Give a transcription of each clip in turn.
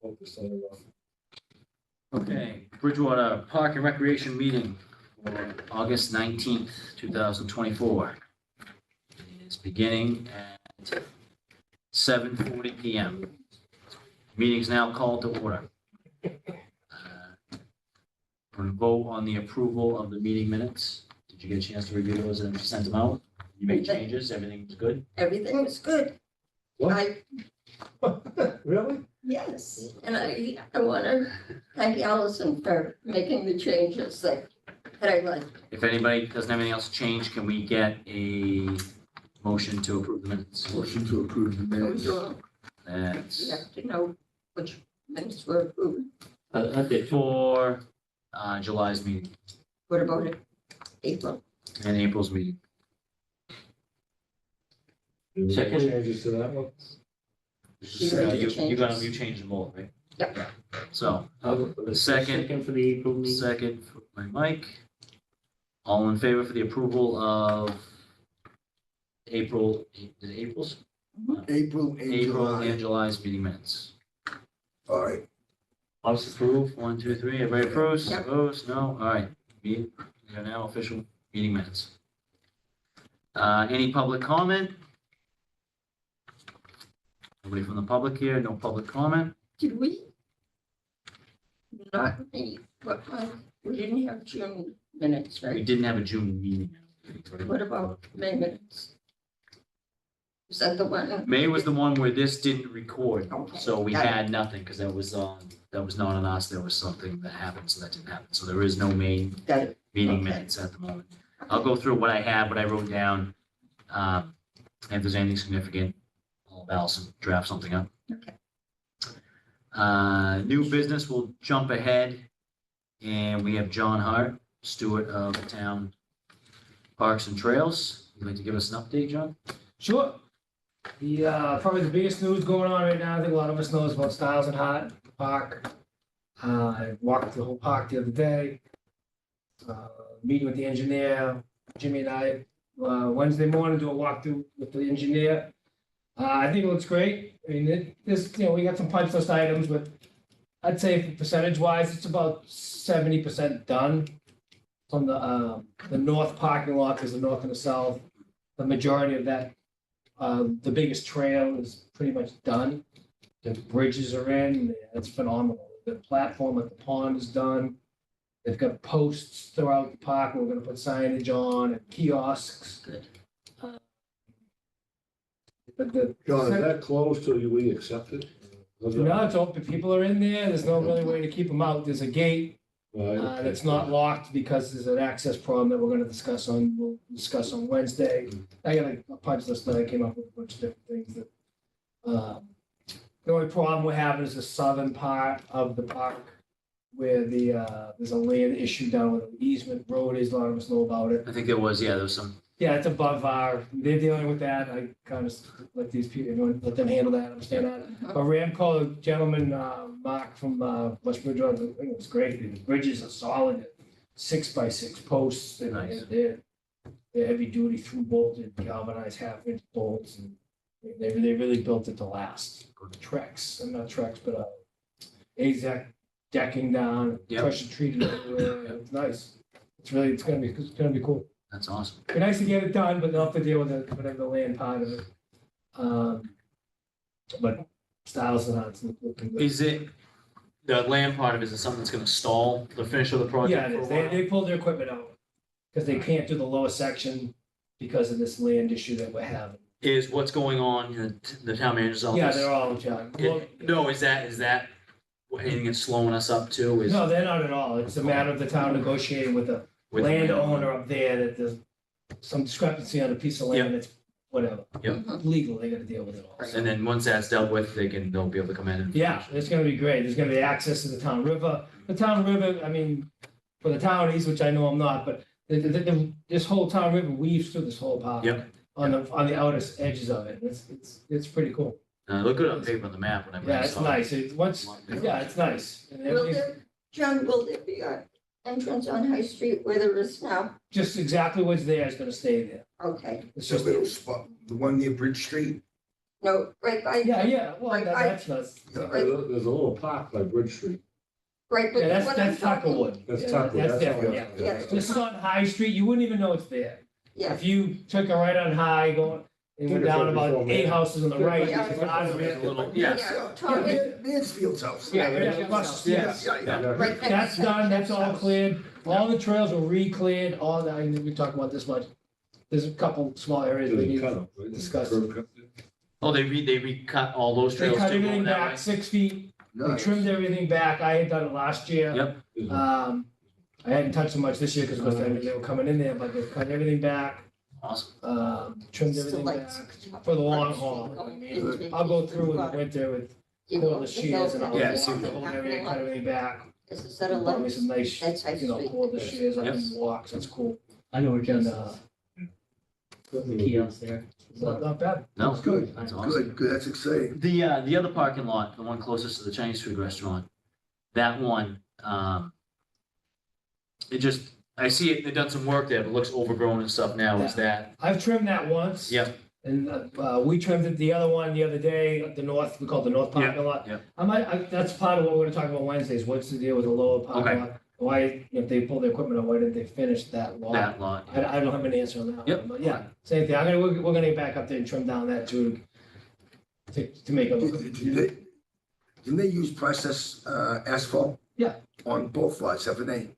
focused on it. Okay, Bridgewater Park and Recreation meeting for August 19th, 2024. It's beginning at 7:40 PM. Meeting's now called to order. We're going to vote on the approval of the meeting minutes. Did you get a chance to review those and send them out? You made changes, everything was good? Everything was good. What? Really? Yes, and I want to thank Allison for making the changes that I like. If anybody doesn't have anything else to change, can we get a motion to approve the minutes? Motion to approve the minutes. You That's have to know which minutes were approved. I did for July's meeting What about it? April? and April's meeting. Second changes to that one? You made the You changes. you changed them all, right? Yep. So, The Second. for the April meeting. second for by Mike. All in favor for the approval of April's? April and April and July. July's meeting minutes. All right. Us approve, 1, 2, 3, everybody approves, Yep. opposed, no, all right. We are now official meeting minutes. Any public comment? Nobody from the public here, no public comment? Did we? Not me, what month? We didn't have June minutes, We right? didn't have a June meeting. What about May minutes? Is that the one? May was the one where this didn't record, Okay, so we got it. had nothing, because that was not on us, there was something that happened, so that didn't happen, so there is no main Got it. meeting Okay. minutes at the moment. I'll go through what I have, what I wrote down. If there's anything significant, I'll have Allison draft something up. Okay. New business, we'll jump ahead, and we have John Hart, steward of the town parks and trails. You'd like to give us an update, John? Sure. The, probably the biggest news going on right now, I think a lot of us knows about Styles and Hart Park. I walked the whole park the other day. Meeting with the engineer, Jimmy and I, Wednesday morning, do a walkthrough with the engineer. I think it looks great. I mean, we got some punch list items, but I'd say percentage wise, it's about 70% done. From the north parking lot, there's the north and the south. The majority of that, the biggest trail is pretty much done. The bridges are in, it's phenomenal. The platform at the pond is done. They've got posts throughout the park, we're gonna put signage on and kiosks. Good. But the. John, is that closed till we accept it? No, it's open, people are in there, there's no really way to keep them out, there's a gate, that's not locked because there's an access problem that we'll discuss on Wednesday. I got a punch list that I came up with a bunch of different things that, the only problem we're having is the southern part of the park where there's a land issue down where the easement road is, a lot of us know about it. I think there was some, Yeah, it's above they're dealing with that, I kind of let these people, let them handle that, understand that. But Ramco, the gentleman, Mark from West Bridgewater, I think it was great. The bridges are solid, 6x6 posts. And Nice. they're heavy duty through bolted, galvanized half-inch bolts. And they really built it to last. Trex, not Trex, but AZAC decking down, Yep. pressure treated everywhere. It's nice. It's gonna be cool. that's awesome. Be nice to get it done, but they'll have to deal with whatever the land part of it. But Styles and Hunt's looking good. Is it, the land part of it, is it something that's gonna stall the finish of the Yeah, project it for a is. while? They pulled their equipment out because they can't do the lower section because of this land issue that we're having. Is what's going on in the town manager's office? Yeah, they're all, John. Well, No, is that anything that's slowing us up too? Is no, they're not at all. It's a matter of the town negotiating with the with the landowner up there that there's some discrepancy on a piece of land that's whatever. Mhm. Legal, they gotta deal with it all. And then once that's dealt with, they'll be able to come in and. Yeah, it's gonna be great. There's gonna be access to the town river. The town river, I mean, for the townies, which I know I'm not, but this whole town river weaves through this whole park. Yep. On the outer edges of it. It's pretty cool. Look good on paper on the map when I. Yeah, it's saw it. nice. Yeah, it's nice. And Will everything's there, John, will there be an entrance on High Street where there is now? just exactly what's there is gonna stay there. Okay, It's The just, little spot, the one near Bridge Street. No, right by, Yeah, well, that's not, There's a little park by Bridge Street. right, but yeah, what I'm that's talking. Tuckerwood. That's Yeah, Tuckerwood, That's that's different, all. yeah. Yeah. This is on High Street, you wouldn't even know it's there. Yeah, If you took a right on High, going, and went Think it's down right about before 8 Man- houses on the right, Yeah. you could out of it. yeah, Tommy, Mansfield's house. Yeah, across the street. Yeah. right next That's to done, that's Jim's all house. cleared, all the trails were re-cleared, all that, I mean, we talk about this much. There's a couple small areas we There's a need. cutoff, right? discuss. Curb cut. Oh, they recut all those They trails cut too, everything going that back way? 6 feet, we Nice. trimmed everything back, I had done it last year. Yep. I hadn't touched so much this year because they were coming in there, but they cut everything back, Awesome. trimmed Still everything like back. 6 for the long feet haul. going into- I'll go through in the winter with You know, cordless shears and all Yeah, that, see walk what- the whole area, cut everything back. It's a set of Bought me lemons. some nice, That's High you know, Street. cordless shears, I Yep. can walk, so it's cool. I know where And, Jeff's, put the kiosk there. not bad. No, It's good. that's awesome. Good, that's exciting. The other parking lot, the one closest to the Chinese food restaurant, that one, it just, I see it, they've done some work there, but it looks overgrown and stuff now, is that? I've trimmed that once. Yep. And, we trimmed it the other one the other day, at the north, we call it the north parking lot. yep. That's part of what we're gonna talk about Wednesdays, what's the deal with the lower Okay. parking lot? Why, if they pull their equipment out, why didn't they finish that lot? That lot. I don't have an answer on that one, Yep. but yeah, same thing, we're gonna get back up there and trim down that too. To make it look. Didn't they use processed asphalt? Yeah. On both lots, haven't they?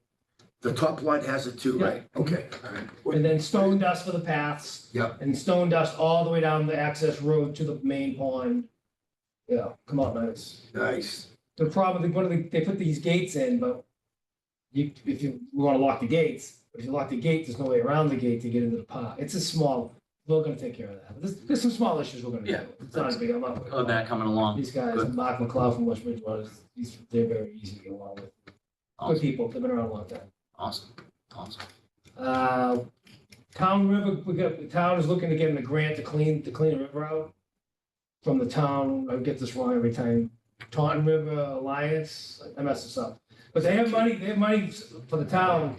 The top lot has it too, Yeah. right? Okay, all right. And then stone dust for the paths. Yep. And stone dust all the way down the access road to the main pond. Yeah, come on, nice. Nice. The problem, they put these gates in, but if you want to lock the gates, if you lock the gate, there's no way around the gate to get into the park. It's a small, we're gonna take care of that. There's some small issues we're gonna Yeah. deal with. It's not as big, I'm not. worried Oh, that coming along. These guys, Good. Mark McLeod from West Bridgewater, they're very easy to get along with. Good Awesome, people, they've been around a long time. awesome, awesome. Town River, the town is looking to get a grant to clean the river out. From the town, I get this wrong every time, Taunton River Alliance, I messed this up. But they have money for the town.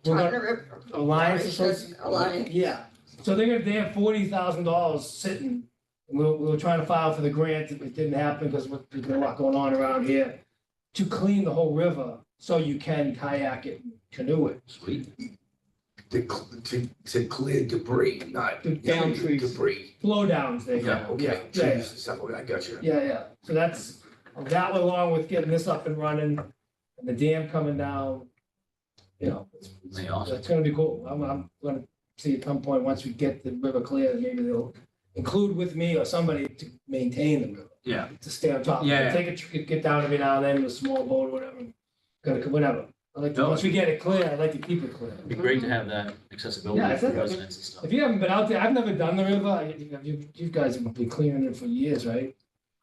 We're Trying gonna- to rip- Alliance Sorry, Association. Alliance. Yeah, so they have $40,000 sitting. We were trying to file for the grant, it didn't happen because there's been a lot going on around here. To clean the whole river, so you can kayak it and canoe it. Sweet. To clear debris, not. To down trees. Debris. Blow downs, they Yeah, go, Okay, yeah, yeah, yeah. trees and stuff, I got you. Yeah, so that's, that one along with getting this up and running, and the dam coming down. You know, Hey, awesome. it's gonna be cool. I'm gonna see at some point, once we get the river clear, maybe they'll include with me or somebody to maintain the river, Yeah, to stay on top. Yeah. Take a, get down every now and then with a small boat or whatever. Whatever. I like to, No. once we get it clear, I'd like to keep it clear. it'd be great to have that accessibility Yeah, for it's- residents and stuff. If you haven't been out there, I've never done the river. You guys have been clearing it for years, right?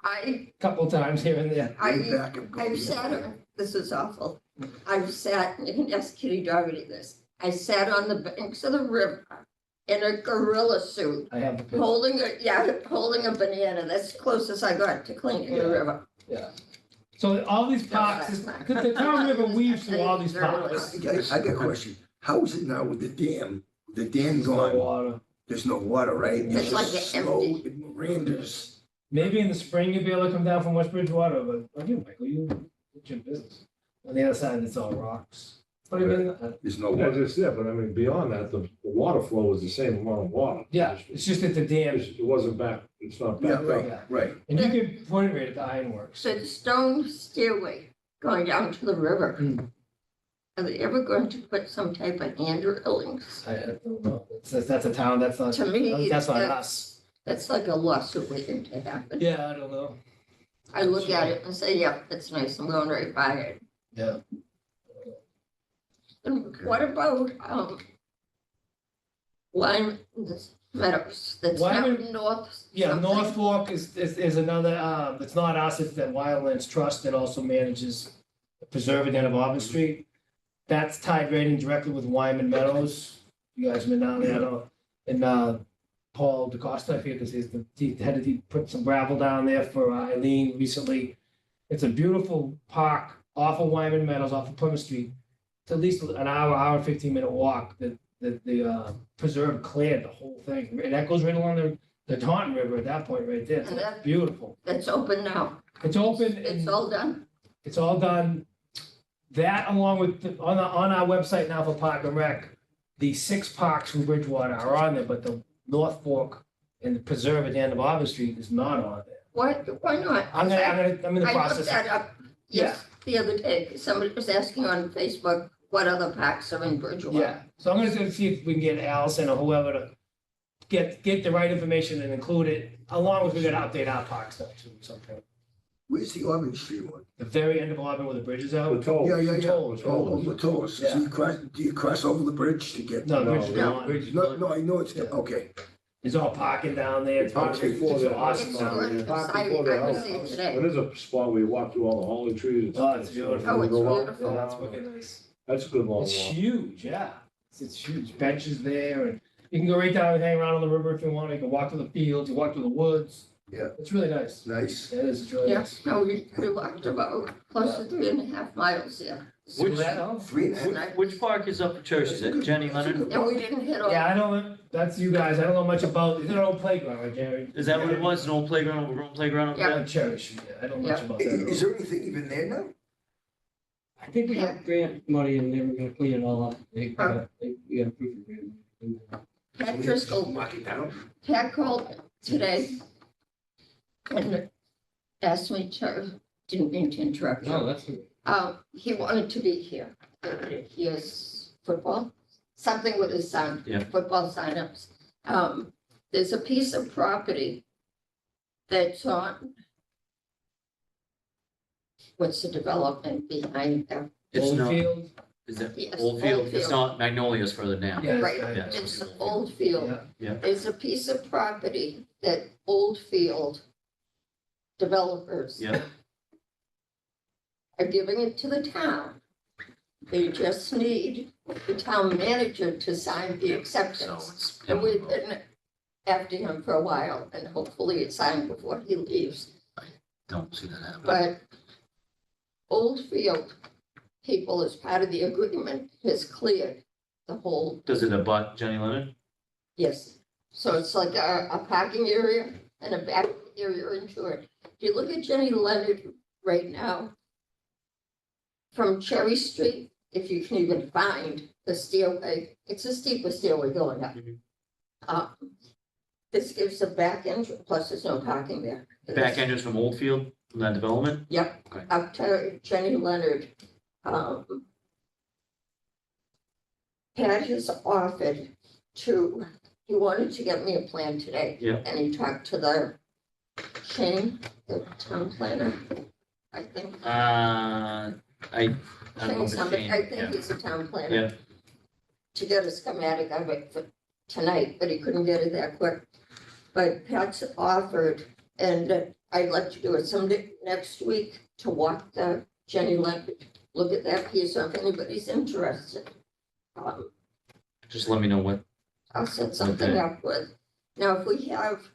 I, Couple times here and there. Way I, back and go I've sat beyond. on, this is awful. I've sat, you can ask Kitty Doherty this. I sat on the banks of the river in a gorilla suit, I have the picture. holding a banana. That's the closest I got to cleaning the river. Yeah. So all these parks, the town river weaves through all these parks. I got a question. How is it now with the dam? The dam There's no gone, water. there's no water, right? It's like just an slow, empty- Randers. Maybe in the spring you'll be able to come down from West Bridgewater, but you, Michael, it's your business. On the other side, it's all rocks. What do you mean? There's no Yeah, water. just, yeah, but I mean, beyond that, the water flow is the same amount of water. Yeah, it's just that the dam, It wasn't back, it's not Yeah, back right, up. right. and you can point it right at the ironworks. So the stone stairway going down to the river. Hmm. Are they ever going to put some type of hand railings? I don't know. That's a town, that's not, To me, that's not that- us. That's like a lawsuit waiting to happen. Yeah, I don't know. I look at it and say, yep, that's nice, I'm going right by it. Yeah. And what about, Lyme Meadows, that's Lyman- down north? Yeah, something? North Fork is another, it's not us, it's that Wildlands Trust that also manages the preserve at the end of Auburn Street. That's tied right in directly with Wyman Meadows. You guys been down there, I don't know. And, Paul DeCosta, I forget this is, he put some gravel down there for Eileen recently. It's a beautiful park off of Wyman Meadows, off of Plymouth Street. It's at least an hour and 15-minute walk. The preserve cleared the whole thing. And that goes right along the Taunton River at that point right there. And that- Beautiful. That's open now. It's open It's and all done. it's all done. That along with, on our website now for Park and Rec, the 6 parks from Bridgewater are on there, but the North Fork and the Preserve at the end of Auburn Street is not on there. Why not? I'm in the I looked process. that up, yes, the other day, 'cause somebody was asking on Facebook what other parks are in Bridgewater. Yeah, so I'm gonna see if we can get Allison or whoever to get the right information and include it, along with we gotta update our park stuff too, at some point. Where's the Auburn Street one? The very end of Auburn where the bridge is The out. toll. Yeah, yeah, yeah. Tolls, Oh, Latours. So Yeah. do you cross over the bridge to get? No, the bridge is No, gone. Bridge is No, gone. no, I know it's, Yeah. okay. There's all parking down there. It's Park before it's the awesome It's down there. gorgeous. Park I before the was house. there today. There's a spot where you walk through all the holly trees. Oh, it's beautiful. Oh, it's You go up, beautiful. Yeah, that's wicked nice. That's a good long walk. It's huge, yeah. It's huge. Benches there and you can go right down and hang around on the river if you want. You can walk to the fields, you walk to the woods. Yeah. It's really nice. Nice. It is, it's really nice. Yes, no, we walked about close to 3.5 miles there. See that now? 3.5. And Which park is up for Church? Is it Jenny Leonard? and we didn't hit all. Yeah, I don't, that's you guys. I don't know much about, it's an old playground, right, Jerry? Is that what it was? An old playground, overgrown playground up Yeah. there? Yeah, Cherish, yeah. I don't know much Yeah. about that. at all. Is there anything even there now? I think we got grant money and they were gonna clean it all up. We got approved the grant money. Pat Driscoll, Knock it down. Pat called today and asked me to, didn't mean to interrupt No, you. that's, He wanted to be here. He has football, something with his son. Yeah. Football signups. There's a piece of property that's on. What's the development behind them? It's not, Oldfield? is it Yes, Oldfield? It's Oldfield. not Magnolia's further down. Yeah, Right, Yeah. it's Oldfield. Yeah. There's a piece of property that Oldfield developers Yeah, are giving it to the town. They just need the town manager to sign the so acceptance. it's. And we've been after him for a while, and hopefully it's signed before he leaves. Don't see that happening. But Oldfield people, as part of the agreement, has cleared the whole, Does it abut Jenny Leonard? yes. So it's like a parking area and a back area into it. If you look at Jenny Leonard right now, from Cherry Street, if you can even find the stairway, it's a steeper stairway going up. Mhm. This gives a back entrance, plus there's no parking there. Back entrance from Oldfield, from that development? Yep, Okay. up to Jenny Leonard. Pat has offered to, he wanted to get me a plan today. Yeah. And he talked to the Shane, the town planner, I think. I don't know Shane if it's somebody, Shane, I yeah. think he's a town planner. Yeah. To get a schematic of it for tonight, but he couldn't get it that quick. But Pat's offered, and I'd like to do it someday next week to walk the Jenny Leonard, look at that piece, so if anybody's interested. Just let me know what, I'll set something Okay. up with. Now, if we have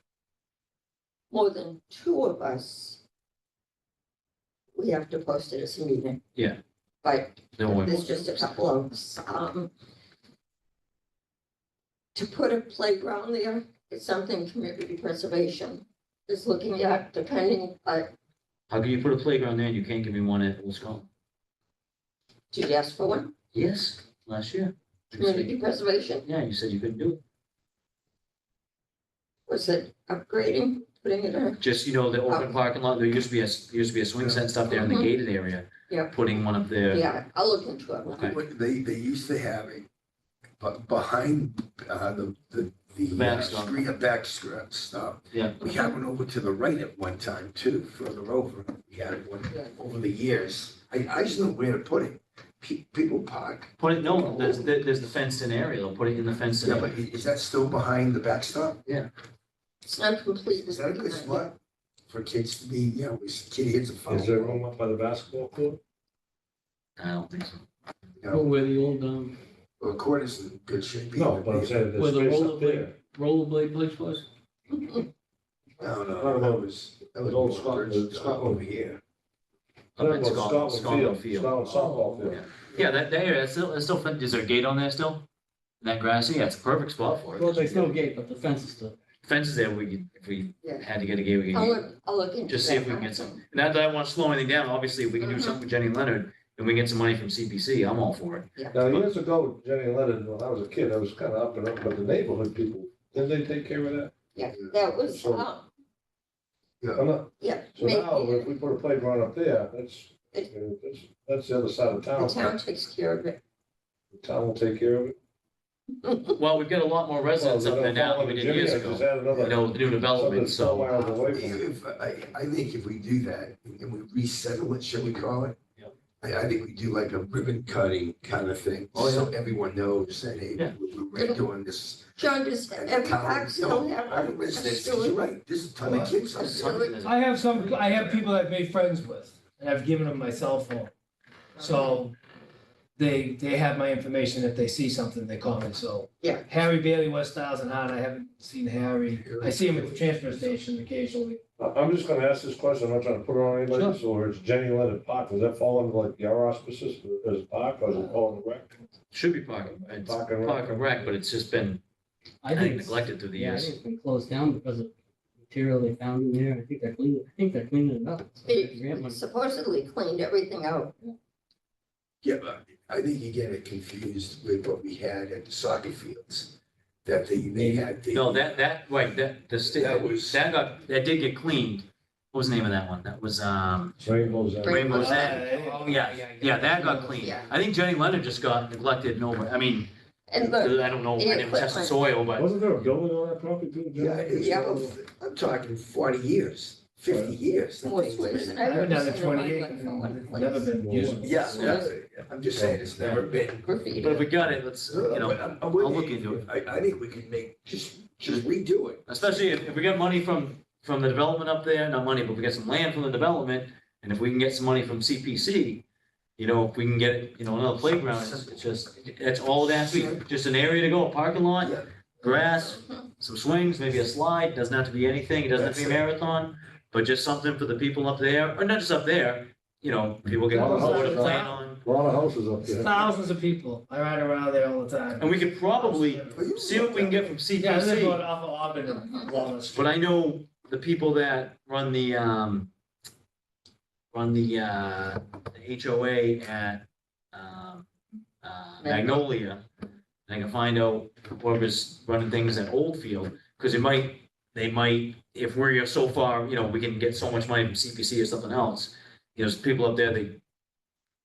more than 2 of us, we have to post it as a meeting. Yeah. But no one. there's just a couple of us. To put a playground there is something community preservation is looking at, depending, How can you put a playground there and you can't give me one at Old Scott? did you ask for one? Yes, last year. You Community said- preservation, Yeah, you said you couldn't do it. was it upgrading, putting it in? Just, you know, the Oh. open parking lot, there used to be a swing set stuff there in the Mhm. gated area. Yeah. Putting one up there. Yeah, I'll look into it. Okay. What they used to have it, but behind, the Backstop. screen, backstop. Yeah. We had one over to the right at one time too, further over. We had one over the years. I just know where to put it. People park. Put it, no, there's the fenced in area, they'll put it in the fenced in Yeah, but area. is that still behind the backstop? It's not complete. Is that a good spot for kids to be, you know, this kid hits a foul? Is there room up by the basketball court? I don't think so. You know, where the old, well, court is in good shape. No, but I'm saying Where there's the space up there. rollerblade place was? No, Not no, about- that was Old more Scotland, Bridge, Scotland. over here. I'm talking Up at about Scotland Scotland Field. Scotland softball field. Yeah, that area, it's still, is there a gate on there still? That grassy, yeah, it's a perfect spot for Well, it. there's no gate, but the fence is still. fences there, if we Yeah. had to get a gate, we I'll could look, I'll look into just see if we that. can get some. Not that I want to slow anything down, obviously, if we can do something with Jenny Leonard and we get some money from CPC, I'm all for it. Now, years ago, Jenny Leonard, when I was a kid, I was kind of up and up, but the neighborhood people, didn't they take care of that? Yeah, that was, So- I'm not- yeah. So now, if we put a playground up there, that's the other side of The town. town takes care of it. The town will take care of it. Well, we've got a lot more residents up there now than we did years ago, Just add another. you know, with the new development, Something 4 so. miles away from it. If, I think if we do that and we resettle it, shall we call it? Yep. I think we do like a ribbon cutting kind of thing, so everyone knows that, hey, Yeah. we're doing this. John, does every park still have Our a residents, 'cause steward? you're right, there's a ton of kids up there. I have people I've made friends with, and I've given them my cell phone. So they have my information. If they see something, they call me, so. Yeah. Harry Bailey, West Styles and Hart, I haven't seen Harry. I see him at the transfer station occasionally. I'm just gonna ask this question, I'm not trying to put it on anybody, so it's Jenny Leonard Park, does that fall under like your auspices as a park, or is it called a rec? Should be parking, it's Park and rec. park and rec, but it's just been I kind of think, neglected through the yeah, I years. think it's been closed down because of material they found in there. I think they're cleaning it up. Grant They money. supposedly cleaned everything out. Yeah, but I think you get it confused with what we had at the soccer fields. That they had. No, right, that did get cleaned. What was the name of that one? That was, Rainbows. End. Rainbow's End. Oh, Yeah, that got cleaned. Yeah. I think Jenny Leonard just got neglected and over, I mean, And I the, don't know, I didn't test the equipment. soil, but Wasn't there a building on that property too? Jenny? Yeah, it's, Yeah. I'm talking 40 years, 50 years. that more thing's sweets been- than I've I've been ever down seen to in my 28 life in one and never place. been used. Yeah, I'm just saying, it's never been. Graffiti. if we got it, let's, you know, But I'm I'll with look you. into it. I think we could just redo it. especially if we get money from the development up there, not money, but we get some land from the development, and if we can get some money from CPC, you know, if we can get, you know, another playground, it's just, that's all it has to be, just an area to go, a parking lot, Yeah. grass, some swings, maybe a slide, doesn't have to be anything, it doesn't have to be a marathon, but just something for the people up there, or not just up there, you know, people get Lot of bored of houses, playing on. A lot of houses up there. Thousands of people. I ride around there all the time. And we could probably see what we can get from Yeah, I live on CPC, off of Auburn and Walnut Street. but I know the people that run the HOA at, Magnolia. And I can find out whoever's running things at Oldfield, because they might, if we're so far, you know, we can get so much money from CPC or something else. You know, there's people up there,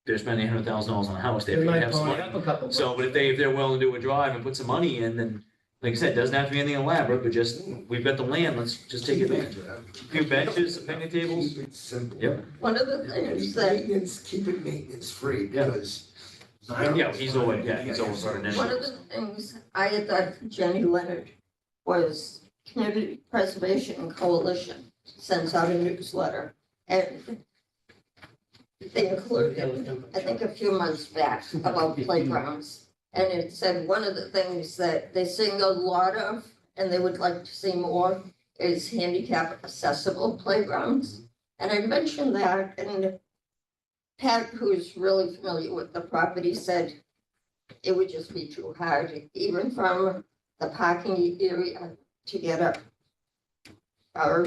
they're spending $100,000 on a house, they They might have some pony money. up a couple. So, but if they're willing to do a drive and put some money in, then, like I said, it doesn't have to be anything elaborate, but just, we've got the land, let's just take advantage of it. A few benches, some picnic tables. Keep it simple. Yep. One of the things that, Keep it maintenance free, Yeah. because. Yeah, he's over burning it. one of the things I had thought Jenny Leonard was Community Preservation Coalition sends out a newsletter. And they included, I think a few months back, about playgrounds. And it said one of the things that they sing a lot of, and they would like to see more, is handicap accessible playgrounds. And I mentioned that, and Pat, who's really familiar with the property, said it would just be too hard, even from the parking area to get a our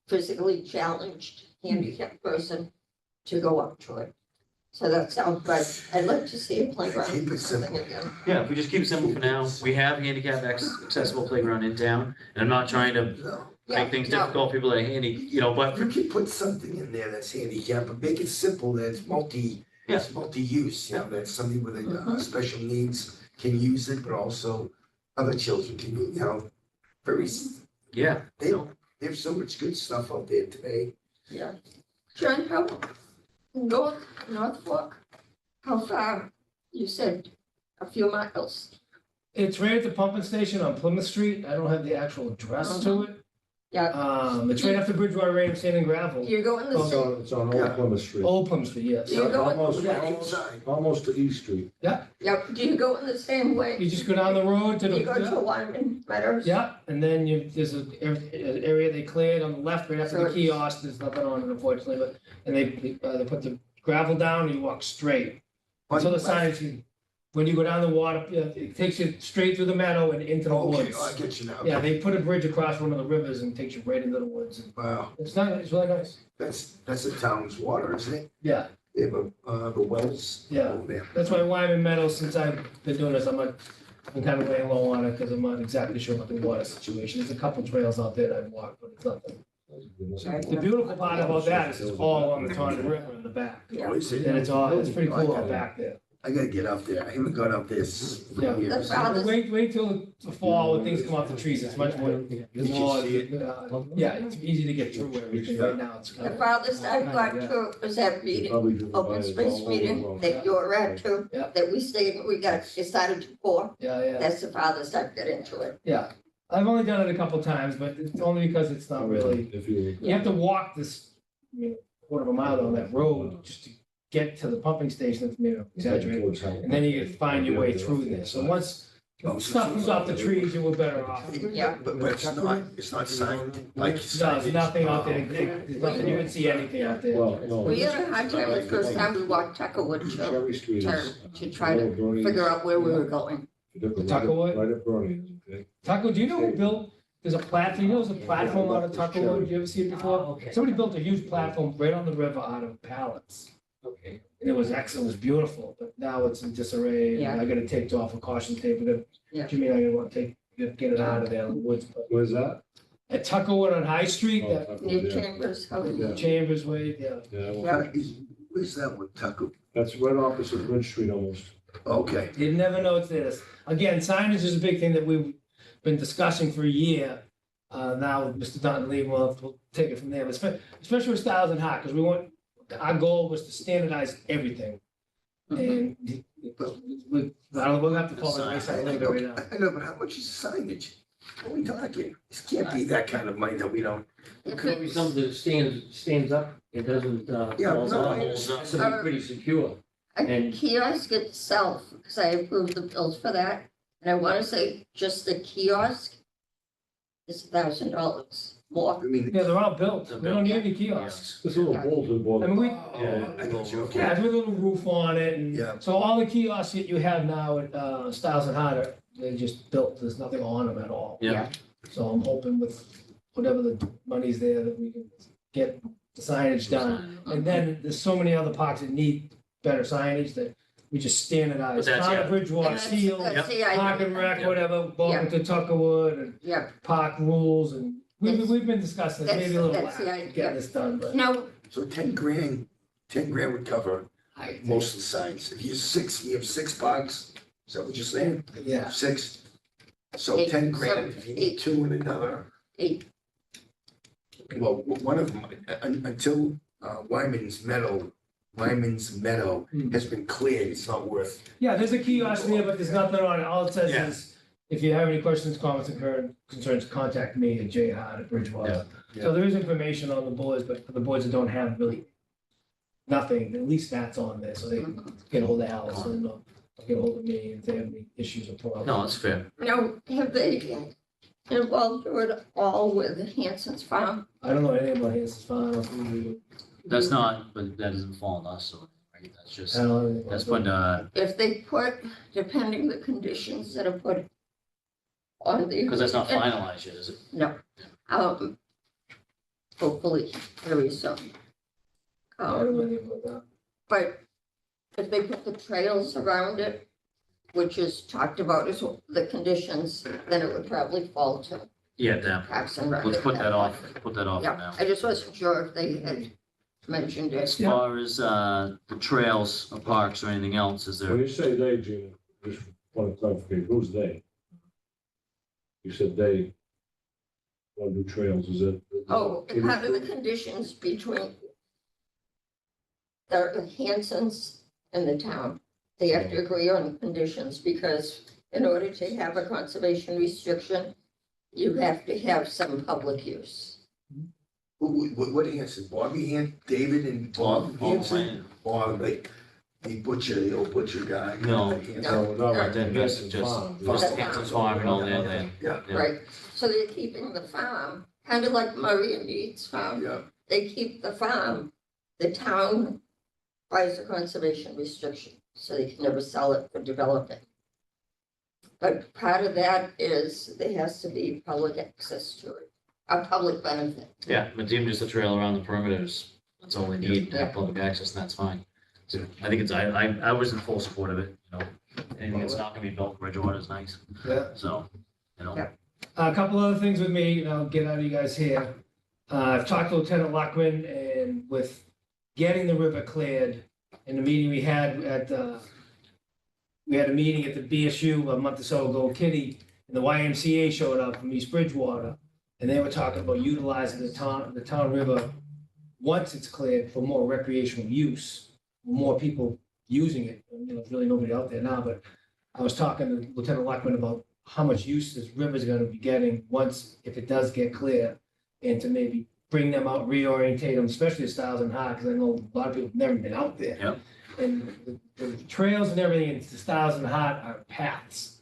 physically challenged handicapped person to go up to it. So that sounds, but I'd like to see a playground. Keep it simple. again. Yeah, if we just keep it simple for now, we have handicap accessible playground in town, and I'm not trying to No, Yeah, make things no. difficult, for people that are handy, you know, but you can put something in there that's handicapped, but make it simple, that it's multi-use, you know, that somebody with special needs can use it, but also other children can, you know, yeah. there's so much good stuff out there today. Yeah. John, how, North Fork, how far? You said a few miles. It's right at the pumping station on Plymouth Street. I don't have the actual address to it. Yeah. It's right after Bridgewater Rain, Sand and Gravel. You go in the It's same, on, Old Plymouth Street. Old Plymouth Street, yes. You go in- Almost to East Street. yeah, do you go in the same way? You just go down the road to You go to the, Lyman Meadows? yeah, and then there's an area they cleared on the left, right after the kiosk. There's nothing on it unfortunately, but, and they put the gravel down and you walk straight. So the signs, when you go down the water, it takes you straight through the meadow and into the Okay, woods. I get you now. Yeah, they put a bridge across one of the rivers and takes you right into the woods. Wow, It's not, it's really nice. that's the town's water, isn't it? Yeah, They have the wells. Yeah. over there. that's why Wyman Meadows, since I've been doing this, I'm kind of laying low on it because I'm not exactly sure about the water situation. There's a couple trails out there that I've walked, but it's nothing. The beautiful part about that is it's all on the Taunton River in the back. Oh, is it? And it's pretty cool out back there. I gotta get up there. I haven't got up there Yeah. for years. That's Wait till the fall when things come off the trees. It's much more, it's more, yeah, it's easy to get through everything. Right now, it's kind The of. farthest I've got to was that meeting, open space meeting that you were at too, Yeah. that we stayed, it started to pour. Yeah. That's the farthest I've got into it. Yeah, I've only done it a couple times, but it's only because it's not really, If you. you have to walk this, quarter of a mile down that road just to get to the pumping station, if you know, exaggerating. And then you can find your way through there. So once stuff comes off the trees, you were better off. Yeah. But it's not signed like. No, there's nothing out there. There's nothing, you can see anything out there. Well, no. We had a hard time the first time we walked Tuckerwood to, Cherry Street is. to try to figure out where we were going. Tuckerwood? Right at Bernie's, okay? Taco, do you know who built, there's a platform, you know, there's a platform out of Tuckerwood, did you ever see it before? Okay. Somebody built a huge platform right on the river out of pallets. Okay. And it was excellent, it was beautiful, but now it's in disarray, and I gotta take it off a caution tape, Yeah. Jimmy and I gotta want to get it out of there in the woods, but Where's that? at Tuckerwood on High Street, Oh, that Tuckerwood, Near yeah. Chambers House. Yeah. Chambers Way, yeah. Yeah, well, Yeah. Where's that one, Tucker? that's right opposite Bridge Street almost. Okay. You never know it's this. Again, signage is a big thing that we've been discussing for a year. Now with Mr. Dunn leaving, we'll take it from there, but especially with Styles and Hot, because our goal was to standardize everything. And we'll have to call it something later right now. I know, but how much is signage? What are we talking? This can't be that kind of money that we don't. It could be something that stands up, it doesn't, Yeah, falls no, off. I It has to be pretty secure. A And- kiosk itself, because I approved the bills for that, and I want to say just the kiosk is $1,000 more. I mean. Yeah, they're all built. We don't need any kiosks. This little bulletin board. I mean, we, Oh, I got you, yeah, okay. it's with a little roof on it and Yeah. so all the kiosks that you have now at Styles and Hot they just built, there's nothing on them at all. Yeah. So I'm hoping with whatever the money's there that we can get the signage done. And then there's so many other parks that need better signage that we just standardize. But that's- Town of yeah. Bridgewater, And Steel, that's the idea. Park and Rec, Yeah. whatever, Baltimore, Tuckerwood and Yeah, park rules and That's- we've been discussing this, maybe a little that's the while, idea. getting this done, but. no, So 10 grand would cover I, most of the signs. If you have six parks, is that what you're saying? Yeah, 6? So Eight, 10 grand, seven, if you need eight. 2 in another. 8, Well, one of them, until Wyman's Meadow Hmm. has been cleared, it's not worth. yeah, there's a kiosk there, but there's nothing on it, all it says Yeah. is, if you have any questions, comments, and concerns, contact me at Hart at Bridgewater. Yeah. So there is information on the boards, but for the boards that don't have really nothing, at least that's on there, so they can get hold of Allison, or get hold of me if they have any issues or problems. No, that's fair. now, have they involved it all with Hanson's Farm? I don't know anything about his file. That's not, but that doesn't fall on us, so, right, that's I just, don't know anything that's about when, If they put, depending the conditions that are put on the. because that's not finalized yet, is it? No, hopefully very soon. that. I don't know anything about that. But if they put the trails around it, which is talked about as the conditions, then it would probably fall to Yeah, damn. Parks and Rec. Let's put that off for Yeah, now. I just wasn't sure if they had mentioned As it. far as, the trails or parks or anything else, is When there, you say they, Gina, just want to clarify, who's they? You said they want to do trails, is it? Oh, part of the conditions between the Hansons and the town, they have to agree on conditions because in order to have a conservation restriction, you have to have some public use. What Hanson? Bobby David and Bob Hanson? Or like the butcher, the old butcher guy? No. Hanson? No, not like then that, it's Hanson's just Farm. first Hanson's Farm and all that, then. Yeah, Yeah. Right, so they're keeping the farm, kind of like Murray and Deeds farm. yeah. They keep the farm, the town buys a conservation restriction. so they can never sell it for development. But part of that is there has to be public access to it, a public benefit. Yeah, but even just a trail around the perimeters, that's all we need to have public access, and that's fine. So I think it's, I was in full support of it, you know, anything that's not gonna be built in Bridgewater is nice, Yeah. so, you know. Yeah. A couple other things with me, and I'll get out of you guys here. I've talked to Lieutenant Luckman, and with getting the river cleared, in the meeting we had at, we had a meeting at the BSU a month or so ago, Kitty and the YMCA showed up from East Bridgewater, and they were talking about utilizing the town river, once it's cleared, for more recreational use, more people using it. You know, there's really nobody out there now, but I was talking to Lieutenant Luckman about how much use this river is gonna be getting once, if it does get clear, and to maybe bring them out, reorientate them, especially the Styles and High, because I know a lot of people have never been out there. Yep. And the trails and everything, in the Styles and Hot are paths.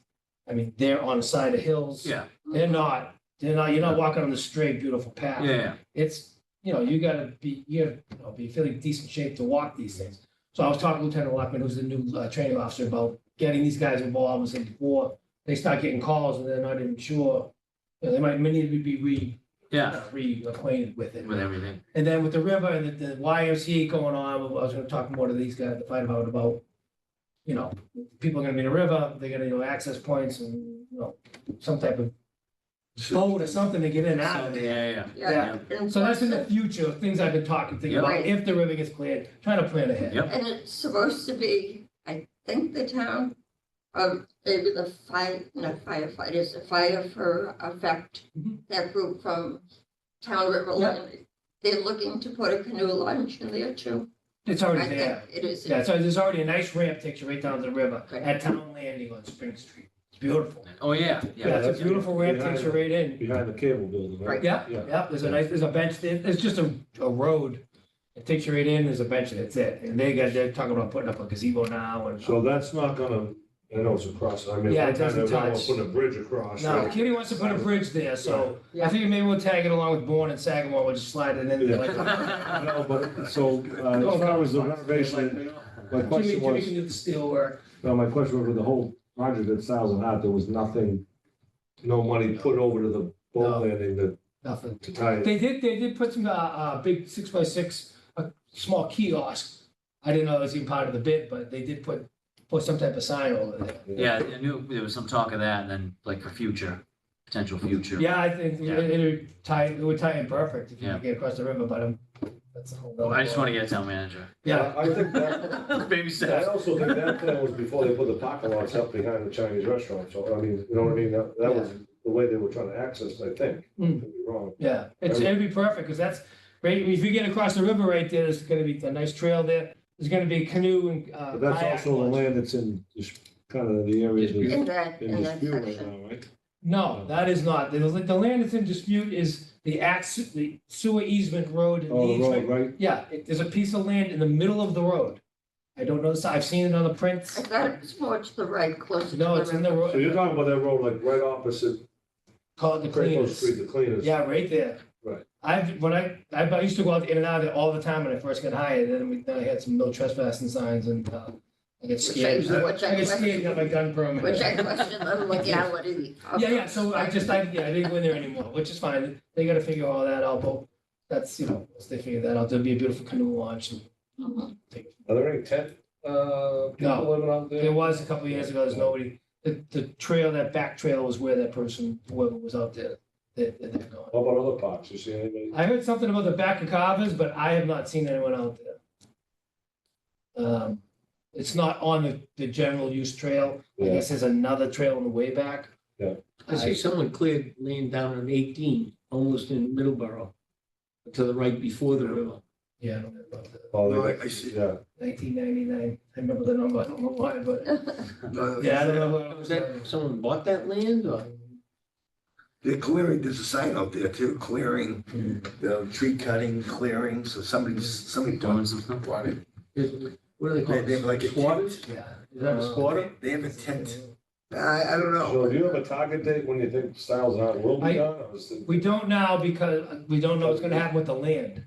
I mean, they're on the side of hills. Yeah, They're not, you're not walking on the straight, beautiful path. yeah, It's, you know, you gotta be fairly decent shape to walk these things. So I was talking to Lieutenant Luckman, who's the new training officer, about getting these guys involved, and saying before they start getting calls and they're not even sure, you know, they might need to be yeah, reacquainted with it. with everything. And then with the river and the YMCA going on, I was gonna talk more to these guys to find out about, you know, people are gonna be in the river, they're gonna, access points and, some type of boat or something to get in and out of there. Yeah. And So that's in the future, things I've been thinking about, Right. if the river gets cleared, trying to plan ahead. Yep. And it's supposed to be, I think the town, maybe the not firefighters, the fire for effect, Mhm. that group from Town River Yeah. Line. They're looking to put a canoe launch in there too. It's I already think there. it is. Yeah, so there's already a nice ramp takes you right down to the river Right. at Town Landing on Spring Street. It's beautiful. Oh, yeah, Yeah, yeah. it's that's a beautiful ramp, behind takes you right in. Behind the cable building, right? Right. Yeah, Yeah. yeah, there's a bench there. It's just a road. It takes you right in, there's a bench, and that's it. And they're talking about putting up a gazebo now and. So that's not gonna, I know it's across, I mean, Yeah, it one time doesn't they were touch. putting a bridge across. No, right? Kitty wants to put a bridge there, so I Yeah. think maybe we'll tag it along with Bourne and Sagamore, we'll just slide it in. Yeah. like- No, but, so, as far as the renovation, my Jimmy, question Jimmy was, can do the steel work. no, my question was with the whole project at Styles and Hot, there was nothing, no money put over to the No. boat landing Nothing. to tie it. They did put some, big 6x6, a small kiosk. I didn't know it was even part of the bid, but they did put some type of sign over there. Yeah, I knew there was some talk of that, and then like for future, potential future. Yeah, I think Yeah. it would tie in perfect if you Yeah. could get across the river, but that's a whole. Well, nother I just ball. want to get a town manager. Yeah, I think that, Baby I steps. also think that plan was before they put the parking lots up behind the Chinese restaurant, so, I mean, you know what I mean? That was the way they were trying to access, I think. Mm. Could be wrong. yeah, it'd be perfect, because that's, right, if you get across the river right there, there's gonna be a nice trail there. There's gonna be canoe and, But that's kayak also the launch. land that's in, kind of the area that's In that in dispute right section. now, right? No, that is not. The land that's in dispute is the sewer easement road. Oh, the leads road, right? Yeah, there's a piece of land in the middle of the road. I don't know this, I've seen it on the prints. I thought it was more to the right, closer to No, the it's in the river. So you're road, talking about that road like right opposite call it the Craig cleaners. Street, the cleaners. Yeah, right there. Right. I used to go out in and out of there all the time when I first got hired, then I had some no trespassing signs and, I get scared. Which I I get scared and got my gun permit. Which I question the legality of. Yeah, so I didn't go in there anymore, which is fine. They gotta figure all that out, but that's, once they figure that out, there'll be a beautiful canoe launch. And Mhm. Are there any tent, people living out there? There was a couple of years ago, there's nobody, the trail, that back trail was where that person, whoever was out there, they're going. How about other parks? You see anybody? I heard something about the back of Carver's, but I have not seen anyone out there. It's not on the general use trail. I Yeah. guess there's another trail on the way back. I see someone cleared land down on 18, almost in Middleborough, to the right before the river. Yeah, I don't know about that. Oh, No, they- I see. Yeah, 1999, I remember the number, I don't know why, but, yeah, I don't know. what- Was that, someone bought that land or? They're clearing, there's a sign out there too, clearing, tree cutting, clearing, so somebody Doing some stuff. bought it. What do they call They have it? like a Squatters? Yeah. Is that a squatter? They have a tent. I don't so know. do you have a target date when you think Styles and Hot will be I- done? Or is it- We don't now because we don't know what's gonna happen with the land.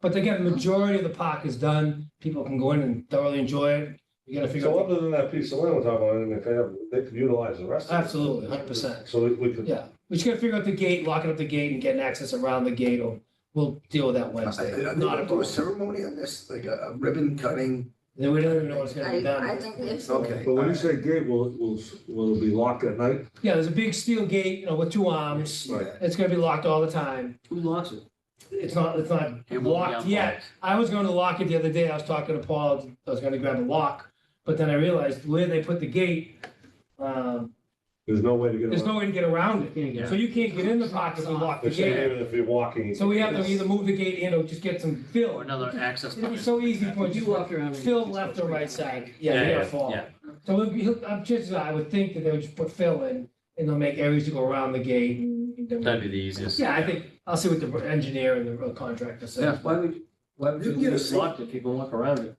But again, the majority of the park is done. People can go in and thoroughly enjoy it. You gotta figure So out, other than that piece of land we're talking about, I mean, if they could utilize the rest of it. absolutely, 100%. So we could, Yeah, we just gotta figure out the gate, locking up the gate and getting access around the gate, or we'll deal with that Wednesday. Are they Not gonna a do a problem. ceremony on this, like a ribbon cutting? Then we don't even know what's gonna be I done. think it's. Okay. but when you say gate, will it be locked at night? Yeah, there's a big steel gate, you know, with 2 arms. Yeah. It's gonna be locked all the time. Who locks it? It's not It won't be locked yet. unlocked. I was gonna lock it the other day. I was talking to Paul. I was gonna grab a lock, but then I realized where they put the gate, There's no way to get there's around. no way to get around it. Yeah. So you can't get in the park if you lock the They're saying gate. even if you're walking. So we have to either move the gate in or just get some Or fill. another access It'd be point. so easy for You you walked around. fill left or right side. Yeah, you gotta fall. Yeah, So I'm just, I would think that they would just put fill in and they'll make areas to go around the gate. and then- that'd be the easiest. Yeah, I think, I'll see what the engineer and the contractor say. Yeah, why would You you can get a just lock it, people walk around it?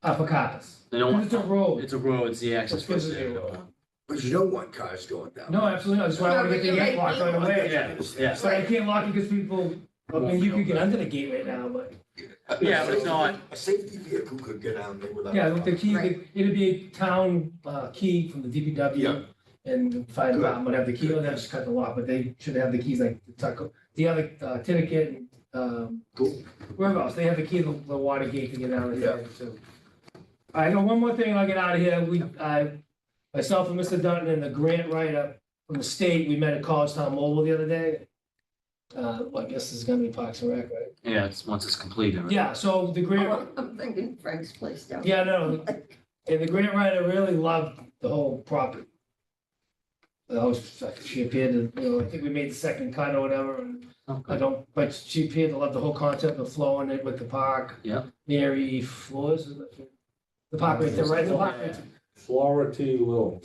For carpets. They don't It's a want, road. it's a road, it's the access. It's physically road. a road. But you don't want cars going down. No, absolutely not. That's why I want to get the gate locked right away. Yeah, yeah. So I can't lock it because people, I mean, you could get under the gate right now, but, Yeah, but it's not- A safety vehicle could get down there without. yeah, with the key, Right. it'd be a town, key from the DPW. Yeah. And the fire Good. department would have the key, or they'll just cut the lock, but they should have the keys like the Tucker, the other, Tippecanoe, and, Cool. wherever else, they have the key to the water gate to get down Yeah. there too. I know one more thing, and I'll get out of here. Myself and Mr. Dutton and the grant writer from the state, we met at College Town Mobile the other day. Well, I guess this is gonna be Parks and Rec, right? Yeah, it's, once it's completed. right? Yeah, so the grant, Oh, I'm thinking Frank's place down. yeah, no, and the grant writer really loved the whole property. She appeared to, you know, I think we made the second cut or whatever, and I Okay. don't, but she appeared to love the whole concept of flowing it with the park. Yeah. Mary Floors, is it? The park right there, right, the park right there. Flora T. Little.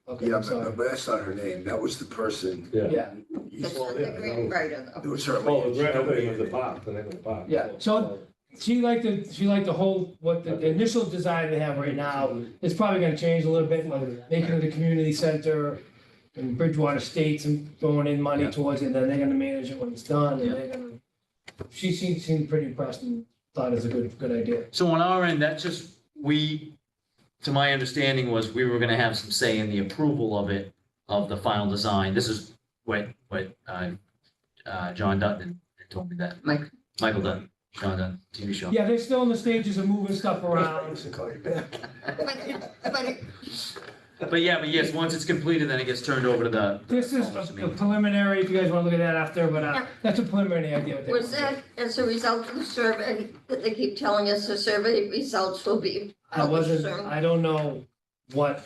Okay, Yeah, I'm sorry. but that's not her name. That was the person. Yeah. Yeah, It's not the grant writer It though. was her. Oh, the grant, okay, the park, the name of the park. Yeah, so- she liked the whole, what the initial design they have right now. It's probably gonna change a little bit, like making it a community center. And Bridgewater States and throwing in money Yeah. towards it, then they're gonna manage it when it's done, and Yeah. they're gonna. She seemed pretty impressed and thought it was a good idea. So on our end, that's just, to my understanding was we were gonna have some say in the approval of it, of the final design. This is what, John Dutton had told me that. Michael Dutton, John Dutton, TV show. Yeah, they're still in the stages of moving stuff around. To call you back. But But yes, once it's completed, then it gets turned over to the. This is a preliminary, if you guys wanna look at that after, but, that's a preliminary idea. what they was want to that as a result of the survey that they keep telling us the survey results will be do. I published wasn't, soon? I don't know what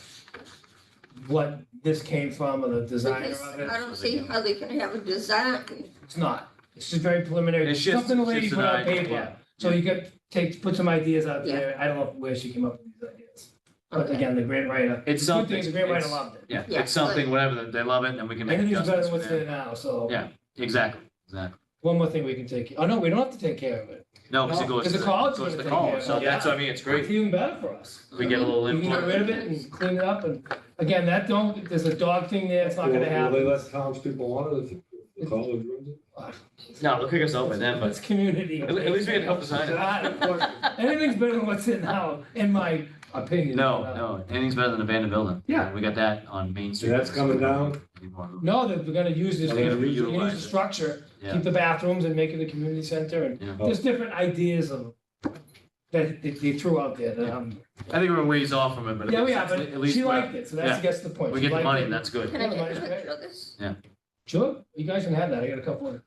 this came from, or the designer Because of it. I don't see how they can have a design. It's not. It's just very preliminary. It's just- Something the lady just put an on idea, paper. yeah. So you could put some ideas out there. I don't know where she came up with these ideas. But Okay. again, the grant writer, It's the good thing something, is the grant writer it's- loved it. yeah, Yeah, it's something, whatever, they love it, and we can make Anything's better adjustments than for what's them. there now, so. Yeah. Exactly. One more thing we can take, oh, no, we don't have to take care of it. No, because it goes Because to the college is goes to gonna the take care college, of so it. that's what I mean, it's It's great. even better for us. We get a little We can get input. rid of it and clean it up and, again, there's a dog thing there, it's not gonna Will they happen. let townspeople on it if the college runs it? No, they'll kick us out by then, but It's community. at least we had a couple signage. Anything's better than what's in now, in my opinion. No, anything's better than abandoned building. Yeah. We got that on Main Street. And that's coming down? No, they're gonna use this, They're they're gonna gonna use reutilize the it. structure, Yeah. keep the bathrooms and make it a community center, and Yeah. there's different ideas of, that they threw out there, that, I think we're a ways off from it, but yeah, at but least she we're- liked it, so that's, yeah. gets the point. we She get the liked money, it. and that's good. Can I Yeah, get a mine's great. picture of this? Sure, you guys can have that, I got a couple of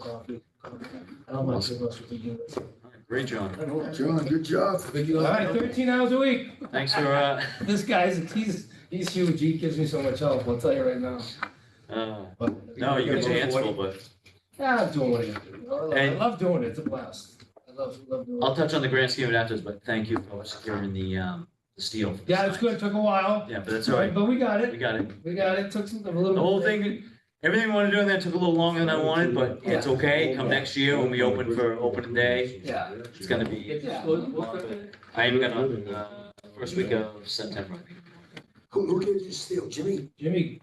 coffee. I don't mind too much with the units. Great, John. John, good job. All right, 13 hours a week, Thanks for, this guy's, he's huge, he gives me so much help, I'll tell you right now. But- no, you get your hands full, but Yeah, I'm doing what I do. I And- love doing it, it's a blast. I love doing I'll it. touch on the grand scheme of afterwards, but thank you for securing the steel. for the Yeah, it's sign. good, took a while, Yeah, but that's all right. but we got We it, got it. took some, a little. The whole thing, everything we wanted to do in there took a little longer than I wanted, but it's okay. Come next year when we open for opening day, Yeah. it's gonna be, Yeah. I'm gonna, first week of September, I think. Who gives you steel? Jimmy? Jimmy,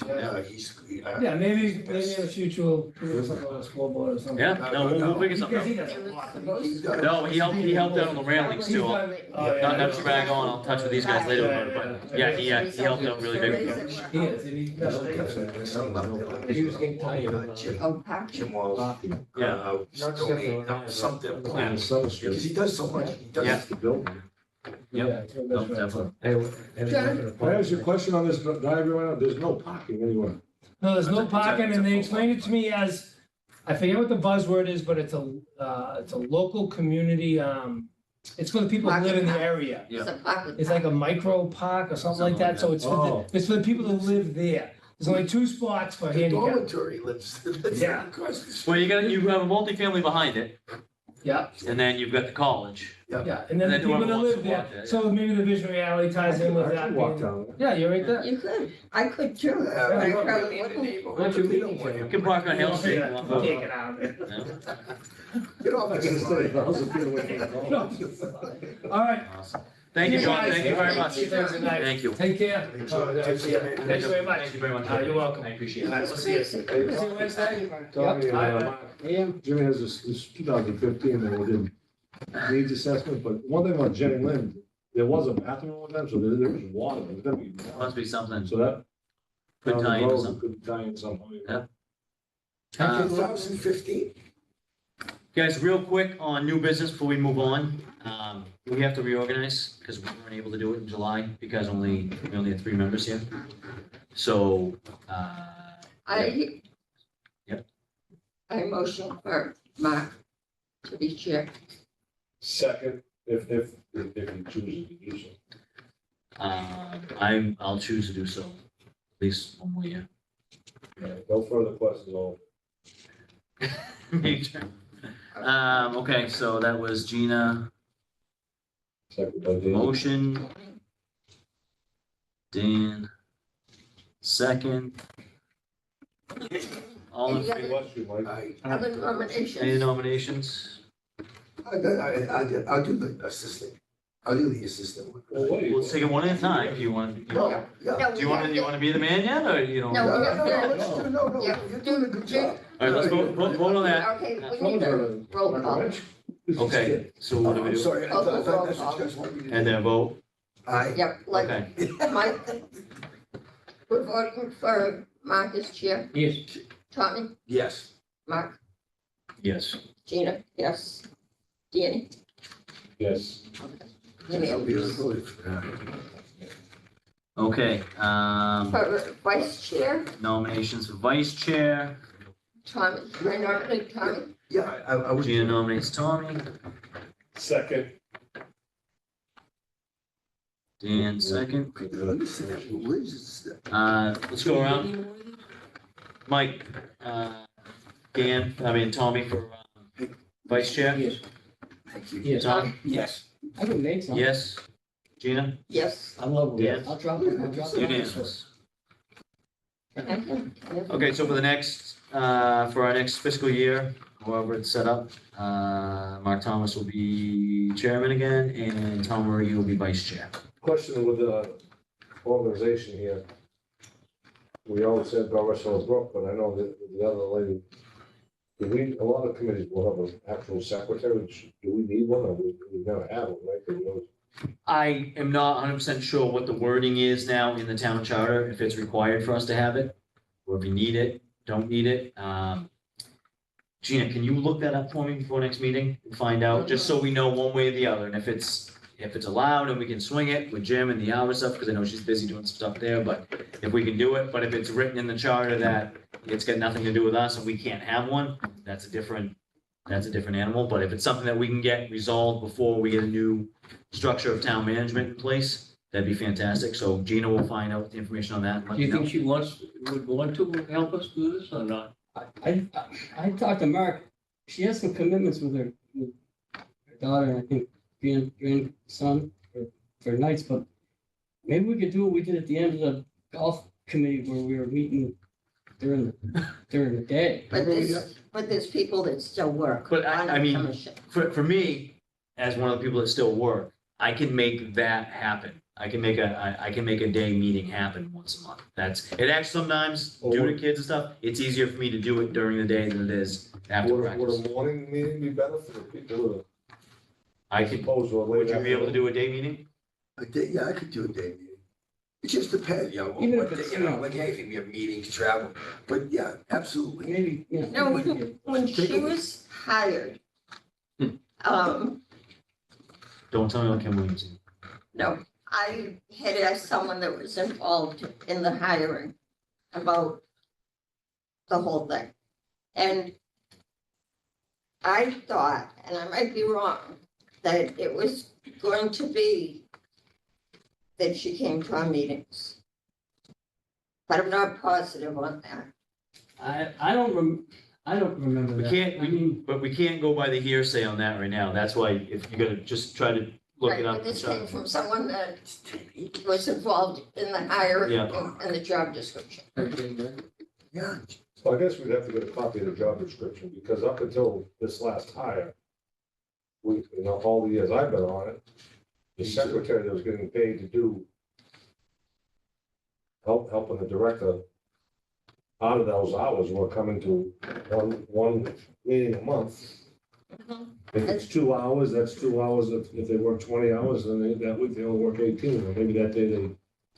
yeah. He's. Yeah, maybe in the future we'll do something on a scoreboard or something. Yeah, no, we'll figure something Because he out. does a lot. No, he helped out on the railings too. Oh, yeah. Not to brag on, I'll touch with these guys later, but yeah, he helped out really big. He is, and he does. He was getting tired. Oh, parking. Jim Walls. Yeah. Something. And Summer Street. Because he does so much. He does. Yeah. The building. Yep. No, definitely. Can I ask you a question on this diagram right now? There's no parking anywhere. No, there's no parking, and they explained it to me as, I forget what the buzzword is, but it's a local community, it's for the people who live in the area. Yeah. It's a parking. It's like a micro park or something like that, so it's for Oh. it's for the people that live there. There's only 2 spots for The handicap. dormitory lives. Yeah. across the street. Well, you have a multifamily behind it, Yeah, and then you've got the college. yeah, and then the And then people whoever that wants live to walk there, there, so maybe the vision reality ties in with I that. can walk being- down there. Yeah, you're right there. You could, I could too. Yeah, but I we don't probably need a wouldn't. neighborhood. What's your We don't meeting want You him. can park on Hill Street. Yeah, take it out of there. Yeah. Get off I the gotta stay a street. thousand feet away from the No. All right. Awesome. Thank you, John, thank you very much. See you Thursday night. Thank you. Take care. Thank you very much. Thank you very much. You're welcome. I appreciate All it. right, we'll see you. See you Wednesday. Tommy and, Yep. Mark, Yeah. Jimmy has this 2015 and we did needs assessment, but one thing about Jenny Lind, there was a bathroom with them, so there was water, there's gonna be. Must be something. So that. Could down the tie into road, something. Could tie in somehow. Yeah. 2015? Guys, real quick on new business before we move on. We have to reorganize because we weren't able to do it in July because we only had 3 members here. So, I. Yep. I motion for Mark to be chair. Second, if he chooses to do so. I'll choose to do so, at least one more year. No further questions, all. Major. Okay, so that was Gina, Second by Dave. motion. Dan, second. All in, Hey, what's your mic? Other any nominations? nominations? I'll do the assistant. I'll do the assistant one. Well, wait. We'll take it one at a time. Do you want, No, yeah. No, do you want to be the man yet, or you don't? No. All No, Yeah. you're doing a good job. right, let's vote on that. Okay, we need a roll call. Okay, so what do we I'm do? sorry, I thought that's what you guys wanted me to do. And then vote, Aye. Yep, like okay. Mike. We're voting for Mark as chair. Yes. Tommy, Yes. Mark, Yes. Gina, yes. Danny. Yes. Jimmy, I'll be voted for that. Okay, for vice chair, nominations for vice chair. Tommy, I nominate Tommy. Yeah, I would. Gina nominates Tommy, Second. Dan second. Let me see that. Where is this? Let's go around. Mike, Tommy for vice chair. Yes. Thank you. Yes. Tom, Yes. I can make some. yes. Gina, Yes. I love Yeah. it. I'll drop it. I'll drop it. unanimous. Okay. Okay, so for the next, for our next fiscal year, however it's set up, Mark Thomas will be chairman again, and Tom Murray will be vice chair. Question with the organization here. We always said Doris Brook, but I know that the other lady, a lot of committees will have an actual secretary. Do we need one, or we never have one, right? 'Cause we always- I am not 100% sure what the wording is now in the town charter, if it's required for us to have it, or if we need it, don't need it. Gina, can you look that up for me before next meeting and find out, just so we know one way or the other, and if it's allowed and we can swing it with Jim and the hour stuff, because I know she's busy doing some stuff there, but if we can do it, but if it's written in the charter that it's got nothing to do with us and we can't have one, that's a different animal, but if it's something that we can get resolved before we get a new structure of town management in place, that'd be fantastic, so Gina will find out the information on that and let Do me you know. think she would want to help us do this or not? I talked to Mark, she has some commitments with her daughter, and I think grandson for nights, but maybe we could do what we did at the end of the golf committee where we were meeting during the day. But there's people that still work. But on I the mean, commission. for me, as one of the people that still work, I can make that happen. I can make I can make a day meeting happen once a month. It actually sometimes due to kids and stuff, it's easier for me to do it during the day than it is after Would practice. a morning meeting be better for the people I as could, opposed to a late would you be able to afternoon? do a day meeting? Yeah, I could do a day meeting. It just depends, you know, Even one if it's, day, you know, like anything, we have meetings, travel, but yeah, absolutely. Maybe, yeah. No, when she was hired, Don't tell me what Kim Williams. no, I had asked someone that was involved in the hiring about the whole thing. And I thought, and I might be wrong, that it was going to be that she came to our meetings. But I'm not positive on that. I don't remember We that. can't, I mean, but we can't go by the hearsay on that right now. That's why if you're gonna just try to look Right, it up. but this and came try- from someone that was involved in the hire Yeah. and the job description. Yeah, So I guess we'd have to get a copy of the job description, because up until this last hire, all the years I've been on it, the secretary that was getting paid to do helping the director out of those hours were coming to one meeting a month. If it's 2 hours, that's 2 hours. If they work 20 hours, then that week they only work 18, or maybe that day they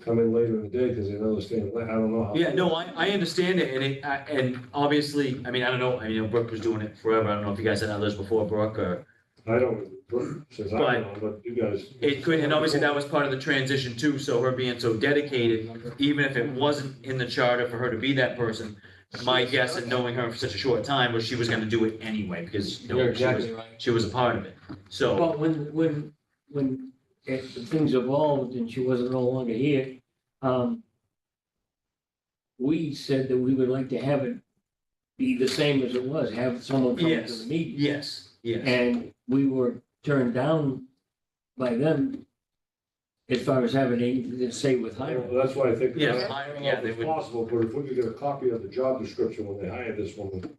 come in later in the day because they know they're staying late. I don't know. how- Yeah, no, I understand it, and obviously, I mean, I don't know, I mean, Brooke was doing it forever, I don't know if you guys had others before Brooke, or, I don't, since I don't know, but you guys. it could, and obviously that was part of the transition too, so her being so dedicated, even if it wasn't in the charter for her to be that person, my guess and knowing her for such a short time was she was gonna do it anyway, because, you know, You're exactly right. she was a part of it, so, Well, when things evolved and she wasn't no longer here, we said that we would like to have it be the same as it was, have someone come to Yes. the meeting. yes, yes. And we were turned down by them as far as having anything to say with hiring. Well, that's why I think. Yeah, hiring, yeah, they It's would, possible, but if we could get a copy of the job description when they hired this woman,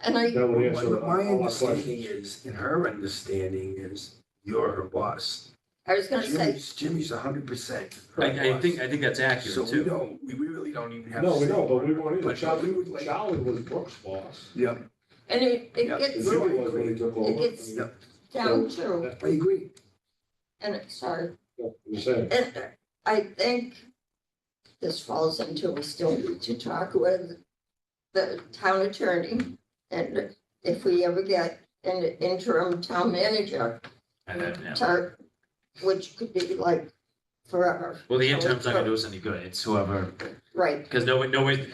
And I, that would answer my all our understanding questions. is, and her understanding is, you're her boss. I was gonna say, Jimmy's 100% her I think boss. that's So accurate we too. don't, we really don't even have. No, we say don't, but on we it. weren't either. But Charlie, we would like- Charlie was Brooks' boss. Yep, and it Yeah. gets No, I Jimmy was when he agree. took over. It gets- I mean, down to, I agree. and sorry, yeah, I'm saying. and I think this falls into, we still need to talk with the town attorney. And if we ever get an interim town manager, And then, yeah. which could be like forever. Well, the interim's not gonna do us any good, it's whoever, Right, because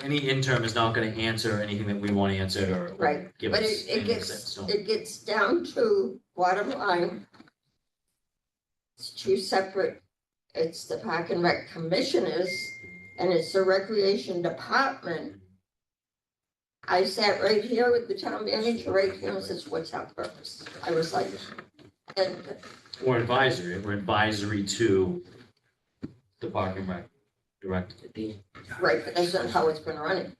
any interim is not gonna answer anything that we want answered or right, give but us it anything gets, set in stone. it gets down to bottom line. It's two separate, it's the Park and Rec Commissioners and it's the Recreation Department. I sat right here with the town manager right here and says, what's our purpose? I was like, and We're advisory to the Park and Rec director. right, but that's not how it's been running.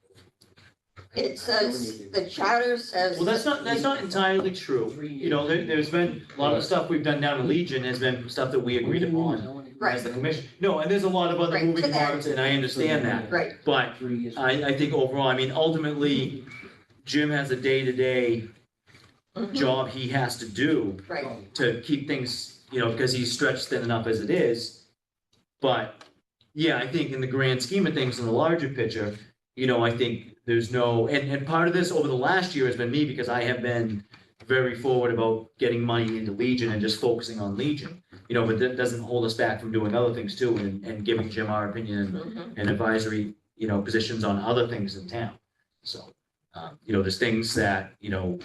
It says, the charter says. Well, that's not entirely true. You know, there's been, a lot of the stuff we've done down in Legion has been stuff that we agreed upon as the commission. No, and there's a lot of other Right, moving to that. parts, and I understand that. Right, But I think overall, I mean, ultimately, Jim has a day-to-day mhm, job he has to do right, to keep things, you know, because he's stretched thin enough as it is. But, yeah, I think in the grand scheme of things, in the larger picture, you know, I think there's no, and part of this over the last year has been me, because I have been very forward about getting money into Legion and just focusing on Legion. You know, but that doesn't hold us back from doing other things too, and giving Jim our opinion mhm, and advisory, you know, positions on other things in town. So, you know, there's things that, you know,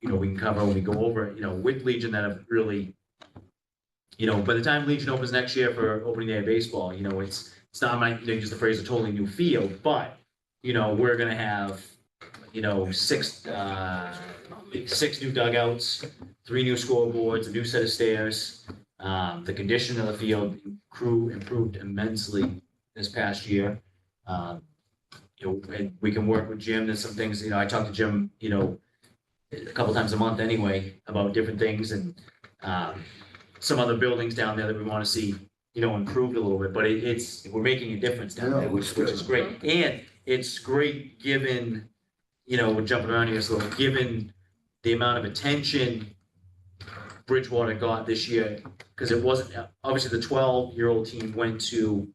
we can cover when we go over it, you know, with Legion that have really, you know, by the time Legion opens next year for opening day of baseball, you know, it's not my, you know, use the phrase a totally new field, but, you know, we're gonna have, you know, six new dugouts, 3 new scoreboards, a new set of stairs. The condition of the field improved immensely this past year. You know, and we can work with Jim, there's some things, you know, I talk to Jim, you know, a couple times a month anyway, about different things and some other buildings down there that we want to see improved a little bit, but we're making a difference down Yeah, there, which is great. And it's great given, we're jumping around here, so given the amount of attention Bridgewater got this year, because it wasn't, obviously the 12-year-old team went to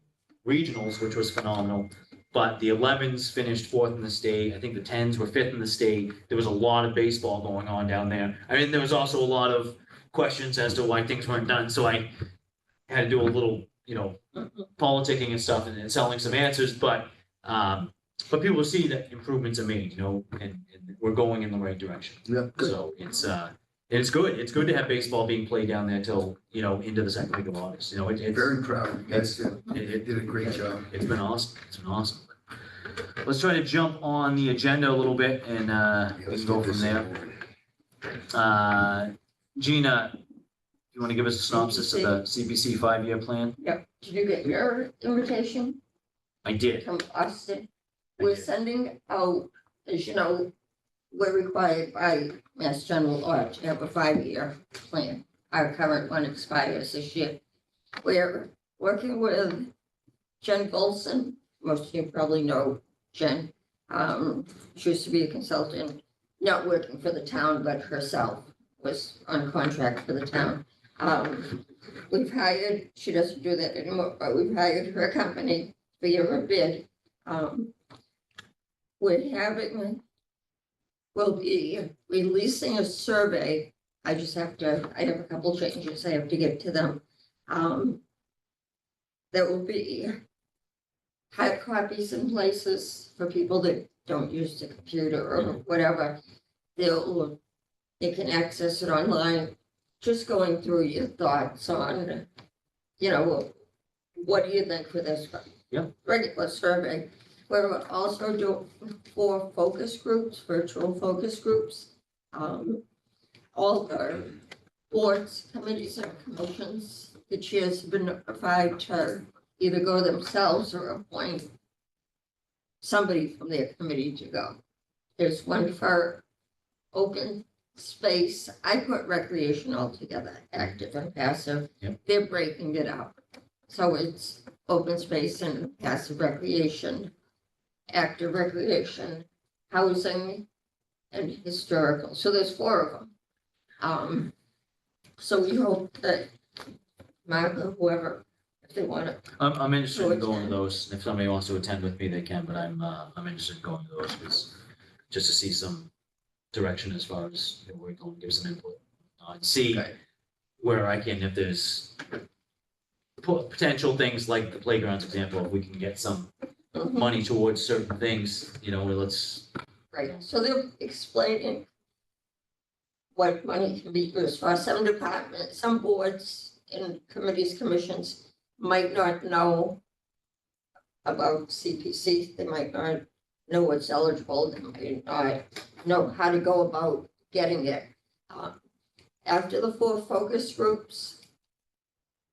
regionals, which was phenomenal. But the 11s finished 4th in the state. I think the 10s were 5th in the state. There was a lot of baseball going on down there. I mean, there was also a lot of questions as to why things weren't done. So I had to do a little, politicking and stuff and selling some answers. But people see that improvements are made, and we're going in the right direction. Yeah, good. So it's good. It's good to have baseball being played down there till, into the second week of August. It's Very proud of you guys. it- Did a great job. it's been awesome. It's been awesome. Let's try to jump on the agenda a little bit and Yeah, we let's can go get from this in there. order. Gina, you want to give us a synopsis of the CPC 5-year plan? Yep, did you get your invitation I did. from Austin? I We're did. sending out, as you know, we're required by Mass General Law to have a 5-year plan. Our current one expires this year. We're working with Jen Golson. Most of you probably know Jen. She used to be a consultant, not working for the town, but herself was on contract for the town. We've hired, she doesn't do that anymore, but we've hired her company via a bid. We'll be releasing a survey. I have a couple changes I have to get to them. There will be hard copies in places for people that don't use the computer or whatever. They can access it online. Just going through your thoughts on, what do you think for this? Yeah. Regular survey. We're also doing 4 focus groups, virtual focus groups. All the boards, committees, and commissions, the chairs have been notified to either go themselves or appoint somebody from their committee to go. There's one for open space. I put recreation all together, active and passive. Yep. They're breaking it up. So it's open space and passive recreation, active recreation, housing, and historical. So there's 4 of them. So we hope that Martha, whoever, if they want to, I'm interested in going to attend. those. If somebody wants to attend with me, they can, but I'm interested in going to those because just to see some direction as far as where we're going, give some input. And see Okay. where I can, if there's potential things like the playgrounds example, if we can get some money towards certain things, let's, right, so they're explaining what money can be used for. Some departments, some boards and committees, commissions might not know about CPC. They might not know what's eligible. They might not know how to go about getting it. After the 4 focus groups,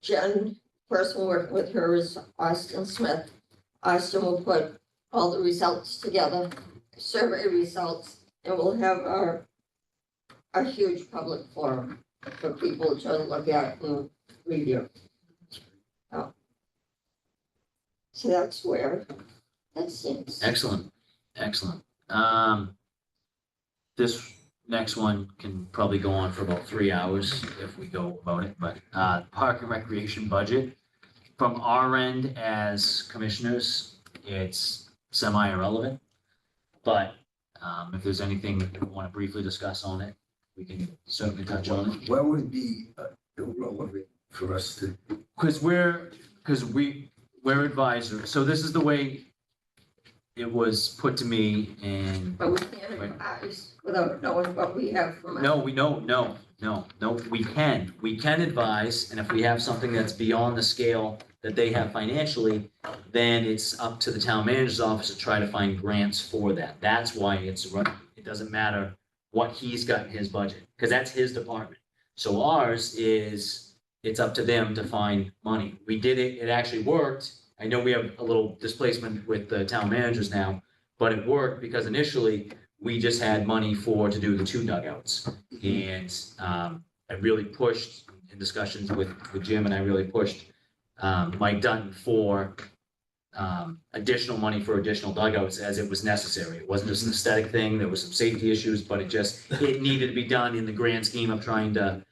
Jen, person working with her is Austin Smith. Austin will put all the results together, survey results, and we'll have a huge public forum for people to look at and review. So that's where that seems. excellent. This next one can probably go on for about 3 hours if we go about it, but park and recreation budget. From our end as commissioners, it's semi-irrelevant. But if there's anything we want to briefly discuss on it, we can certainly touch on it. Why would it be irrelevant for us to? Because we're advisors, so this is the way it was put to me, and But we can't advise without knowing what we have from. no, we can advise, and if we have something that's beyond the scale that they have financially, then it's up to the town manager's office to try to find grants for that. That's why it doesn't matter what he's got in his budget, because that's his department. So ours is, it's up to them to find money. We did it, it actually worked. I know we have a little displacement with the town managers now, but it worked because initially we just had money to do the 2 dugouts. And I really pushed in discussions with Jim, and I really pushed Mike Dutton for additional money for additional dugouts as it was necessary. It wasn't just an aesthetic thing, there was some safety issues, but it needed to be done in the grand scheme of trying to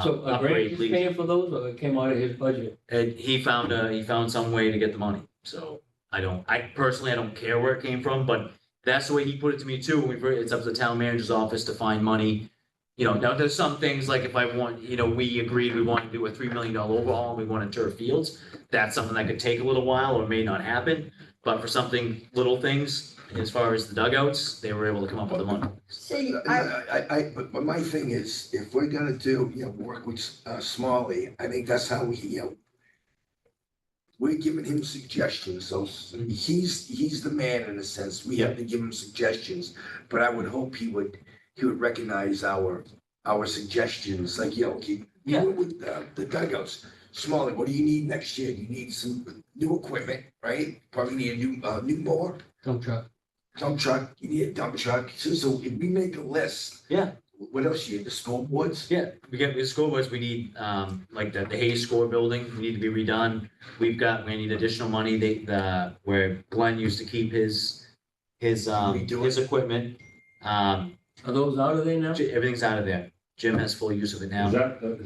So a grant upgrade is Legion. paying for those, or it came out of his budget? And he found some way to get the money, so I personally don't care where it came from, but that's the way he put it to me too. It's up to the town manager's office to find money. You know, now there's some things like if I want, we agreed we want to do a $3 million overhaul, and we want to turf fields. That's something that could take a little while or may not happen, but for something, little things, as far as the dugouts, they were able to come up with the money. See, But my thing is, if we're gonna do, work with Smalley, I think that's how we're giving him suggestions, so he's the man in a sense. We have to give him suggestions, but I would hope he would recognize our suggestions, like, keep with the dugouts. Smalley, what do you need next year? You need some new equipment, right? Probably need a new mower. Dump truck. Dump truck, you need a dump truck. So if we make a list. Yeah. What else you need? The scoreboards? Yeah, we get the scoreboards, we need, like the Hayes score building, we need to be redone. We need additional money, where Glenn used to keep his equipment. Are those out of there now? Everything's out of there. Jim has full use of it now. Is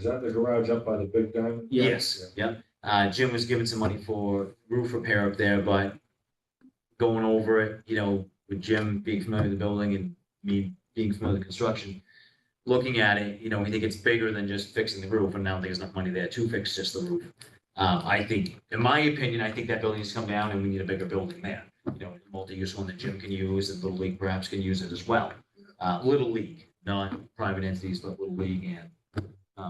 that the garage up by the big diamond? Yes, yep. Jim was given some money for roof repair up there, but going over it, with Jim being familiar with the building and me being familiar with the construction, looking at it, we think it's bigger than just fixing the roof, and I don't think there's enough money there to fix just the roof. I think, in my opinion, I think that building needs to come down and we need a bigger building there. A multi-use one that Jim can use and Little League perhaps can use it as well. Little League, not private entities, but Little League and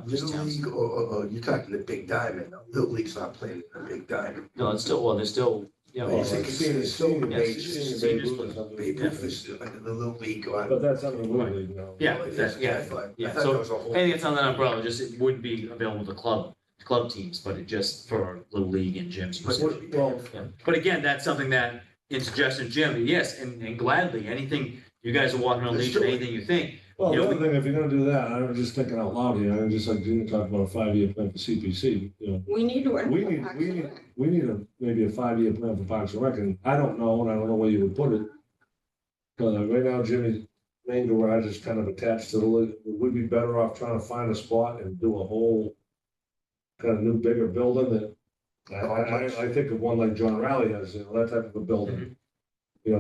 just Little towns. League, or you're talking the Big Diamond. No, Little League's not playing in the Big Diamond. No, it's still, there's still, Well, it's like it's silver Yes, age, senior Babe Seniors Ruth or something. Babe Ruth is under the Little League. But that's under the Little League now. yeah, I yeah. thought yeah, that so was a whole. Anything that's on that umbrella, it wouldn't be available to club teams, but it just for Little League and gyms. But usage. Well, Yeah. But again, that's something that in suggestion, Jim, yes, and gladly, anything, you guys are walking on Let's Legion, do it. anything you think. Well, You the know, other thing, if you're gonna do that, I'm just thinking out loud here, I'm just like, you talk about a 5-year plan for CPC, we need to work. We for need- Parks we and need- Rec. we need maybe a 5-year plan for Parks and Rec, and I don't know, and I don't know where you would put it. Right now, Jimmy's main garage is kind of attached to we'd be better off trying to find a spot and do a whole kind of new, bigger building that, I think of one like John Raleigh has, that type of a building,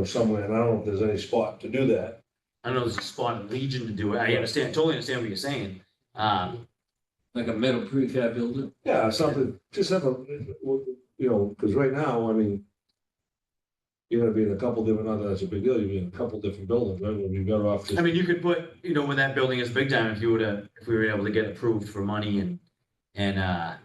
somewhere, and I don't know if there's any spot to do that. I don't know, there's a spot in Legion to do it. I totally understand what you're saying. Like a metal prefab building? Yeah, something, just have because right now, I mean, you're gonna be in a couple different, not that it's a big deal, you'll be in a couple different buildings, right? We'd be better off just. I mean, you could put, when that building is big time, if we were able to get approved for money and I'm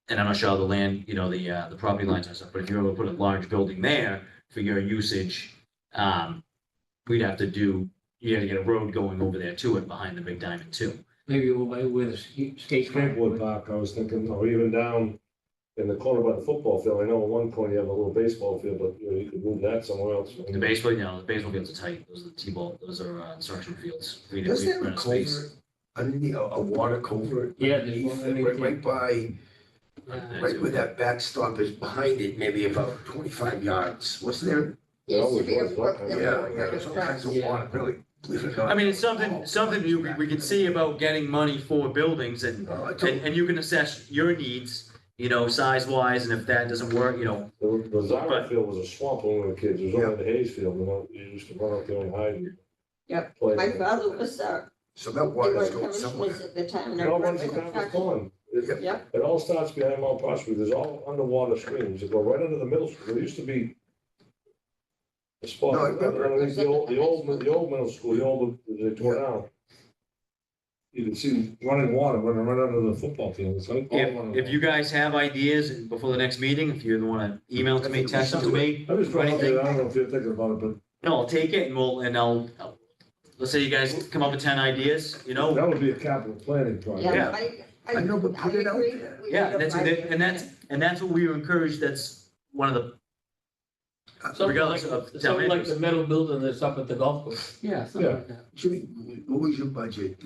not sure how the land, the property lines and stuff, but if you were to put a large building there for your usage, you had to get a road going over there to it behind the big diamond too. Maybe over by where the skate park Skateboard was. park, I was thinking, or even down in the corner by the football field, I know at one corner you have a little baseball field, but you could move that somewhere else. The baseball fields are tight. Those are the T-ball, those are instruction fields. We Doesn't have a rent space. culvert underneath, a water culvert? Yeah, there's one underneath, underneath right where that backstop is behind it, maybe about 25 yards. Wasn't there? Used to be a always was, brook yeah, that Yeah, went yeah, right there's all across. kinds of water, really. Believe it or not. I mean, it's something we can see about getting money for buildings and you can assess your needs, size wise, and if that doesn't work, The Zara field was a swamp when we were kids, it was only the Hayes field, you used to run up there and hide. And Yep. play. My father was, So that they water's were going somewhere. commissioners at the time. and It all I runs remember down the talking- pond. Yep. It all starts behind Mount Prospect, there's all underwater streams that go right under the middle school, there used to be a spot, No, I remember. underneath the old middle school, they tore down. You can see running water running right under the football field, it's like. all running if you guys have ideas before the next meeting, if you want to email to me, text them to me. I'm just trying to, anything. I don't know if you're thinking about it, but No, I'll take it and let's say you guys come up with 10 ideas, that would be a capital planning project. Yeah, I know, but put it out agree. there. We Yeah, need a and five-year that's what we were encouraged, that's one of the Something Regardless like, of town something like managers. the metal building that's up at the golf course. Yeah, something Yeah. like that. Jimmy, what was your budget,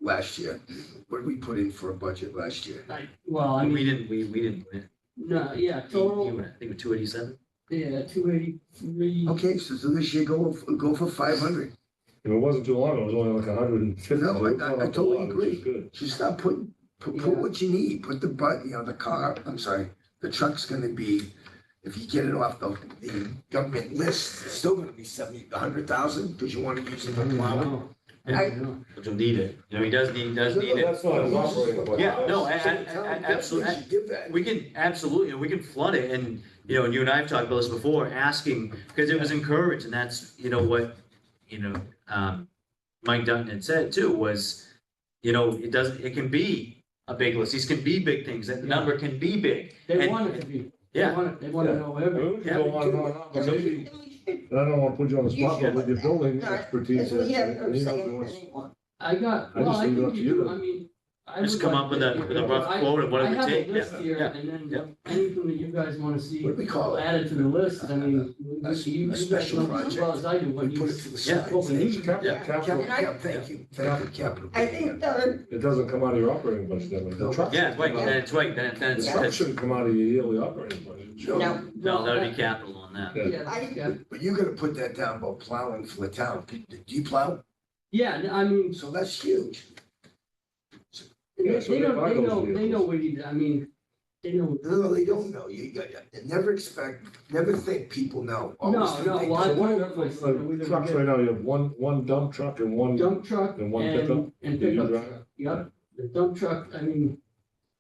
last year? What did we put in for a budget last year? Well, I We mean, didn't, we didn't, no, yeah, I total, think we're 287. yeah, 283. Okay, so this year go for 500. If it wasn't too long, it was only like 150. No, so it's I not up a totally lot, which is agree. good. Just stop putting, put Yeah. what you need, put the the car, I'm sorry, the truck's gonna be, if you get it off the government list, it's still gonna be 100,000, because you wanna use it for plowing. No, I- no. But you'll need it, he does need it. That's not an operating budget. Yeah, no, Absolutely. absolutely. Give that. We can, absolutely, we can flood it, and, and you and I have talked about this before, asking, because it was encouraged, and that's, what, Mike Dutton had said too, was, it can be a big list, these can be big things, that number can be big. They And- want it to be, they Yeah, want to know everything. We can go on and on, and on, but maybe, and I don't wanna put you on the spot, but with your building expertise. Because we have and no you know, say it was- anymore. I got, I well, just I leave it up think to you you do, to- I mean. I just would come like up with to- a rough quote of what it would take, I have a list here, yeah, and then yeah. anything that you guys wanna see What do we call it? added to the list, I mean, A you guys special know as project. well as I do what We put you. it to the Yeah. side. what we need. Yeah. Capital, Thank you, capital. I think the, it doesn't come out of your operating budget, that way. The truck. Yeah, right, then it's right, then The it's, truck shouldn't come out of your yearly operating budget. no, no, that would be capital on that. Yeah. Yeah, yeah, But you gotta put that down about plowing for the town. Do you plow? yeah, I mean, So that's huge. Yeah, they so they don't, buy they those know, they know vehicles. what you, I mean, they know. No, they don't know. You never think people know. Always No, think no, they well, I So don't. what do you have, trucks right now, you have one dump truck and one. Dump truck And one pickup? and that you pickup drive? truck, yep, the dump truck, I mean,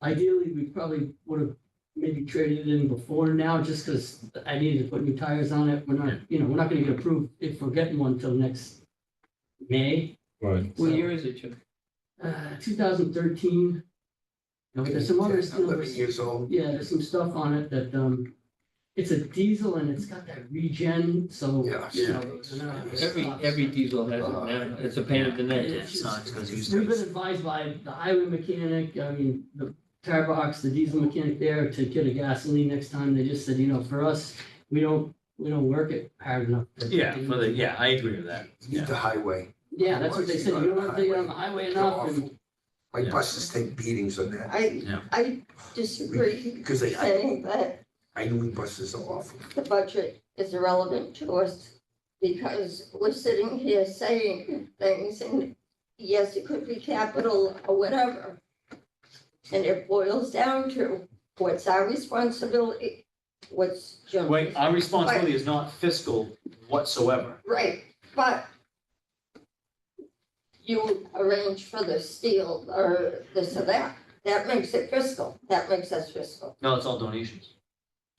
ideally, we probably would have maybe traded it in before now, just because I needed to put new tires on it, we're not, we're not gonna get approved if we're getting one till next May. Right. What year is it, Chip? 2013. There's some other, 11 years old. yeah, there's some stuff on it that, it's a diesel and it's got that regen, so. Yeah. Every diesel has it now. It's a pain in the neck. It sucks, because you We've been advised by the highway mechanic, I mean, the tire box, the diesel mechanic there to get a gasoline next time. They just said, for us, we don't work it hard enough. I agree with that, Need the highway. Yeah, that's what they said. You don't have to get on the highway They're enough. And My Yeah. buses take beatings on that. I disagree, Because saying that I know buses are awful. the budget is irrelevant to us because we're sitting here saying things and yes, it could be capital or whatever. And it boils down to what's our responsibility, what's Jim's. Wait, our responsibility is not fiscal whatsoever. Right, but you arrange for the steel or this or that, that makes it fiscal, that makes us fiscal. No, it's all donations.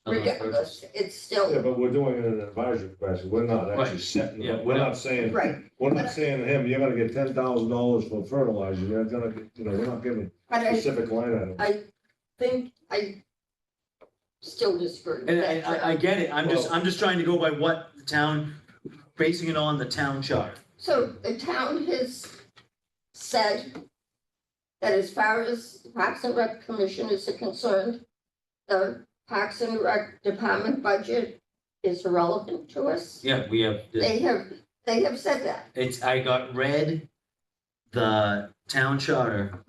Nothing else Regardless, it's Yeah, still, but we're doing it in an advisory capacity, we're not actually Right. setting, Yeah, we're not saying, right, we're not saying to him, you're gonna get $10,000 for fertilizer, you're gonna get, we're not giving but I specific line items. think I still disagree with And that. I get it, I'm just trying to go by what the town, basing it on the town charter. So the town has said that as far as the Parks and Rec commissioners are concerned, the Parks and Rec department budget is irrelevant to us. Yeah, we have, They have said that. I got read the town charter.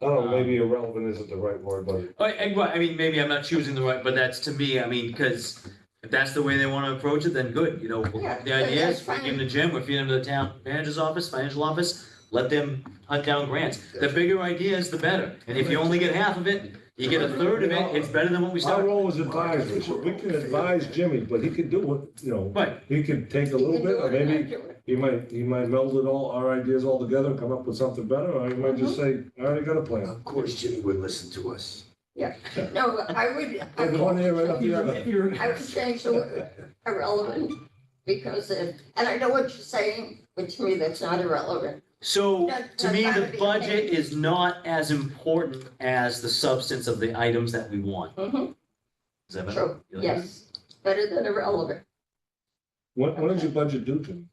I don't know, maybe irrelevant isn't the right word, but I mean, maybe I'm not choosing the right, but that's to me, because if that's the way they wanna approach it, then good, Yeah, the idea that's is, we fine. give them the gym, we're feeding them to the town manager's office, financial office, let them hunt down grants. The bigger idea is the better, and if you only get half of it, you get a third of it, it's better than what we our started. role is advisory, so we can advise Jimmy, but he could do what, Right, he could take a You little can bit, do or it and maybe not do it. he might meld it all, our ideas all together and come up with something better, or he might just say, I already got a plan. Of course, Jimmy would listen to us. No, I would, There's one here right up the other. if you're, I would change the word irrelevant because and I know what you're saying, but to me, that's not irrelevant. so That's to me, not the gonna be budget paid. is not as important as the substance of the items that we want. Mhm, Is that better? true, You like that? yes, better than irrelevant. When is your budget due to?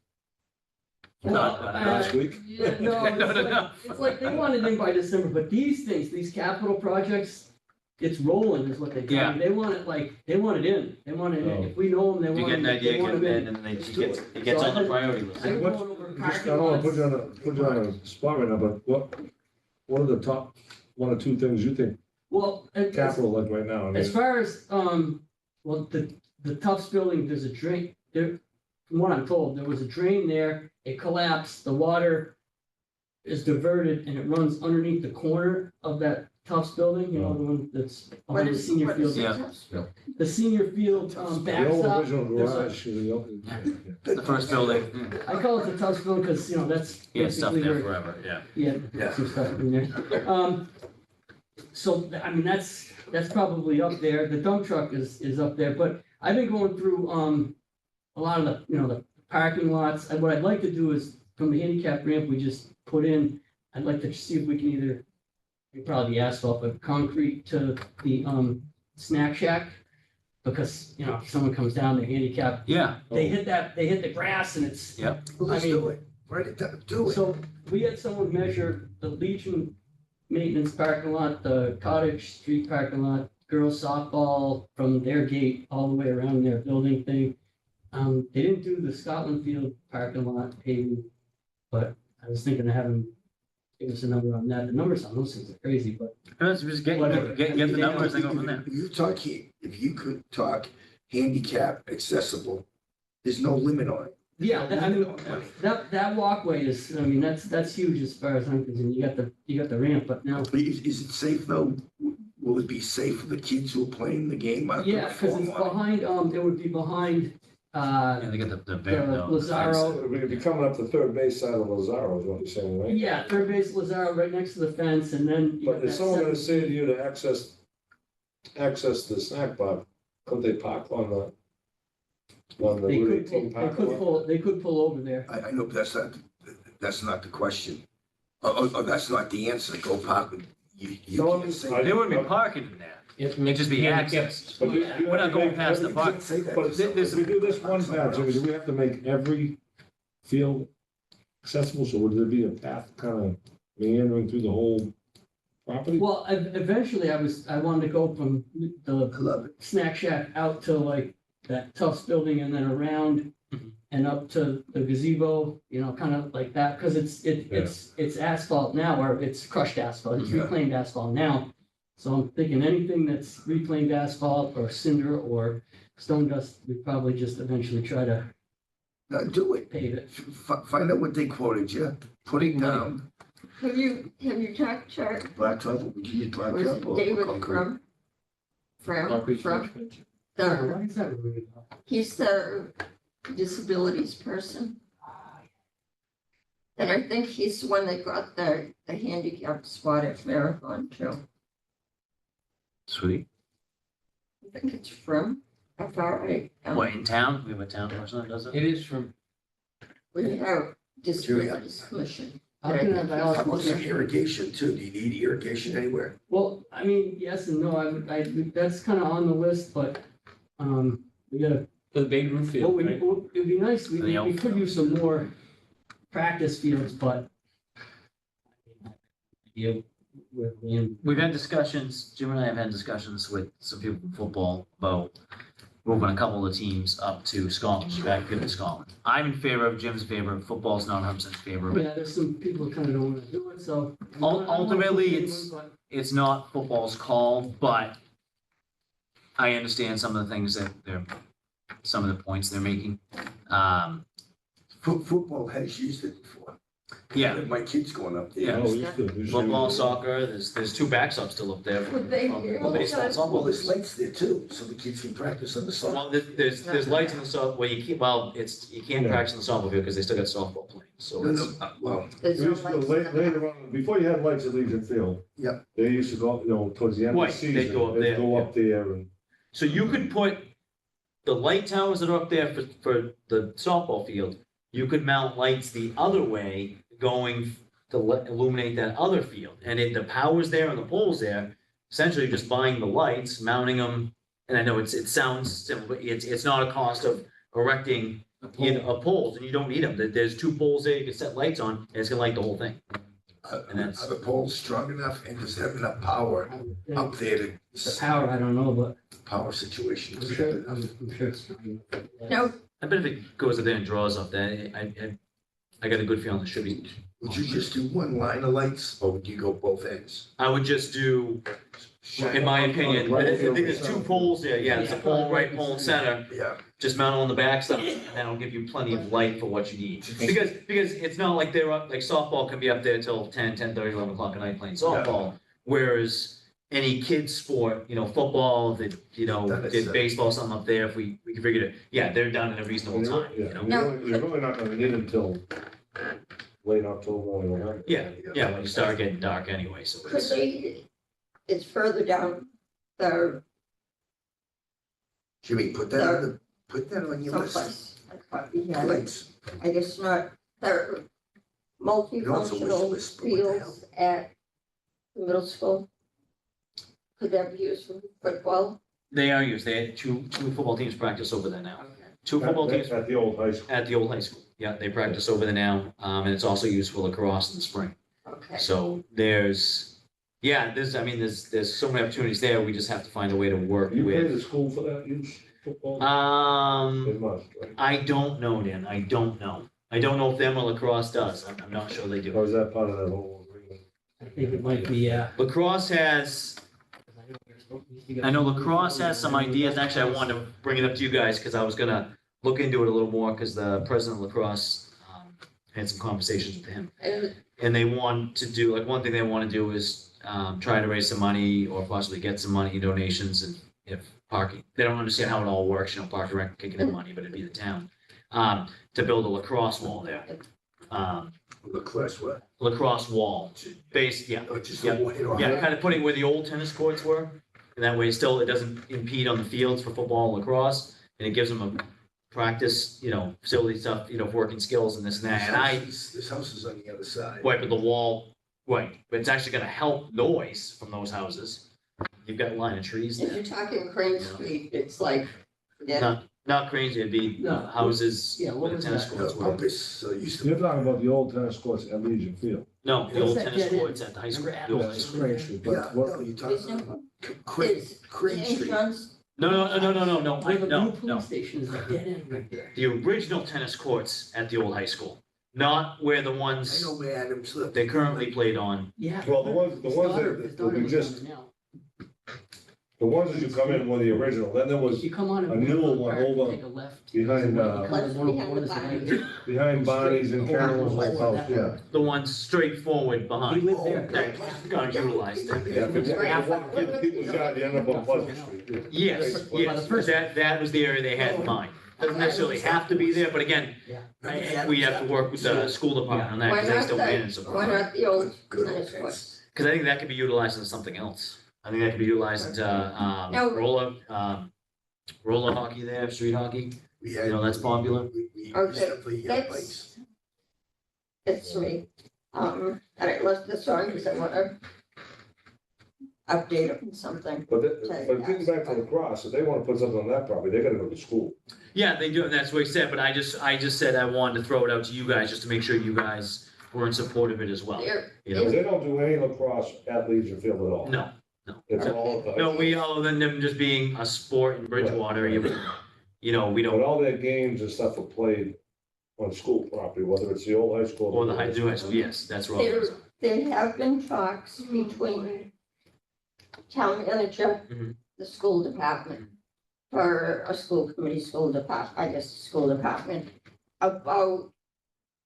Not Last week? Yeah, no, No, it's no. like they want it in by December, but these things, these capital projects, it's rolling is what they tell me. They want it like, they want it in. They want it in. If we know them, they You want get an it, idea, they want get them it in. in, and then Let's it do gets, it. it gets So on the priority list. I'm What- going over Just, parking I don't wanna lots. put you on a spot right now, but what are the top one or two things you think Well, capital like right now? I as mean, far as, well, the Tufts building, there's a drain, there, from what I'm told, there was a drain there, it collapsed, the water is diverted and it runs underneath the corner of that Tufts building, you know, the one that's What behind the is, senior what is field. it? Yeah. Tuftsville? The senior field, the backs old up. original there's a- garage, the old- The first building, I call it the Tufts building because, you know, that's yeah, stuff basically there where, forever, yeah. yeah, Yeah. some stuff in there. So, I mean, that's probably up there. The dump truck is up there, but I've been going through, a lot of the, you know, the parking lots. And what I'd like to do is from the handicap ramp, we just put in, I'd like to see if we can either, it'd probably be asphalt, but concrete to the, snack shack. Because, you know, if someone comes down, they're handicapped, Yeah, they hit the grass and it's, Well, let's I mean- do it. Write it down, do it. so we had someone measure the Legion maintenance parking lot, the Cottage Street parking lot, girls softball from their gate all the way around their building thing. They didn't do the Scotland Field parking lot paving, but I was thinking of having, give us a number on that. The numbers on those things are crazy, but let's just Whatever. get the numbers and go from there. If you talk, if you could talk handicap accessible, there's no limit on it. yeah, I mean, that walkway is, I mean, that's huge as far as I'm concerned. You got the ramp, but now, Is it safe though? Will it be safe for the kids who are playing the game? I yeah, put a because form it's on it. behind, it would be behind, And they get the the bear, no. Lazaro. We'd be coming up the third base side of Lazaro is what you're saying, right? Yeah, third base Lazaro right next to the fence and then. you But got if that someone gonna seven- say to you to access the snack bar, couldn't they park on the They Route could, 18 parking lot? they could pull over there. I know, but that's not the question. Oh, that's not the answer. Go park. You No, can't say. I- There wouldn't be parking in there, it'd just be access. But Yeah. you We're not have to going make past the every- park. Can't say that. But if we do this one path, Jimmy, do we have to make every field accessible? So would there be a path kind of meandering through the whole property? Well, eventually I wanted to go from I the love it. snack shack out to like that Tufts building and then around Mhm. and up to the gazebo, you know, kind of like that, because it's asphalt now, or it's crushed asphalt, it's Yeah. reclaimed asphalt now. So I'm thinking anything that's reclaimed asphalt or cinder or stone dust, we probably just eventually try to Now, do it. pave it. Find out what they quoted you. Put it down. Have you talked to, Blacktop, we give you was it blacktop. David from the, Why is that really? he's the disabilities person. And I think he's the one that got the handicap spot at Marathon too. Sweet. I think it's from, FRA. What, in town? We have a town person that does it? It is from, We have disabilities commission. How can I How about some balance? irrigation too? Do you need irrigation anywhere? Well, I mean, yes and no, that's kind of on the list, but, we gotta, for the Babe Ruth well, field, right? it'd be nice, The we could use some more practice fields, but. Yeah, we're in, We've had discussions, Jim and I have had discussions with some people from football about moving a couple of the teams up to Scotland, back to Scotland. I'm in favor of, Jim's in favor, football's not 100% in favor of it. yeah, there's some people who kind of don't want to do it, so. Ultimately, I don't wanna push it's- anyone, It's not football's call, but I understand some of the things that some of the points they're making. Football has used it before. Yeah, My kid's going up there. Yeah. Oh, we used to- we used to- football, soccer, there's two backups still up there. Would they Well, be able nobody's to- not Well, softball. there's lights there too, so the kids can practice on the side. Well, there's lights in the soft, well, you can't Yeah. practice in the softball field because they still got softball playing, so No, it's. no, well, There's We no used to, lights in the later on, before you had lights at Legion Field. Yeah. They used to go, towards the end of Right, the season. they'd go up there, Go yeah. up there and, So you could put the light towers that are up there for the softball field, you could mount lights the other way going to illuminate that other field. And if the power's there and the pole's there, essentially just buying the lights, mounting them. And I know it sounds simple, but it's not a cost of erecting a poles, and you don't need them. There's two poles there, you can set lights on, and it's gonna light the whole thing. And that's- Are the poles strong enough and does it have enough power up there to, The power, I don't know, but power situation? I'm Does it sure, have enough? I'm sure it's strong enough. No, I bet if it goes up there and draws off that, I got a good feeling it should be. Would you just do one line of lights or would you go both ends? I would just do, in my opinion, I think there's two poles there, yeah, there's a pole, right pole in center, Yeah, just mount on the back side, and that'll give you plenty of light for what you need. Because it's not like they're up, like softball can be up there till 10:30, 11 o'clock at night playing softball. Whereas any kid's sport, football, That is, did baseball, something up there, if we can figure it, yeah, they're done at a reasonable And you're- time, yeah, and No. You're really not gonna need them till late October or November. Yeah, when you start getting dark anyway, so could it's, it's further down the Jimmy, put that on your list. someplace. I thought we had it. Lights. I guess not, there are multifunctional list, but what the hell? fields at the middle school. Could that be used for football? they are used, they had two football teams practice over there now. Two football teams At the old high school. at the old high school, yeah, they practice over there now, and it's also used for lacrosse in the spring. Okay, So there's so many opportunities there, we just have to find a way to work You pay with. the school for that youth football? They must, right? I don't know, Dan, I don't know. I don't know if them or lacrosse does, I'm not sure they Or do. is that part of that whole agreement? I think it might be, Lacrosse has, I know lacrosse has some ideas, actually, I wanted to bring it up to you guys, because I was gonna look into it a little more, because the president of lacrosse, had some conversations with him. and And they want to do, like, one thing they want to do is, try to raise some money or possibly get some money donations and if parking, they don't understand how it all works, park and rec kicking in money, but it'd be the town. To build a lacrosse wall there. Lacrosse what? Lacrosse wall, yeah, Or just Yeah. a white or? yeah, kind of putting where the old tennis courts were. And that way still, it doesn't impede on the fields for football and lacrosse, and it gives them a practice, facility stuff, for working skills and this and that. And This house is on the other side. right, but the wall, right, but it's actually gonna help noise from those houses. You've got a line of trees if there. you're talking Crane Street, it's like, yeah, No, not crazy, it'd be No. houses Yeah, where what the was tennis that? courts The were. Purpose, used to. You're talking about the old tennis courts at Legion Field. No, the What's old that tennis dead end? courts at the high school. Remember the old Yeah, high it's school. Crane Street, Yeah, but what, no, you're there's talking no, about Crane, is Crane Street. John's, No, where the new no. police station is, that dead end right there. The original tennis courts at the old high school, not where the I ones know where Adams lived. they currently played on. Yeah. Well, the ones His daughter- that- his that daughter we lives just- on it now. the ones that you come in were the original, then there was You come on. a newer one over Take a left. behind, You come on Left 104, behind the there's a barn. light. behind Bonnie's and Carol's old house, yeah. The ones straight forward He behind. lived there. That got utilized there. Yeah, because people's yard, you end up on Pleasant Street. Yes, By the yes, first- that was the area they had in mind. Doesn't necessarily have to be there, but again, we have to work with the school department on that, why because they not still manage the, the why park. not the old Good tennis offense. courts? Because I think that could be utilized into something else. I think that could be utilized into, No. roller hockey there, street hockey. We had- that's popular. We Okay, definitely had that's- lights. It's me. And I left this on because I want to update it with something. But getting back to lacrosse, if they wanna put something on that property, they gotta go to school. Yeah, they do, and that's what he said, but I just said I wanted to throw it out to you guys, just to make sure you guys were in support of it as well. There, Because they don't do any lacrosse at Legion Field at all. No, It's all at the high no, school. we, other than them just being a sport in Bridgewater, we But don't, all their games and stuff are played on school property, whether it's the old high school. or the new high school, yes, that's right. there have been talks between town manager, Mhm. the school department, or a school committee, school department, I guess, school department, about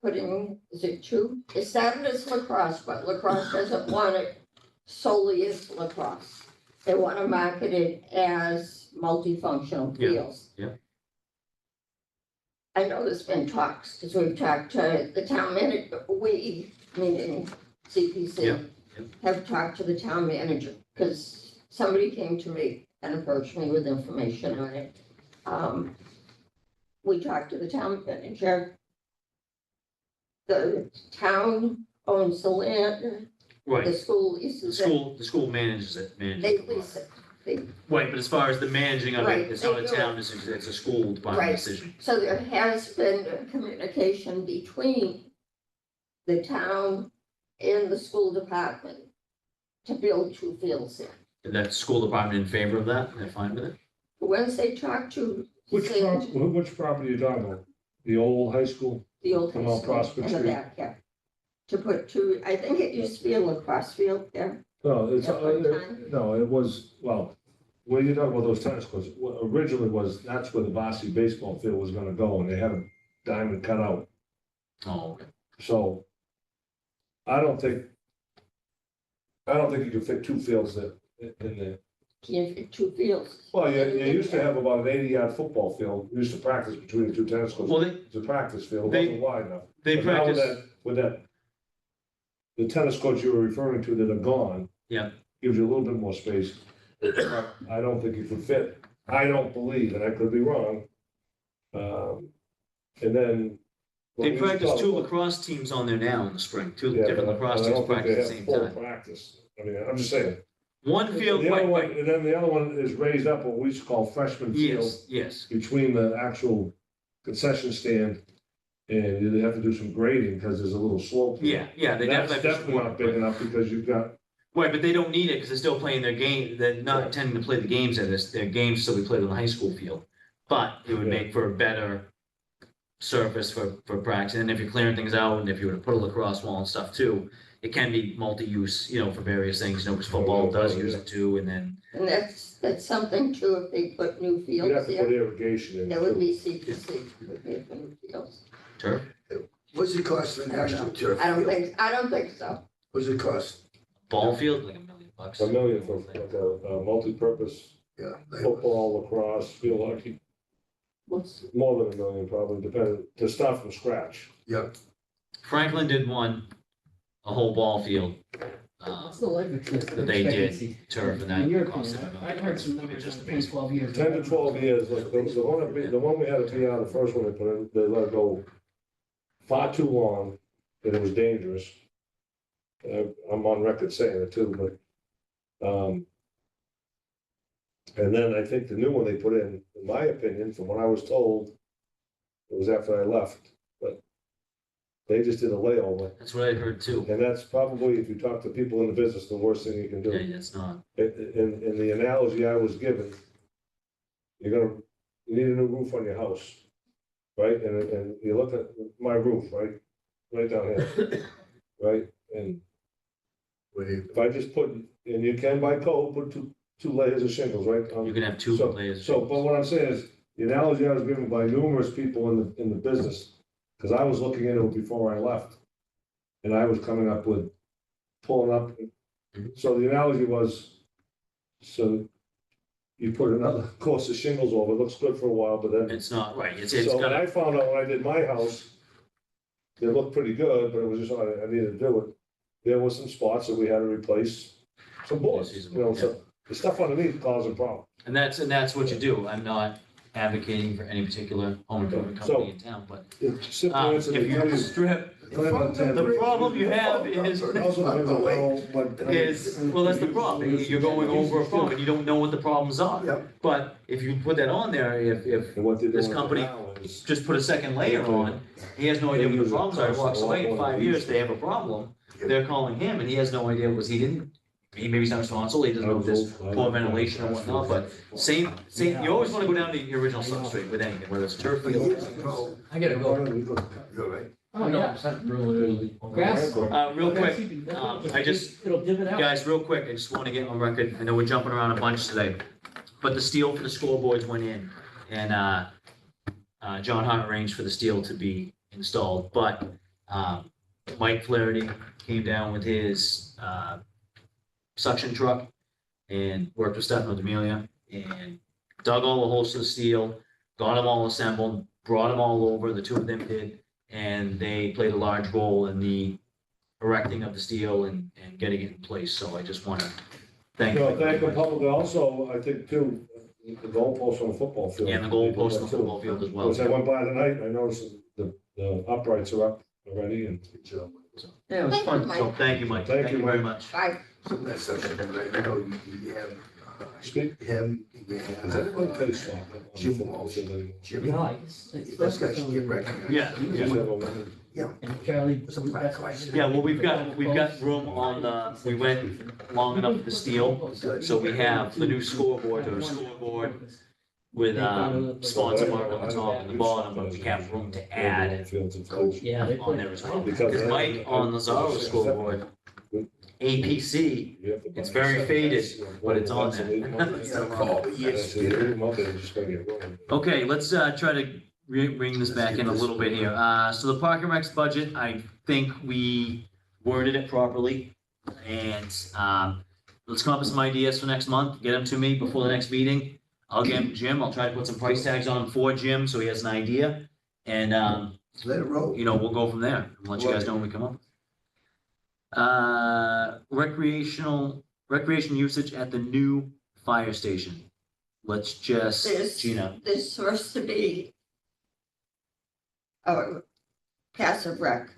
putting, is it two? It started as lacrosse, but lacrosse doesn't want it solely as lacrosse. They want to market it as multifunctional Yeah, fields. yeah. I know there's been talks, because we've talked to the town manager, we, meaning CPC, Yeah, yeah. have talked to the town manager, because somebody came to me and approached me with information on it. We talked to the town manager. The town owns the land, the Right, school the leases it, school manages it, they manages. lease it. They- Right, but as far as the managing of Right, it, it's they not a do it. town decision, it's a school department Right. decision. So there has been communication between the town and the school department to build 2 fields there. That school department in favor of that, they're fine with it? Once they talk to Which Sam, property are you talking about? The old high school? the old Come high on, school Prospect in the Street. back, yeah. To put 2, I think it used to be a lacrosse field there. No, it's, At one time. no, it was, well, when you talk about those tennis courts, what originally was, that's where the varsity baseball field was gonna go, and they had a diamond cut out. Oh, okay. So I don't think you can fit 2 fields in there. Can't fit 2 fields. Well, you used to have about an 80-yard football field, you used to practice between the 2 tennis courts. Well, It's a practice field, it they- wasn't wide enough. they But now with practice, with that, the tennis courts you were referring to that are gone. Yeah. Gives you a little bit more space. I don't think you could fit, I don't believe, and I could be wrong. And then. they practice 2 lacrosse teams on there now in the spring, 2 Yeah, different but lacrosse I teams don't think they practice at the have same full time. practice. I mean, I'm just saying. One field, The other wait, one, wait, and then the other one is raised up, what we used to call freshman field, yes, yes, between the actual concession stand. And you have to do some grading, because there's a little slope. yeah, yeah, they That's definitely. definitely not big enough, because you've got, Right, but they don't need it, because they're still playing their game, they're Yeah. not intending to play the games at this, their games still be played on the high school field. But it would Yeah. make for a better surface for practice, and if you're clearing things out, and if you were to put a lacrosse wall and stuff too, it can be multi-use, for various things, because football does use it too, and then, And that's something too, if they put new you'd have fields to put there, irrigation in. that would too. be CPC, would be for new fields. turf, What's it cost for an actual turf I don't field? think so. What's it cost? ball field, like $1 million. $1 million for like a multi-purpose Yeah. football, lacrosse, field hockey, What's, more than $1 million probably, depending, to start from scratch. Yeah, Franklin did one, a whole ball field, What's the life that they did expectancy? turf, and In your that cost them opinion, $1 I've million. heard some numbers just 10, 12 years. 10 to 12 years, like the one we had at PI, the first one they put in, they let it go far too long, and it was dangerous. I'm on record saying it too, but, and then I think the new one they put in my opinion, from what I was told, it was after I left, but they just did a layover, That's what I heard too. and that's probably, if you talk to people in the business, the worst thing you can do. Yeah, it's not, In the analogy I was given, you need a new roof on your house, right? And you look at my roof, right down here, right? And if I just put, and you can by code, put two layers of shingles, right? you can have 2 So- layers. So, but what I'm saying is, the analogy I was given by numerous people in the business, because I was looking into it before I left. And I was coming up with, pulling up, so the analogy was, so you put another course of shingles over, it looks good for a while, but then. It's not, right, it's So when gotta, I found out when I did my house, it looked pretty good, but it was just, I needed to do it. There was some spots that we had to replace, some boards, so the stuff underneath causing problems. and that's what you do. I'm not advocating for any particular home improvement company in town, but Simple answer, if they tell you you. strip, Plan on 10. the problem you have is, It also depends on well, that's the problem. You're going over a problem and you don't know what the problems are. Yep. But if you put that on there, if And what they're This doing company now is, just put a second layer on, he has no idea what the problems are, he walks away in 5 years, they have a problem. They're calling him and he has no idea because maybe he's not responsible, he doesn't know if there's poor ventilation or whatnot, but same, you always wanna go down to your original substrate with anything, whether it's turf but field. years ago, I gotta go. you're right. Oh, yeah. Grass. Real quick, I just- It'll divot out. guys, real quick, I just wanna get on record, I know we're jumping around a bunch today, but the steel for the scoreboards went in, and, John Hart arranged for the steel to be installed, but, Mike Flaherty came down with his, suction truck and worked with Stefano D'Amelia and dug all the holes to the steel, got them all assembled, brought them all over, the 2 of them did, and they played a large role in the erecting of the steel and getting it in place, so I just wanna thank you. thank them publicly, also, I think too, the goalpost on the football field. Yeah, and the goalpost on the football field as well. Because I went by tonight, I noticed the uprights are up already, and Yeah, it was Thank you, fun. Mike. So, thank you, Mike, Thank thank you, you very Mike. much. Bye. Some of that stuff, I know you have, speak, him, you is have, anyone play soccer on the Jim football Walsh. field anymore? Jim, Yeah, it's- those guys should get recognized. Yeah, You yeah. just have a woman. Yeah. And Charlie, so that's why. Yeah, well, we've got room on the, we went long enough with the steel, so we have the new scoreboard, or scoreboard with, sponsor mark on the top and the bottom, but we have room to add Yeah. they on there as well. Because Mike on Lazaro scoreboard, APC, it's very faded, but it's on there. Yeah, for all the years. Okay, let's try to bring this back in a little bit here. So the Park and Rec's budget, I think we worded it properly. And let's come up with some ideas for next month, get them to me before the next meeting. I'll get him Jim, I'll try to put some price tags on him for Jim, so he has an idea. And, Let it roll. you know, we'll go from there, and let you guys know when we come up. Recreation usage at the new fire station. Let's just, Gina. There's supposed to be a passive rec,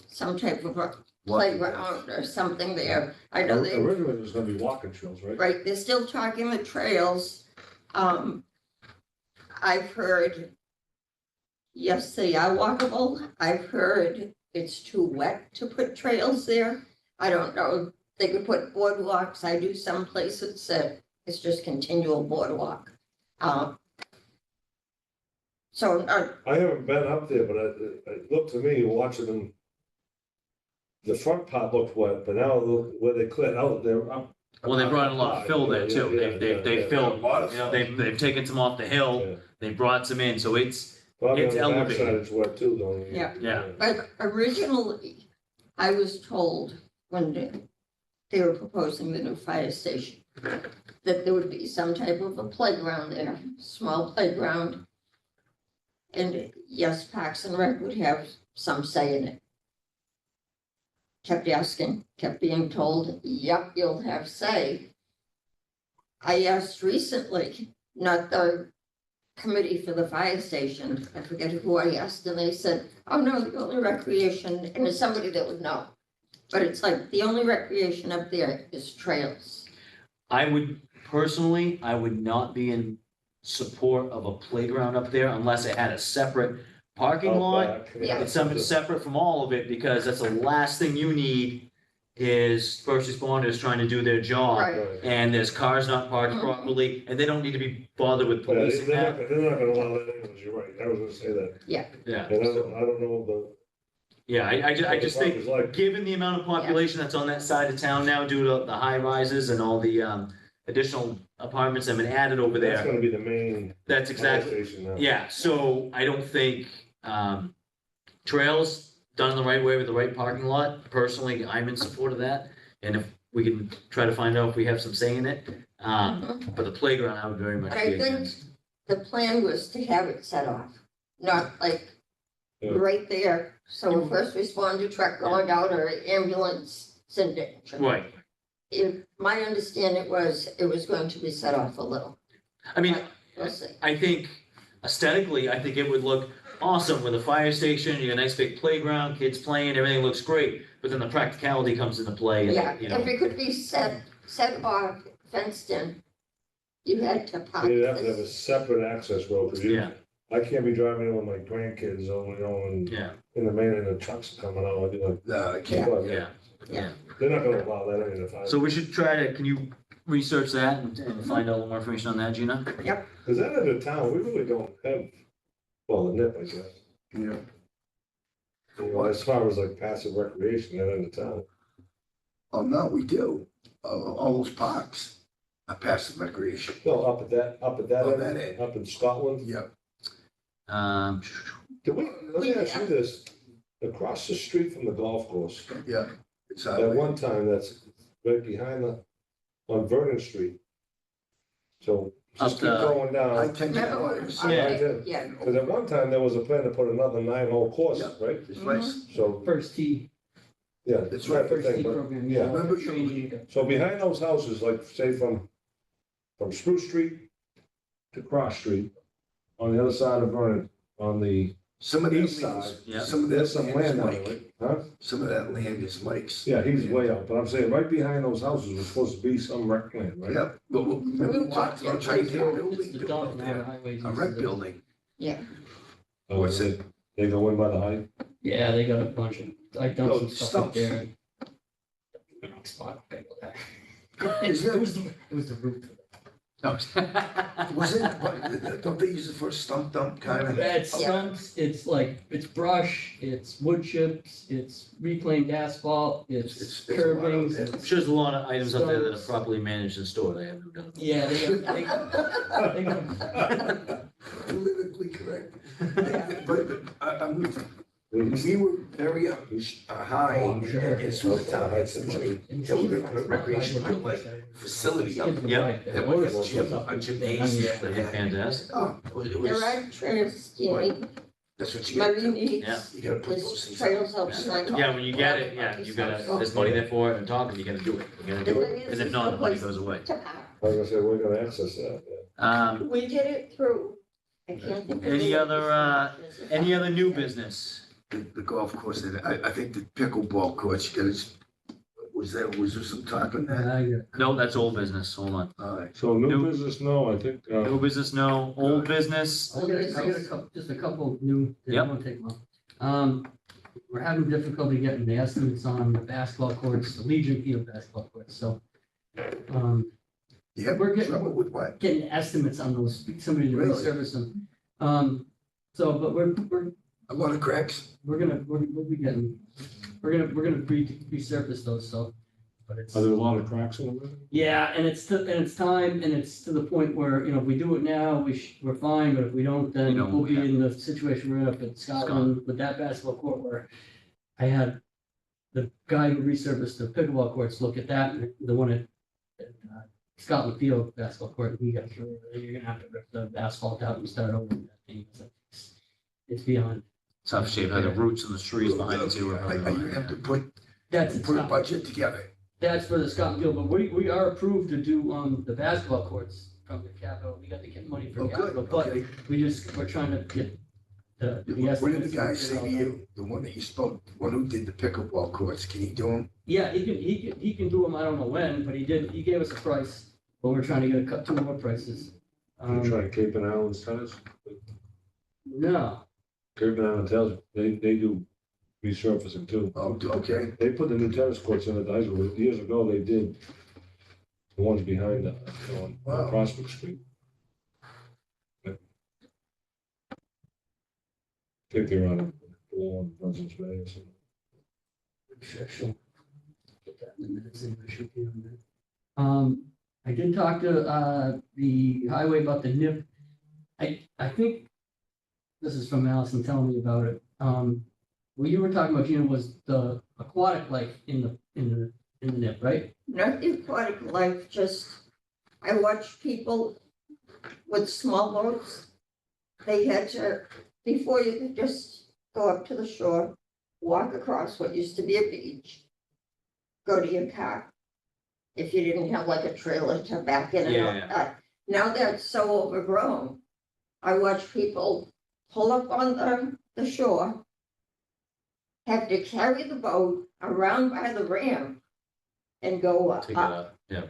some type of a playground or something there. I know they, Originally, it was gonna be walking trails, right? right, they're still talking the trails. I've heard, yes, they are walkable. I've heard it's too wet to put trails there. I don't know, they could put boardwalks. I do some places that it's just continual boardwalk. So, I haven't been up there, but it looked to me, watching them, the front part looked wet, but now look where they cleared out, they're up. Well, they brought in a lot of fill there too. They filled, A lot of you know, they've taken some off the hill, Yeah. they brought some in, so it's Probably on the elevated. backside, it's wet too, don't you? Yeah. Yeah. but originally, I was told when they were proposing the new fire station, that there would be some type of a playground there, small playground. And yes, Parks and Rec would have some say in it. Kept asking, kept being told, yep, you'll have say. I asked recently, not the committee for the fire station, I forget who I asked, and they said, oh no, the only recreation, and it's somebody that would know. But it's like, the only recreation up there is trails. I would not be in support of a playground up there unless it had a separate parking Out lot. back, Yeah. It's something separate from all of it, because that's the last thing you need is first responders trying to do their job. Right. Right. And there's cars not parked Mhm. properly, and they don't need to be bothered with Yeah, policing that. they're not gonna allow that anyways, you're right, I was gonna say that, Yeah, and I don't know yeah, I just think, It's like, given the amount of population that's on that side of town now due to the high rises and all the additional apartments that have been added over that's there, gonna be the main that's fire exactly, station now. yeah, so I don't think trails done the right way with the right parking lot, personally, I'm in support of that. And if we can try to find out if we have some say in it, but the playground, I would very much But be I think against. the plan was to have it set off, not like Yeah. right there. So a first responder truck going out or ambulance sending. Right, If my understanding was it was going to be set off a little. I mean, We'll see. I think aesthetically, I think it would look awesome with a fire station, you got a nice big playground, kids playing, everything looks great. But then the practicality comes into play, Yeah, and, you know, if it could be set off, fenced in, you had to park. You'd have to have a this. separate access road, cause you, yeah, I can't be driving in with my grandkids, or, you know, and yeah, in the main, and the trucks are coming out, I'd be like, Okay. "Well, yeah, yeah, yeah. they're not gonna allow that in the fire. So we should try to, can you research that and find out a little more information on that, Gina? Cause that end of town, we really don't have, well, the nip, I guess. Yeah. You know, as far as like passive recreation, that end of town. Oh, no, we do. All those parks are passive recreation. No, up at that Oh, that end, end. up in Scotland. Yeah. Did let me ask you this, across the street from the golf course, Yeah. It's at one time, that's right behind on Vernon Street. So just Up keep the- going I down, tend to Remember when- notice. Yeah. Yeah, because at one time, there was a plan to put another 9-hole course, Yeah. right? It's nice. So, First tee, yeah, That's that's right, right, the first tee thing, but, program. yeah. Remember Training. so behind those houses, like say from Spruce Street to Cross Street, on the other side of Vernon, on the Some of that east land side, is, Yeah. some of that there's some land is land on it, Mike. right? Huh? Some of that land is Mike's. Yeah, he's way out, but I'm saying right behind those houses was supposed to be some rec land, right? Yeah, but we talked about trying to get a It's building the built Dalton up there, Highways. a rec building. yeah. Oh, What's it? They go in by the height? Yeah, they got a bunch of, I Oh, dumped some stuff up stumps. there. Wrong spot, okay, go back. Is It it, was, it was the roof. was it, but don't they use it for a stump dump kind of? It's stumps, it's like, it's brush, it's wood chips, it's reclaimed asphalt, it's It's a lot out curbings. there. I'm it's- sure there's a lot of items out there that are Stumps. properly managed and stored, I have no doubt. Yeah, they got, Politically correct. But we were very high Oh, sure. in the town had some money. Yeah, we were put a recreational like facility up. Yep. That was a gym, a gymnasium. that had- Fantastic. Oh, it There was, are trails, you know, that's what you got. Marine needs, Yeah. You gotta put those there's things. trails outside. Yeah, when you get it, yeah, you gotta, there's money there for it and talk, and you gotta do it, you gotta do it, because if not, the money goes away. To park. Like I said, we're gonna access that, yeah. We did it through, I can't think of. Any the other, business. any other new business? The golf course, and I think the pickleball courts, you gotta, was there some talk on that? No, that's old business, hold on. All right. So New- new business, no, I think, New business, no, old business, I got a couple, just a couple new, they Yep. won't take long. We're having difficulty getting the estimates on the basketball courts, the Legion Field basketball courts, so. You have We're getting- trouble with what? Getting estimates on those, somebody to Really? resurface them. So, but we're A lot of cracks? we'll be getting, we're gonna resurface those, so. But it's, are there a lot of cracks in them? yeah, and it's time, and it's to the point where, you know, if we do it now, we're fine, but if we don't, then You don't, we'll be yeah. in the situation we're in up at Scotland with that basketball court where I had the guy who resurfaced the pickleball courts look at that, and the one at Scotland Field basketball court, and he got through, you're gonna have to rip the asphalt out and start over. That thing. It's beyond, tough shape, had the roots and the trees behind it too. Are you gonna have to put that's, a budget together? that's for the Scotland Field, but we are approved to do, the basketball courts from the capital, we got to get money Oh, from good, capital, but okay. we're trying to get the What did the estimates. guy say to you? The one that you spoke, the one who did the pickleball courts, can you do them? Yeah, he can do them, I don't know when, but he gave us a price, but we're trying to get two more prices. You try Cape and Islands tennis? No, Cape and Island tennis, they do resurfacing too. Oh, okay. They put the new tennis courts in at Dyersville. Years ago, they did the ones behind on Wow. Prospect Street. I think they're on the one in Buzzards Bay or something. Sure. Put that in the minutes, and it should be on there. I did talk to, the highway about the NIP. I think this is from Allison telling me about it. What you were talking about, Gina, was the aquatic life in the NIP, right? Not the aquatic life, just, I watch people with small boats. They had to, before you could just go up to the shore, walk across what used to be a beach, go to your car. If you didn't have like a trailer to back in and Yeah, out. Now that's so overgrown. I watch people pull up on the shore, have to carry the boat around by the ramp and go up. Take it up, yeah.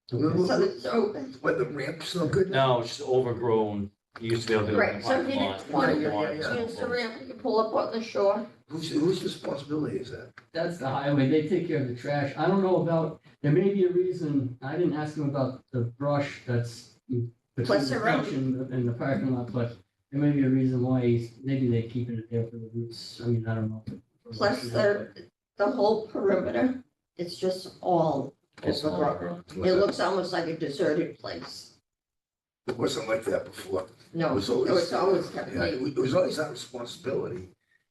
So it's open. But the ramp's no good? No, it's just overgrown, you used to be able to do it. Right, so if you didn't want to Yeah. use the ramp, you pull up on the shore. Whose responsibility is that? That's the highway, they take care of the trash. I don't know about, there may be a reason, I didn't ask him about the brush that's between Plus the around- trench and the parking lot, but there may be a reason why maybe they're keeping it there for the roots. I mean, I don't know. Plus the whole perimeter, it's just all It's all overgrown. overgrown. It looks almost like a deserted place. It wasn't like that before. No, It was it was always kept Yeah, neat. it was always our responsibility.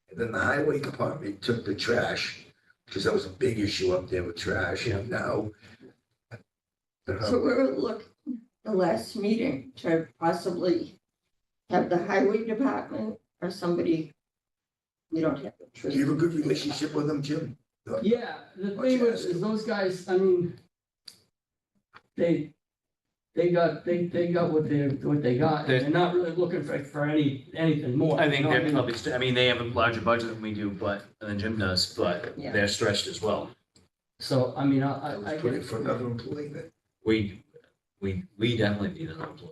And then the highway department took the trash, because that was a big issue up there with trash, and now. So we were looking, the last meeting, to possibly have the highway department or somebody, we don't have the Do tree. you have a good relationship with them, Jim? Yeah, the Why don't thing you was, ask is them? those guys, I mean, they got what they got, and they're not really looking for anything more. I you think know what I they're mean? probably, I mean, they have a larger budget than we do, but, than Jim does, but Yeah. they're stretched as well. So, I mean, I I was putting get, for another employee then. We definitely need another employee,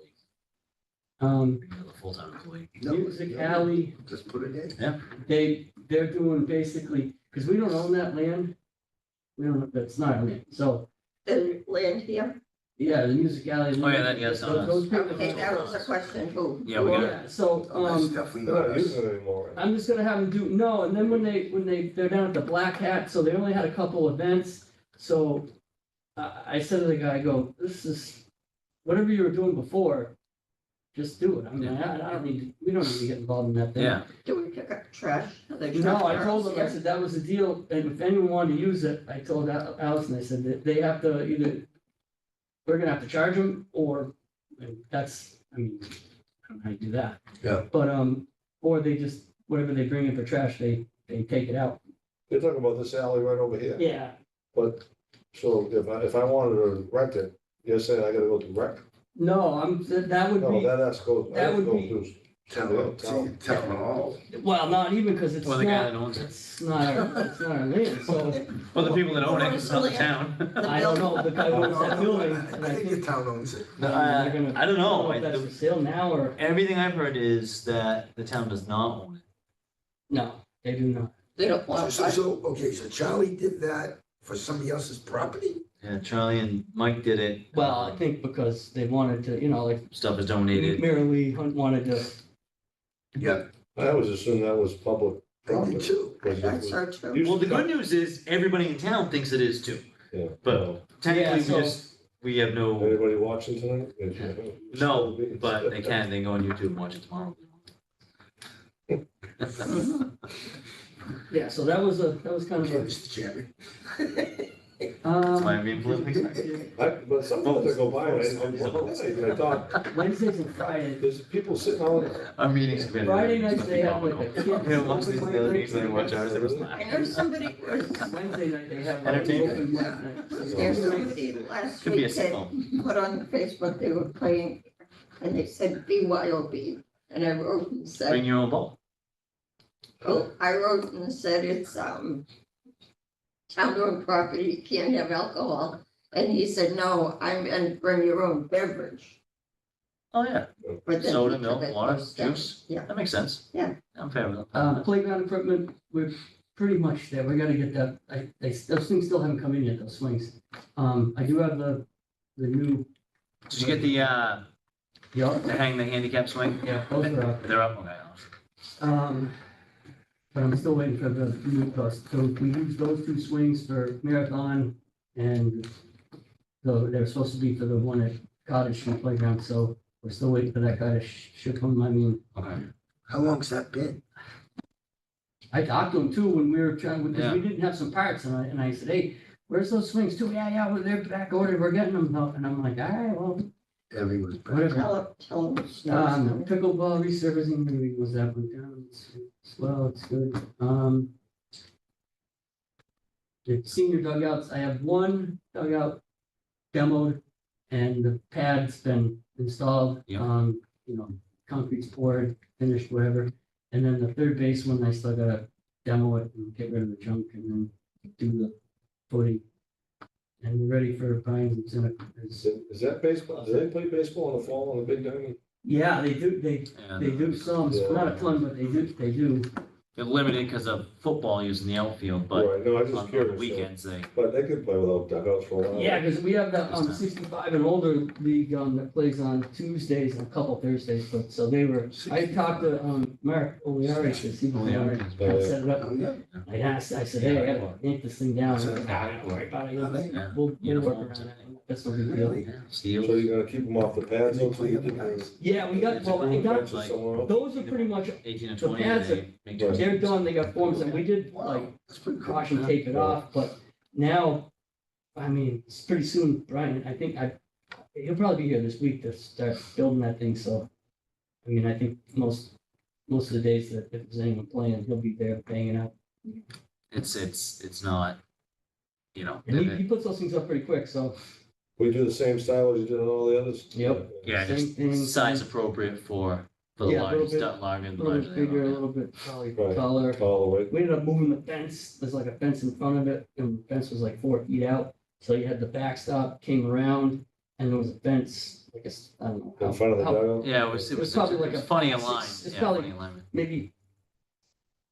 we need another full-time employee. No, Music no, Alley, Just put it in. they they're doing basically, because we don't own that land. We don't, that's not our land, so, The land here, yeah, the music alley. Oh, yeah, that- yeah, that's not those us. people- okay, that was a question who. Yeah, we got it. Yeah, so, That's definitely They're not not us. using it anymore. right? I'm just gonna have them do, no, and then they're down at the Black Hat, so they only had a couple events, so I said to the guy, I go, this is, whatever you were doing before, just do it. I mean, I don't need, we don't need to get involved in that thing. Yeah, Do we pick up trash? Are they No, I trash told them, I here? said that was the deal, and if anyone wanted to use it, I told Allison, I said that they have to either, we're gonna have to charge them, or, and that's, I mean, I don't know how you do that. Yeah. But, or they just, whatever they bring in for trash, they take it out. You're talking about this alley right over here, Yeah. but, so if I wanted to rent it, you're saying I gotta go to rec? No, that would No, be, that has to go, I that have to would go be- through. Town hall. well, not even, because it's well, the guy not, that owns it, it's not our land, so, well, the people that own it, it's not the town. I don't know, the guy who owns that building, and I think the town owns it. they're gonna- I don't know. if that's for sale now, or, Everything I've heard is that the town does not own it. no, they do not. They don't want. Okay, so Charlie did that for somebody else's property? Yeah, Charlie and Mike did it. Well, I think because they wanted to, like, Stuff is donated. Mary Lee Hunt wanted to, Yeah. I always assumed that was public I did property. too. Because it That's was- our too. Used Well, to the good come- news is everybody in town thinks it is too. Yeah. But technically, Yeah, so- we have no, Anybody watching tonight? no, but they can, they can go on YouTube and watch it tomorrow. yeah, so that was kind Okay, of Mr. Chairman. a, Why I'm being politically correct. But sometimes I go by and I thought, Wednesdays and Fridays. there's people sitting on, Our meetings. have been- Friday nights they have like a kids. Yeah, watch these the other days, they watch ours, it was I know somebody was, Wednesday night they have like Entertainment. open mic night. there's somebody last Could be a week that sitcom. put on Facebook, they were playing, and they said BYOB, and I wrote and Bring said, your own ball. oh, I wrote and said it's, town-owned property, you can't have alcohol, and he said, no, I meant bring your own beverage. Oh, yeah, But then soda, he milk, took it water, close down. juice. Yeah. That makes sense. Yeah. I'm fair with that. Playground equipment, we're pretty much there, we gotta get that, those things still haven't come in yet, those swings. I do have the new, Did you get the, yeah, to hang the handicap swing? yeah, those are up. They're up, okay. But I'm still waiting for the new cost, so we used those two swings for marathon, and so they're supposed to be for the one at Cottage Street Playground, so we're still waiting for that guy to ship them, I mean, Okay. How long's that been? I talked to him too when we were trying, because Yeah. we didn't have some parts, and I said, hey, where's those swings too? Yeah, well, they're back ordered, we're getting them, and I'm like, all right, well, Everyone's. whatever. Tell them. it's not- Pickleball resurfacing, maybe was that one down, well, it's good, the senior dugouts, I have one dugout demoed, and the pad's been installed, Yeah. concrete's poured, finished, whatever. And then the third base one, I still gotta demo it and get rid of the junk and then do the footing. And we're ready for Brian's incentive. is that baseball, do they play baseball in the fall on the big diamond? Yeah, they do, they do some, not a ton, but they do. They're limited because of football using the outfield, but Right, no, I'm just on the curious. so- weekends, they, But they could play without dugouts for a while. Yeah, because we have the 65 and older league that plays on Tuesdays and a couple Thursdays, but so they were, I talked to Mark Oliari, because he was there, and set it up. Oh, yeah. I asked, I said, hey, I gotta yank this thing down. He goes, "Ah, don't worry about it. Yeah. We'll work around it. That's no big deal. yeah, So steals. you're gonna keep them off the pads? They play other guys. Yeah, we got, well, I got, Benches somewhere else? those are pretty much, 18 or the 20, pads they make choices. they're done, they got forms, and we did like Wow, that's pretty cool. caution tape it off, but now, I mean, it's pretty soon, Brian, I think he'll probably be here this week to start building that thing, so. I mean, I think most of the days that if there's anyone playing, he'll be there banging out. It's not, And they- he puts those things up pretty quick, so. We do the same style as you did on all the others? Yep. yeah, Same just thing. size appropriate for the Yeah, a little large, bit- larger, A little bit bigger, a little bit probably Right. taller. Taller weight. We ended up moving the fence, there's like a fence in front of it, and the fence was like 4 feet out. So you had the backstop, came around, and there was a fence, like I don't know. In front of the how- dugout? Yeah, it was It was probably like it was a- funny it's- aligned, it's yeah, probably- funny alignment. Maybe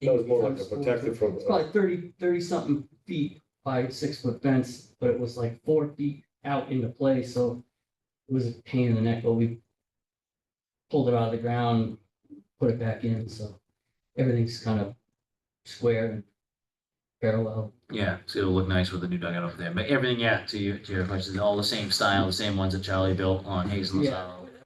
That was more like a protective from, It's probably 30 something feet by 6 foot fence, but it was like 4 feet out into play, so it was a pain in the neck, but we pulled it out of the ground, put it back in, so everything's kind of square and parallel. Yeah, so it'll look nice with the new dugout over there, but everything, yeah, to your question, all the same style, the same ones that Charlie built on Hazel's Yeah.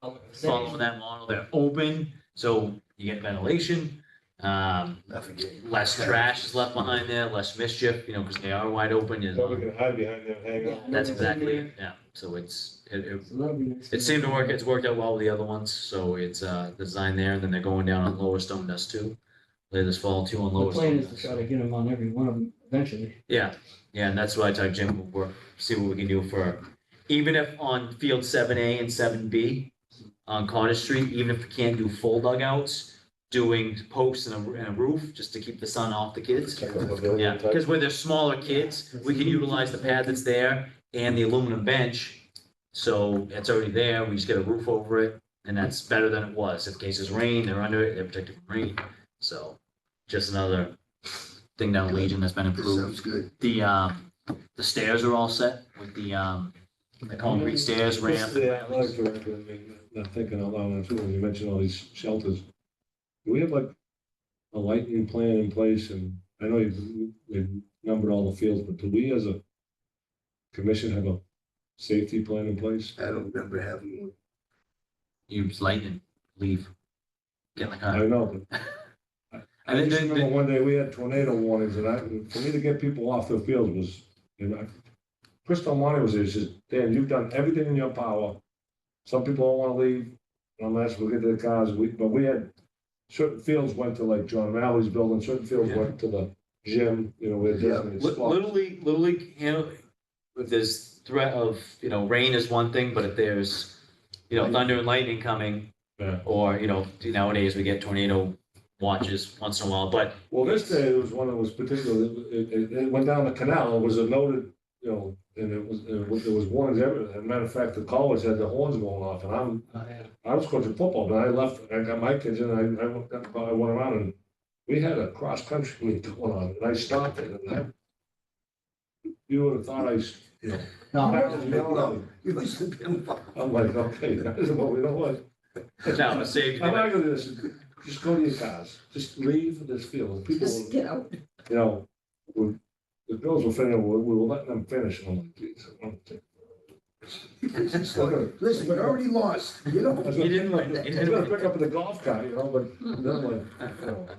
Hollow. Following that model, they're open, so you get ventilation, Nothing getting. less trash is left behind there, less mischief, because they are wide open. so we can hide behind them, hang out. That's exactly it, yeah, so it So that'll be nice. seemed to work, it's worked out well with the other ones, so it's, the design there, and then they're going down on Lower Stone Dust too. Later this fall too on The Lower plan Stone is to Dust. try to get them on every one of them eventually. Yeah, and that's why I talked Jim, we'll work, see what we can do for, even if on field 7A and 7B on Cottage Street, even if we can't do full dugouts, doing posts and a roof, just to keep the sun off the kids. Like a pavilion Yeah, type. because where there's smaller kids, we can utilize the pad that's there and the aluminum bench. So it's already there, we just get a roof over it, and that's better than it was. If cases rain, they're under it, they're protected from rain. So just another thing down Legion that's been This improved. sounds good. The stairs are all set with the concrete stairs, ramp. Yeah, I like director, I mean, not thinking out loud, too, when you mention all these shelters. Do we have like a lighting plan in place, and I know you've numbered all the fields, but do we as a commission have a safety plan in place? I don't remember having one. Use lightning, leave. Get in the I car. know, but I And just then, remember one day we had tornado warnings, and for me to get people off the field was, Chris Delmonte was there, he says, Dan, you've done everything in your power. Some people don't wanna leave, unless we get to the cars, but we had, certain fields went to like John Malley's building, certain fields went to the gym, we had designated spots. Little League, if there's threat of, rain is one thing, but if there's, thunder and lightning coming, Yeah. or, nowadays we get tornado watches once in a while, but Well, this day, there was one that was particular, it went down the canal, it was a noted, and it was warnings everywhere. As a matter of fact, the college had the horns going off, and I was coaching football, but I left, I got my kids in, I went around, and we had a cross-country meet going on, and I stopped it, and you would have thought No, you must have been. I'm like, okay, guys, well, you know what? no, a safety. I'm not gonna do this, just go to your cars, just leave this field, people, Just get out. the girls were finishing, we were letting them finish, and I'm like, geez, I don't think. Listen, we already lost, I was You gonna didn't win. pick up- You I was didn't gonna win. pick up the golf cart, but then I'm like,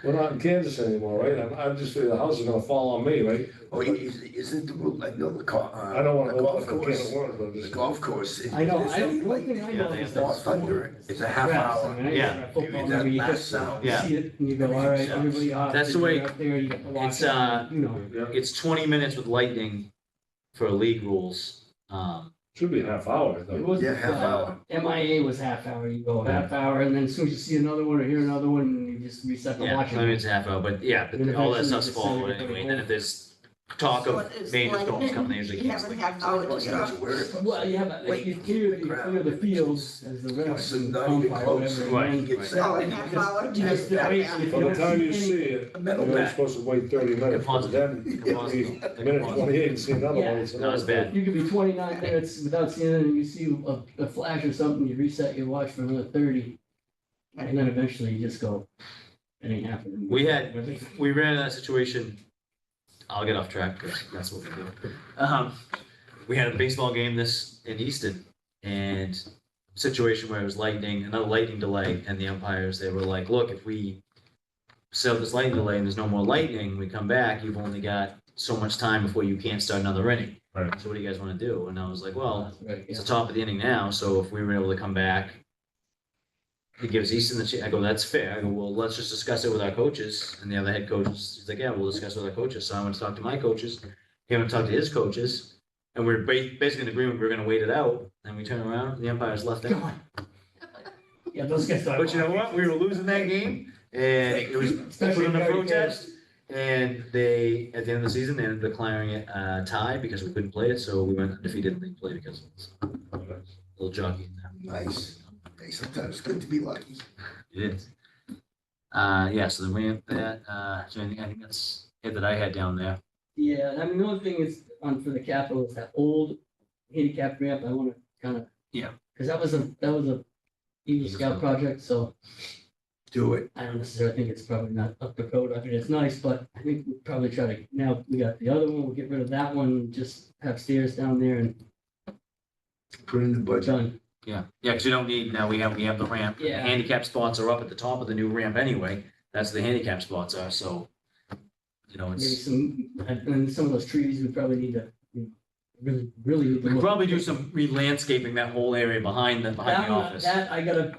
we're not in Kansas anymore, right? I'm just, the house is gonna fall on me, right? Oh, isn't the rule, I know the car. I don't wanna the go golf up, I can't course. afford it, but The just. golf course. I know, Isn't one thing I know Yeah, is they have North Thunder, it's a half hour. Yeah. Football, That you last get sound. Yeah. see it, and you go, all right, everybody off. That's the and way- you're up there, you get to watch it's, it, Yeah, It's 20 minutes with lightning for league rules. should be a half hour, I It thought. was, Yeah, half hour. MIA was half hour, you go half hour, and then as soon as you see another one or hear another one, you just reset the Yeah, watch. I mean, it's a half hour, but yeah, but Then all that eventually stuff's just send followed everybody anyway, and then home. if there's talk So of it's major like, storms coming, they usually you cancel have it. a half hour to Well, you have to stop. wear it. Well, you have, Wait, you clear the fields as the refs So and not even umpire, close. whatever. Right. and then- Gets Oh, a that half hour to Just get wait, back. if By the don't time see you see any- it, a metal you're only bat. supposed to wait 30 minutes, but then, minute 28, and see another one, it's No, it's another. bad. You could be 29 minutes without seeing it, and you see a flash or something, you reset your watch for another 30. And then eventually you just go, it ain't happening. We ran into that situation, I'll get off track, because that's what we do. We had a baseball game in Easton, and situation where it was lightning, another lightning delay, and the umpires, they were like, look, if we set up this lightning delay and there's no more lightning, we come back, you've only got so much time before you can't start another inning. Right. So what do you guys want to do? And I was like, well, Right, it's yeah. the top of the inning now, so if we were able to come back, it gives Easton the chance. I go, that's fair. I go, well, let's just discuss it with our coaches. And the other head coaches, he's like, yeah, we'll discuss it with our coaches. So I went to talk to my coaches. He went to talk to his coaches. And we we're basically in agreement, we were gonna wait it out. And we turned around, and the umpires left it. Yeah, those guys. But you know what? We were losing that game, and it was put in a protest. And they, at the end of the season, they ended up declaring it a tie because we couldn't play it. So we went undefeated in league play because of it. A little jockey in there. Nice. Hey, sometimes it's good to be lucky. It is. Yeah, so the ramp, so I think that's it that I had down there. Yeah, I mean, the only thing is, for the capital, is that old handicap ramp, I wanna kind of. Yeah. Cause that was a Eagle Scout project, so Do it. I don't necessarily think it's probably not up to code. I mean, it's nice, but I think we'll probably try to, now we got the other one, we'll get rid of that one, just have stairs down there and Put in the we're budget. done. Yeah, because you don't need, now we have the ramp. Yeah. Handicap spots are up at the top of the new ramp anyway. That's the handicap spots are, so, you know, Maybe it's, some, and some of those trees, we probably need to, really need to we could look. probably do some re-landscaping that whole area behind the That one, office. that,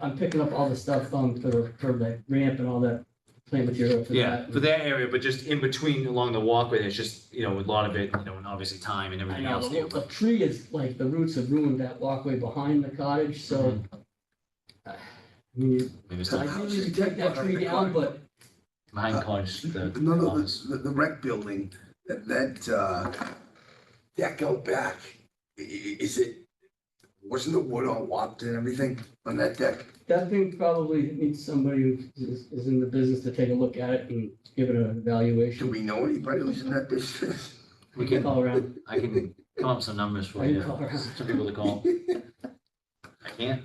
I'm picking up all the stuff, for the ramp and all that plant material for Yeah, that. for that area, but just in between along the walkway, there's just, you know, a lot of it, you know, and obviously time and I everything know, else. the tree is, like, the roots have ruined that walkway behind the cottage, so. I mean, Maybe it's I not really need to take that tree down, but behind cottage, the No, no, office. the rec building, that deck out back, is it, wasn't the wood all warped and everything on that deck? that thing probably needs somebody who is in the business to take a look at it and give it an Do evaluation. we know anybody who's in that business? We can, Call around. I can come up with some numbers for I can you, call around. some people to call. I can't.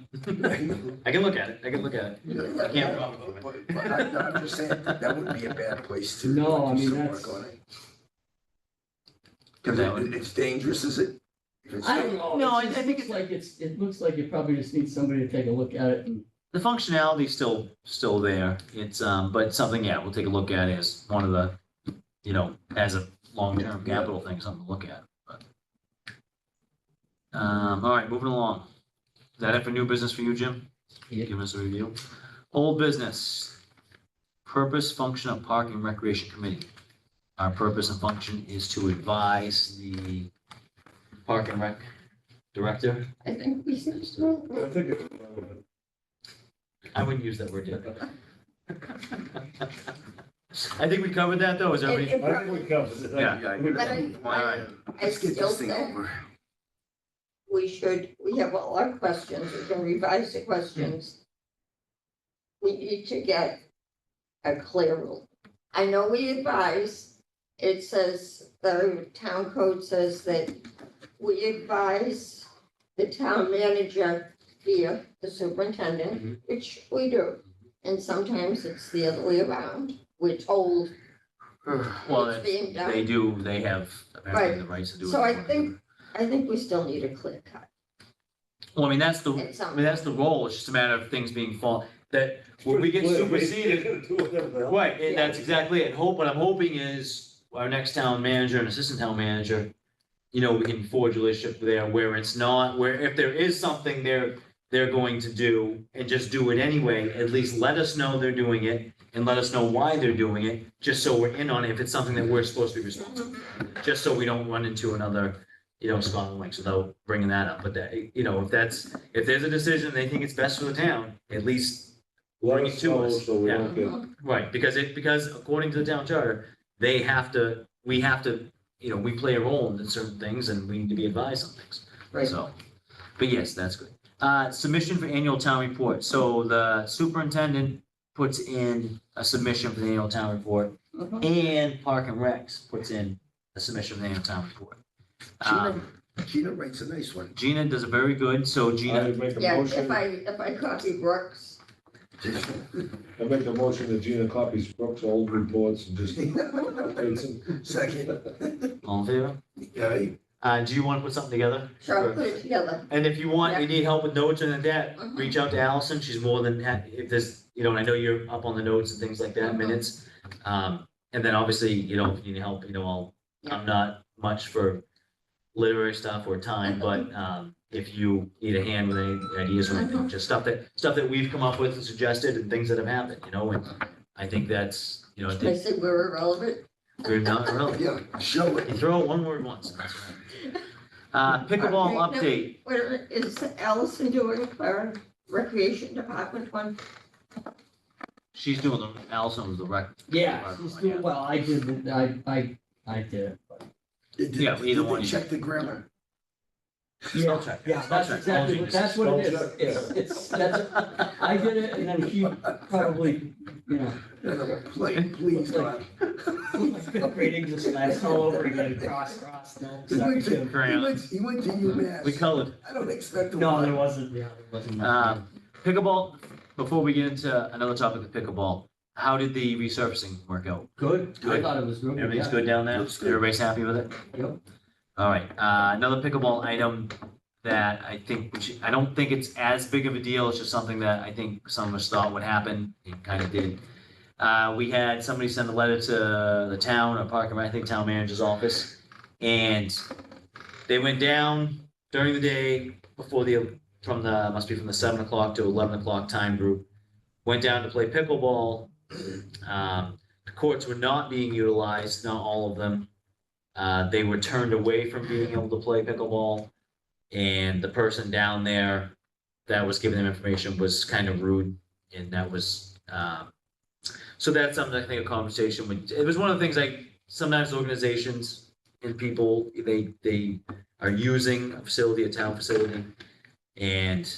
I can look at it, I can look at it. I can't promise it. But I'm just saying, that wouldn't be a bad place to. No, I do mean, some that's- work on it. Cause it's dangerous, is it? If it's- I don't know. No, It I think looks like it looks like it probably just needs somebody to take a look at it and. The functionality's still there. It's, but something, yeah, we'll take a look at as one of the, you know, as a long-term capital thing, something to look at, but. All right, moving along. Is that it for new business for you, Jim? Yeah. Giving us a review. Old business. Purpose, function of Park and Recreation Committee. Our purpose and function is to advise the Park and Rec Director. I think we should. I think it's, I wouldn't use that word yet. I think we covered that though, is It- everybody? it I think we covered it. Yeah. But I Let's get still this thing think over. we have all our questions, we can revise the questions. We need to get a clear rule. I know we advise, it says, the town code says that we advise the town manager via the superintendent, which we do. And sometimes it's the other way around, we're told Well, it's being done. they have apparently the rights to do it. So I think we still need a clear cut Well, I mean, that's at the some. role, it's just a matter of things being that when we get superseded, right, and that's exactly it. What I'm hoping is our next town manager and assistant town manager, you know, we can forge a relationship there where it's not, where if there is something they're going to do and just do it anyway, at least let us know they're doing it and let us know why they're doing it, just so we're in on it, if it's something that we're supposed to be responsible for. Just so we don't run into another, you know, Scotland Links without bringing that up, but that, you know, if there's a decision they think it's best for the town, at least Let bring it us to know us. so we Yeah. don't get, Right, because according to the town charter, we have to, you know, we play a role in certain things and we need to be advised on things. Right. So, but yes, that's good. Submission for annual town report. So the superintendent puts in a submission for the annual town report Mhm. and Park and Recs puts in a submission for the annual town report. Gina writes a nice one. Gina does a very good, so I Gina, make a Yeah, motion, if I copy Brooks, I make a motion that Gina copies Brooks' old reports and just updates them. Second. all in favor? Yeah, Do you want to put something together? sure, I'll put it together. And if you want, you need help with notes and like that, Mhm. reach out to Allison, she's more than happy, if there's, you know, and I know you're up on the notes and things like that, Mhm. minutes. And then obviously, you know, if you need help, you know, I'm not much for literary stuff or time, but, if you need a hand with any ideas or anything, just stuff that we've come up with and suggested and things that have happened, you know, and I think that's, you know, I Should I think say we're irrelevant? we're not really, yeah, show you it. throw out one word once, and that's right. Pickleball Okay, no. update. What is Allison doing for recreation department one? She's doing Allison was the rec. Yeah, she's doing well. I did it. I did it. but- Yeah, either Did one. they check the grammar? Yeah, check. yeah, Spell that's check. exactly, Spell that's what it check. is. That's, I did it and then she probably you know, Please, God. fifth grade English class all over again, cross, no, He went to, second two. he went to UMass. We colored. I don't expect. a No, lot. there wasn't, yeah, there wasn't. Pickleball, before we get into another topic of pickleball, how did the resurfacing work out? Good, I Good. thought it was real good, Everything's yeah. good down there? Looks good. Everybody's happy with it? Yep. All right, another pickleball item that I think I don't think it's as big of a deal, it's just something that I think some of us thought would happen, it kind of did. We had somebody send a letter to the town, or Park and Rec, I think town manager's office, and they went down during the day before must be from the 7 o'clock to 11 o'clock time group, went down to play pickleball. The courts were not being utilized, not all of them. They were turned away from being able to play pickleball. And the person down there that was giving them information was kind of rude. And that was, so that's something I think a conversation would, it was one of the things like sometimes organizations and people, they are using a facility, a town facility. And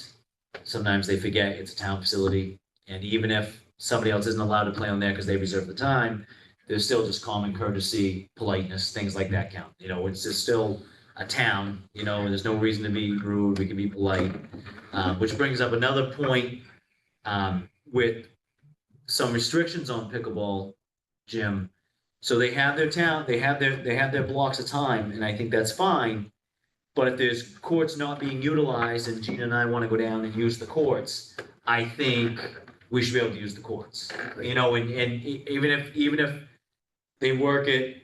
sometimes they forget it's a town facility. And even if somebody else isn't allowed to play on there because they reserve the time, there's still just common courtesy, politeness, things like that count. You know, it's just still a town, you know, there's no reason to be rude, we can be polite. Which brings up another point, with some restrictions on pickleball, Jim. So they have their town, they have their blocks of time, and I think that's fine. But if there's courts not being utilized and Gina and I want to go down and use the courts, I think we should be able to use the courts. You know, and even if they work at,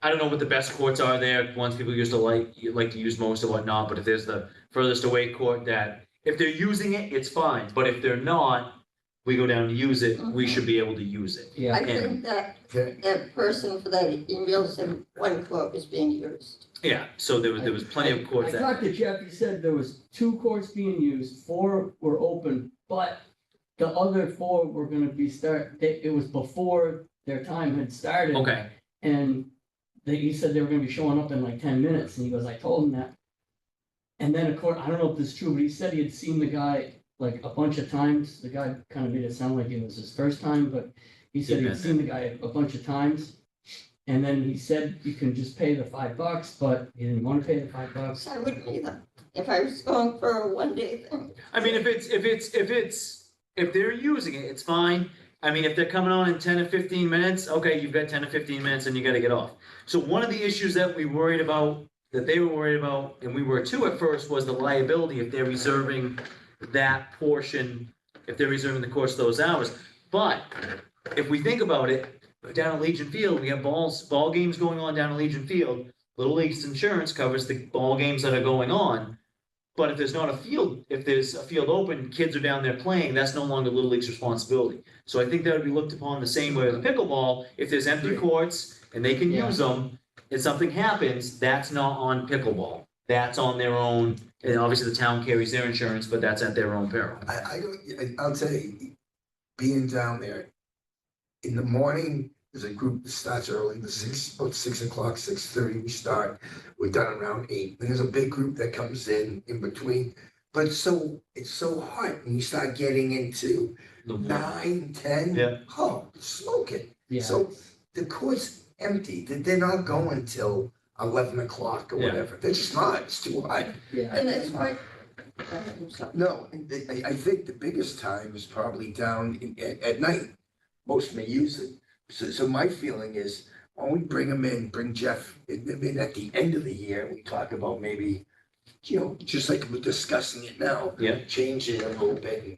I don't know what the best courts are there, ones people used to like to use most or whatnot, but if there's the furthest away court that, if they're using it, it's fine, but if they're not, we go down to use it, we should be able to use it. Yeah, I think that person for that email said one court was being used. Yeah, so there was plenty of courts I that, talked to Jeff, he said there was 2 courts being used, 4 were open, but the other 4 were gonna be it was before their time had started. okay, And he said they were gonna be showing up in like 10 minutes, and he goes, I told him that. And then of course, I don't know if this is true, but he said he had seen the guy like a bunch of times. The guy kind of made it sound like it was his first time, but he said he'd seen the guy a bunch of times. And then he said you can just pay the $5, but he didn't want to pay the $5. I wouldn't either, if I was going for a one-day thing. I mean, if they're using it, it's fine. I mean, if they're coming on in 10 to 15 minutes, okay, you've got 10 to 15 minutes and you gotta get off. So one of the issues that they were worried about, and we were too at first, was the liability if they're reserving that portion, if they're reserving the course those hours. But if we think about it, down at Legion Field, we have ball games going on down at Legion Field. Little League's insurance covers the ball games that are going on. But if there's not a field, if there's a field open, kids are down there playing, that's no longer Little League's responsibility. So I think that would be looked upon the same way with pickleball. If there's empty courts and they can use them, if something happens, that's not on pickleball. That's on their own, and obviously the town carries their insurance, but that's at their own peril. I'll tell you, being down there, in the morning, there's a group that starts early, about 6 o'clock, 6:30, we start. We're done around 8. Then there's a big group that comes in between. But it's so hot when you start getting into 9, 10. Yeah. Oh, smoking. Yeah. So the court's empty. They're not going till 11 o'clock or Yeah. whatever. They're just not. It's too hot. Yeah. And that's why. I'm sorry. No, I think the biggest time is probably down at night. Most may use it. So my feeling is, when we bring them in, bring Jeff in at the end of the year, we talk about maybe, just like we're discussing it now. Yeah. Change it a little bit.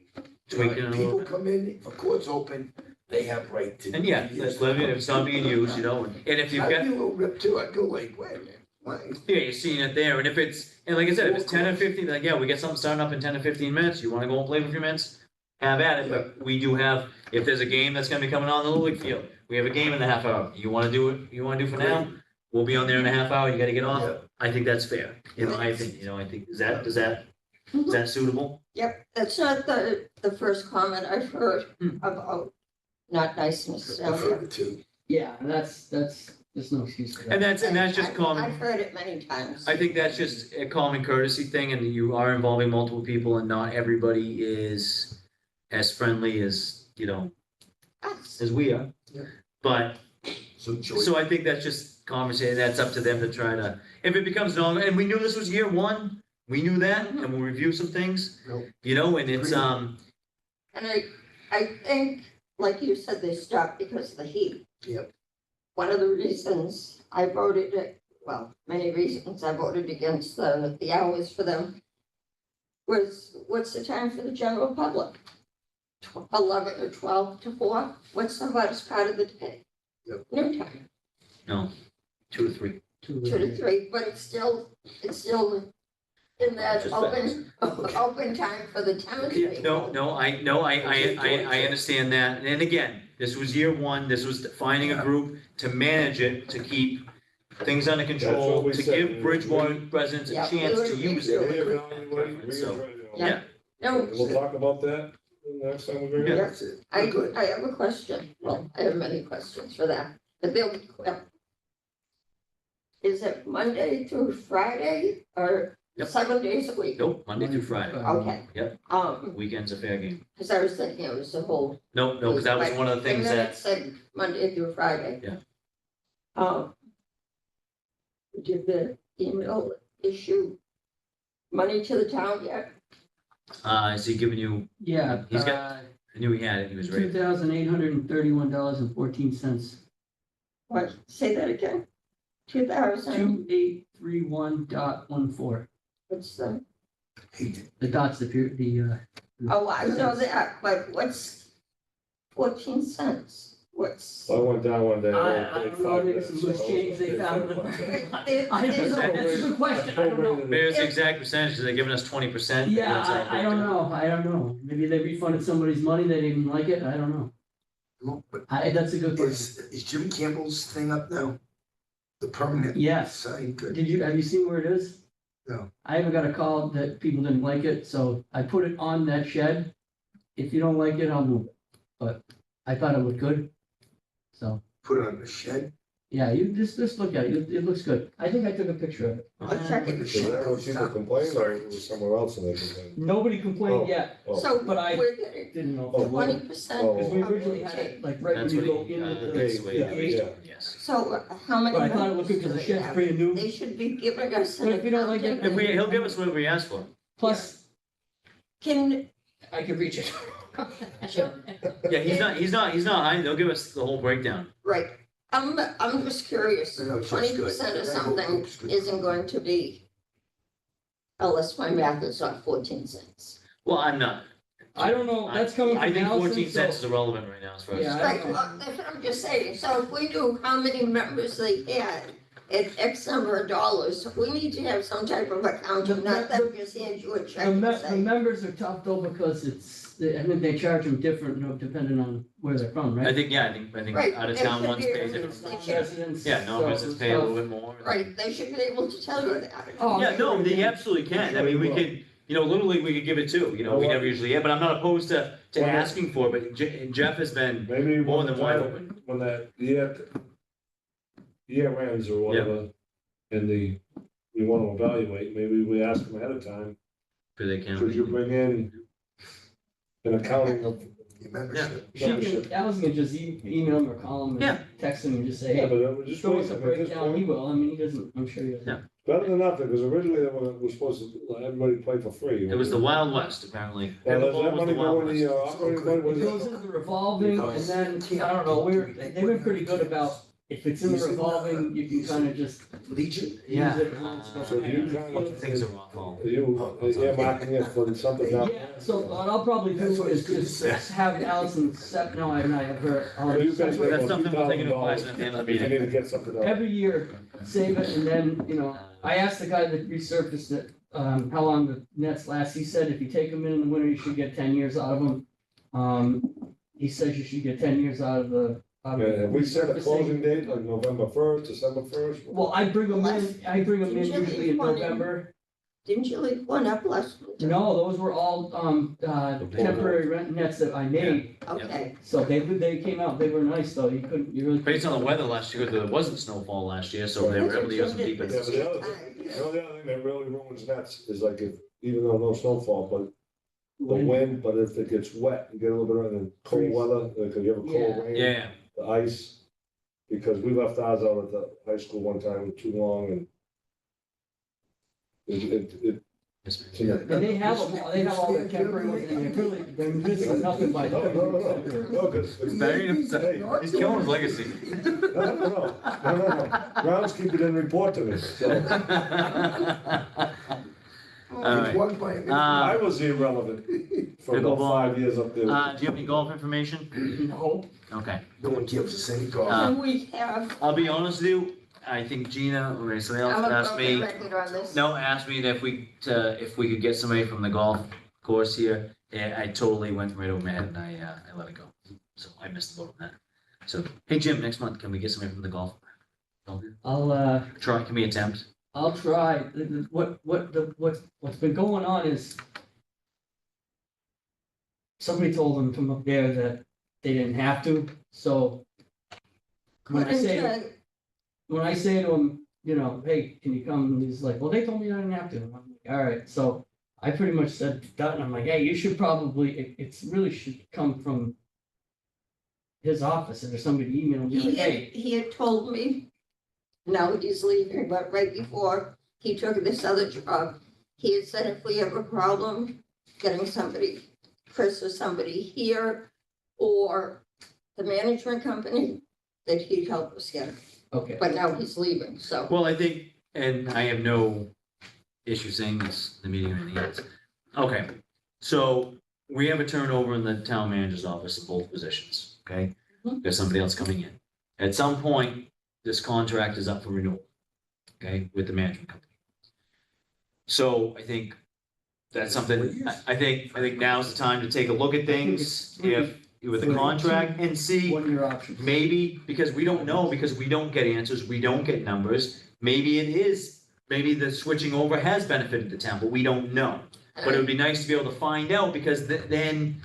Tweak it a little People come in, if a court's open, they have right to. And yeah, let's live it, if it's not being used, and if you've I'd got. be a little ripped too. I'd go like, wait a minute, why? Yeah, you're seeing it there, and if it's, and like I said, if it's 10 or 15, like, yeah, we get something starting up in 10 or 15 minutes, you wanna go and play for a few minutes? Have at it, but we do have, if there's a game that's gonna be coming on the Little League field, we have a game in the half hour, you wanna do for now? We'll be on there in a half hour, you gotta get off, Yeah. I think that's fair, in my opinion, I think, is that suitable? Yep, that's not the first comment I've heard Hmm. about not niceness down I've there. heard it too. Yeah, that's, there's no excuse for And that. that's just common. I've heard it many times. I think that's just a common courtesy thing, and you are involving multiple people, and not everybody is as friendly as, us. as we are. Yeah. But, So Joy, so I think that's just conversation, that's up to them to try to, if it becomes normal, and we knew this was year one, we knew that, and we'll review some things. Nope. You know, and it's, And I think, like you said, they stopped because of the heat. Yep. One of the reasons I voted, well, many reasons I voted against the hours for them was, what's the time for the general public? 11 or 12 to 4? What's the hottest part of the day? Yep. Noon time, no, 2 to 3. 2 to 3, but it's still in that Just open time for the townspeople. I understand that, and again, this was year one, this was finding a group to manage it, to keep things under That's control, what we to said. give Bridgewater residents a Yeah, chance to use it. Reevaluate, So, reevaluate. No, We'll talk about that the next time we bring it up. that's it. I Good. have a question. Well, I have many questions for that, but they'll be quick. Is it Monday through Friday or Yep. 7 days a week? Nope, Monday through Friday, Okay. Yep. weekends are fair game. Because I was thinking it was the whole. No, because that was one of the things And then that, it said Monday through Friday. Yeah. Did the email issue money to the town yet? is he giving you, Yeah. He's got- I knew he had it, he was ready. $2,831.14. What, say that again? 2,000, 2831.14. what's the, The dots, oh, I know that, but what's 14 cents? What's? So I went down one day. I don't know, maybe some loose change they found. I don't know, that's a good question, I don't know. Maybe it's the exact percentage, because they're giving us 20%. Yeah, I don't know, maybe they refunded somebody's money, they didn't like it, I don't know. Well, but That's a good question. is Jim Campbell's thing up now? The permanent Yes, sign, good. have you seen where it is? No. I haven't got a call that people didn't like it, so I put it on that shed. If you don't like it, I'll move it, but I thought it looked good. So, Put it on the shed. yeah, you just look at it, it looks good. I think I took a picture of it. I'll check Put it. the So shed that on was people top. complaining, or it was somewhere else and they complained? Nobody complained Oh. yet, Oh. So But I we're getting didn't know. Oh, if it would. 20%. Oh. Because we originally had it like right when That's you what go he, in with the that's the way Yeah, he- yeah. yes. So how many? But I thought it looked good because the members do they shed's have? pretty new. They should be giving us. But if you don't like it- an He'll give us whatever we ask for. Plus, Can, I could reach it. Yeah, he's not hiding, they'll give us the whole breakdown. right, I'm just curious, No, it's 20% good. of I hope something it's good. isn't going to be, unless my math is not 14 cents. Well, I'm not. I don't know, that's coming I from think 14 Allison, cents so. is irrelevant right now as far as. Yeah, I Right, don't know. well, that's what I'm just saying, so if we knew how many members they had at X number of dollars, we need to have some type of accounting, not that we just hand you a check The and the say. members are tough though because I think they charge them different, depending on where they're from, right? I think Right, out of it town should ones be- pay different. Non-residents. Yeah, no, so- residents pay a little bit more. Right, they should be able to tell you that. Oh, Yeah, I'm no, sure they they- absolutely can. I mean, we could, Little League, we could give it too, we never usually, but I'm not opposed to Well, asking for it, but Jeff has been Maybe more when than the wide time, open. when that year ends or whatever, and we want to evaluate, maybe we ask them ahead of time, For they can. could you bring in an accounting of Your membership. She can, Allison can just email him or call him Yeah. and text him and just say, Yeah, hey, but it was just. show us a at this breakdown, he point, will, I mean, he doesn't, I'm sure he doesn't. Yeah. Better than nothing, because originally they were supposed to let everybody play for free. It was the Wild West, apparently. Now, does Pickleball that was money the Wild go in the, West. operating fund? What It is goes into the revolving and then, I don't know, they've been pretty good about, if it's in the revolving, you can kind of just Legion? use Yeah. it. and stuff. So you kind of, Things are awful. are you earmarking it for something down Yeah, so what I'll probably do is just have Allison set, no, I have her. I'll So you guys separate- That's something we'll take into $2,000 place at the end of the You meeting. need to get something else. Every year, save it, and then, I asked the guy that resurfaced it, how long the nets last, he said if you take them in the winter, you should get 10 years out of them. He says you should get 10 years out of the. Yeah, have we set a resurfacing. closing date, like November 1st, December 1st? Well, I bring them in usually in November. Didn't you leave one up last winter? No, those were all, temporary rent nets that I made, Okay, so they came out, they were nice though, you really. Based on the weather last year, there wasn't snowfall last year, so they were able to use them deep. Yeah, but the other thing that really ruins nets is like if, even though no snowfall, but the wind, but if it gets wet, you get a little bit of the cold Freeze. weather, like if you have a Yeah. cold rain. Yeah, The ice, because we left ours out at the high school one time too long and it. yes, ma'am. Yeah. And they have all the temporary ones, and they're missing nothing by. No, no, 'cause- It's better than- Hey, He's killing his legacy. no. Groundskeeper didn't report to me, so All right. One by a minute. I was irrelevant for about Pickleball. 5 years up there. Do you have any golf information? No. Okay. No one gives us any call. And we have, I'll be honest with you, I think Gina or somebody else I'm a asked me, broken record on this. no, asked me if we could get somebody from the golf course here. And I totally went right over my head and I let it go. So I missed the boat on that. So, hey, Jim, next month, can we get somebody from the golf? Can we attempt? I'll try. What's been going on is somebody told them from up there that they didn't have to, so when I say to him, you know, hey, can you come? And he's like, well, they told me I didn't have to. And I'm like, all right, so I pretty much said that, and I'm like, hey, you should probably, it's really should come from his office, or somebody email me, like, hey, He had told me, now he's leaving, but right before he took this other job, he had said if we have a problem getting somebody, Chris or somebody here, or the management company, that he'd help us get it. okay. But now he's leaving, so. Well, I think, and I have no issue saying this, in the meeting or anything else. Okay, so we have a turnover in the town manager's office in both positions, okay? Mhm. There's somebody else coming in. At some point, this contract is up for renewal, okay, with the management company. So I think that's something, I think now's the time to take a look at things, if, with the contract and see. What are your options? Maybe, because we don't know, because we don't get answers, we don't get numbers, maybe it is, maybe the switching over has benefited the town, but we don't know. But it would be nice to be able to find out, because then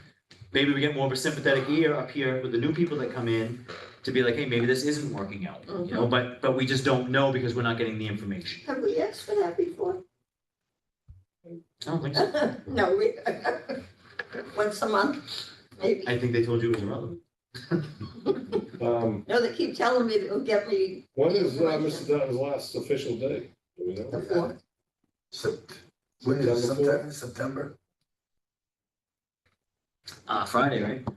maybe we get more of a sympathetic ear up here with the new people that come in to be like, hey, maybe this isn't working out, you know, but we just don't know because we're not getting the information. Have we asked for that before? I don't think so. No, we, once a month, maybe. I think they told you it was irrelevant. Um, No, they keep telling me they'll get me when is Mr. Dutton's last official day? Do we the know? fourth. When is it, September September? Friday, right?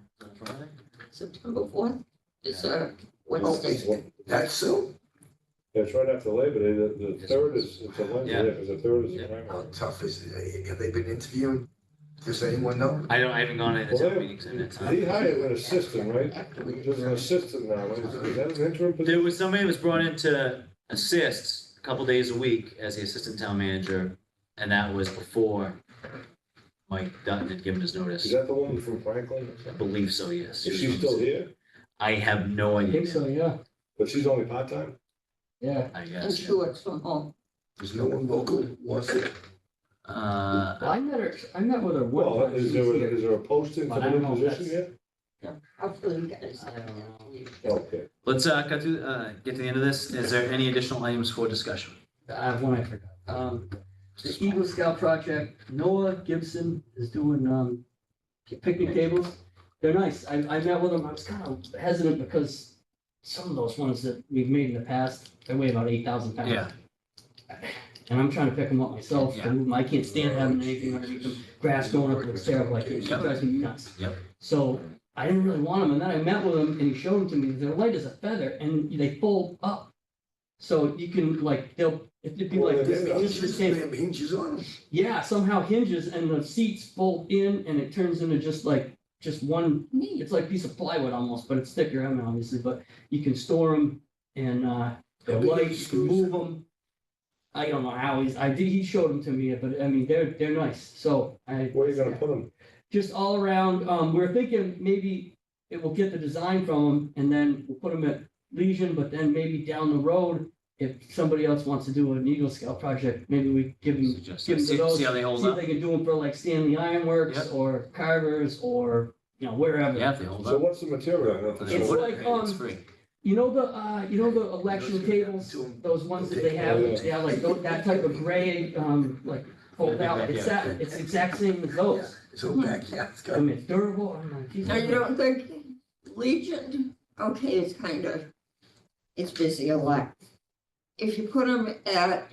Friday? September fourth is Oh, Wednesday. That soon? Yeah, it's right after Labor Day, the third is, it's a Wednesday, Yeah. because the third is the Yeah. primary. How tough is it? Have they been interviewing? Does anyone know? I haven't gone to the Well, town meetings in that time. He hired an assistant, right? There's an assistant now, is that an interim position? There was somebody that was brought in to assist a couple days a week as the assistant town manager, and that was before Mike Dutton had given his Is notice. that the woman from Franklin? I believe so, yes. Is she still here? I have no I idea. think so, yeah, But she's only part-time? yeah. I And guess. she works from home. There's no one local who wants it? Uh, Well, I met with her one Well, time. is there a posting for But I the don't know new if position yet? Hopefully you guys. I don't know. Okay. let's, cut to, get to the end of this. Is there any additional items for discussion? I have one I forgot. The Eagle Scout project, Noah Gibson is doing, picnic tables. They're nice. I met with them. I was kind of hesitant because some of those ones that we've made in the past, they weigh about 8,000 pounds. Yeah. And I'm trying to pick them up myself. Yeah. I can't stand having anything underneath them. Grass going up looks terrible. Like it Yep. drives me nuts. Yep. So I didn't really want them. And then I met with him and he showed them to me. They're light as a feather and they fold up. So you can like, it'd be like this. They have hinges on them. Yeah, somehow hinges and the seats fold in and it turns into just one, Neat. it's like a piece of plywood almost, but it's thicker, I mean, obviously, but you can store them and, they're How big are light, the you can screws? move them. I don't know how he showed them to me, but I mean, they're nice, so Where are you gonna put them? just all around, we're thinking maybe it will get the design from them and then we'll put them at Legion, but then maybe down the road, if somebody else wants to do an Eagle Scout project, maybe we give them give them to See those. see how they hold See if up? they can do them for like Stanley Ironworks Yep. or Carvers or, wherever. Yeah, if they hold So up. what's the material? If It's they would, like, it's free. You know the election tables, those ones that they have, like that type of gray, like fold out, it's the exact same as those. So backyard's I got. mean, it's durable, I'm like, geez. Now, you don't think Legion, okay, it's kind of, it's busy a lot. If you put them at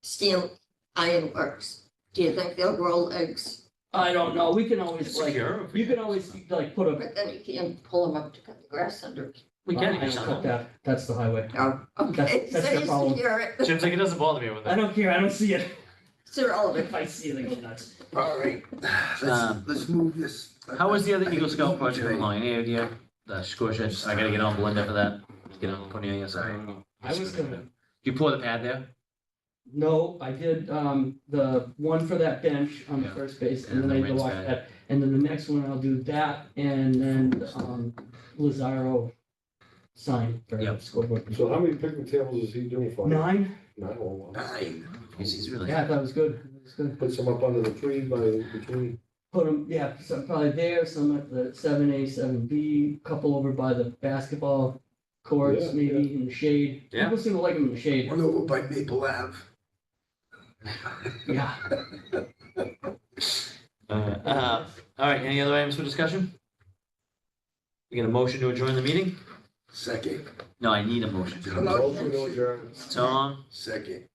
Steel Iron Works, do you think they'll grow legs? I don't know, we can always It's like, secure. you can always like put a. But then you can't pull them up to cut the grass under. We can I do don't cut something. that, that's the highway. Oh, okay, That's so the you problem. secure it. Jim's like, it doesn't bother me when I that. don't care, I don't see it. It's irrelevant. If I see it, I go nuts. All right, Um, let's move this. How was the other Eagle Scout I- project going? Any idea? The score shed, I gotta get on Belinda for that. Get on Cornelia, sorry. I was gonna, You pour the pad there? no, I did, the one for that bench on the Yeah. first base, And and then the I did the rinse wash pad. pad. And then the next one, I'll do that, and then, Lazaro sign for Yep. scoreboard. So how many picnic tables is he doing for? you? 9, Nine, oh, wow. 9. He's really. yeah, that was good, that was good. Put some up under the tree by between. Put them, yeah, some probably there, some at the 7A, 7B, couple over by the basketball courts, Yeah, maybe in the shade. Yeah. People seem to like them in the shade, One over by Maple Ave. yeah. All right, any other items for discussion? You get a motion to adjourn the meeting? Second, No, I need a motion. Motion to adjourn. second.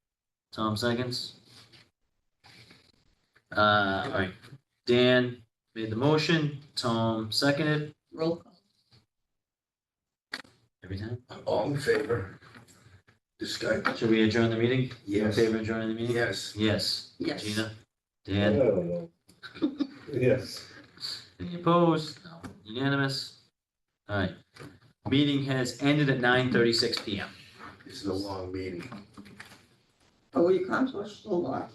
Tom seconds. All right, Dan made the motion, Tom seconded, Roll call. every time. All in favor? Discussion, Should we adjourn the meeting? You in yes, favor of adjourning the meeting? yes. Yes. Yes. Gina? I Dan? don't know. Yes. Any opposed? No. Unanimous? All right. Meeting has ended at 9:36 PM. This is a long meeting. Oh, we accomplished a lot.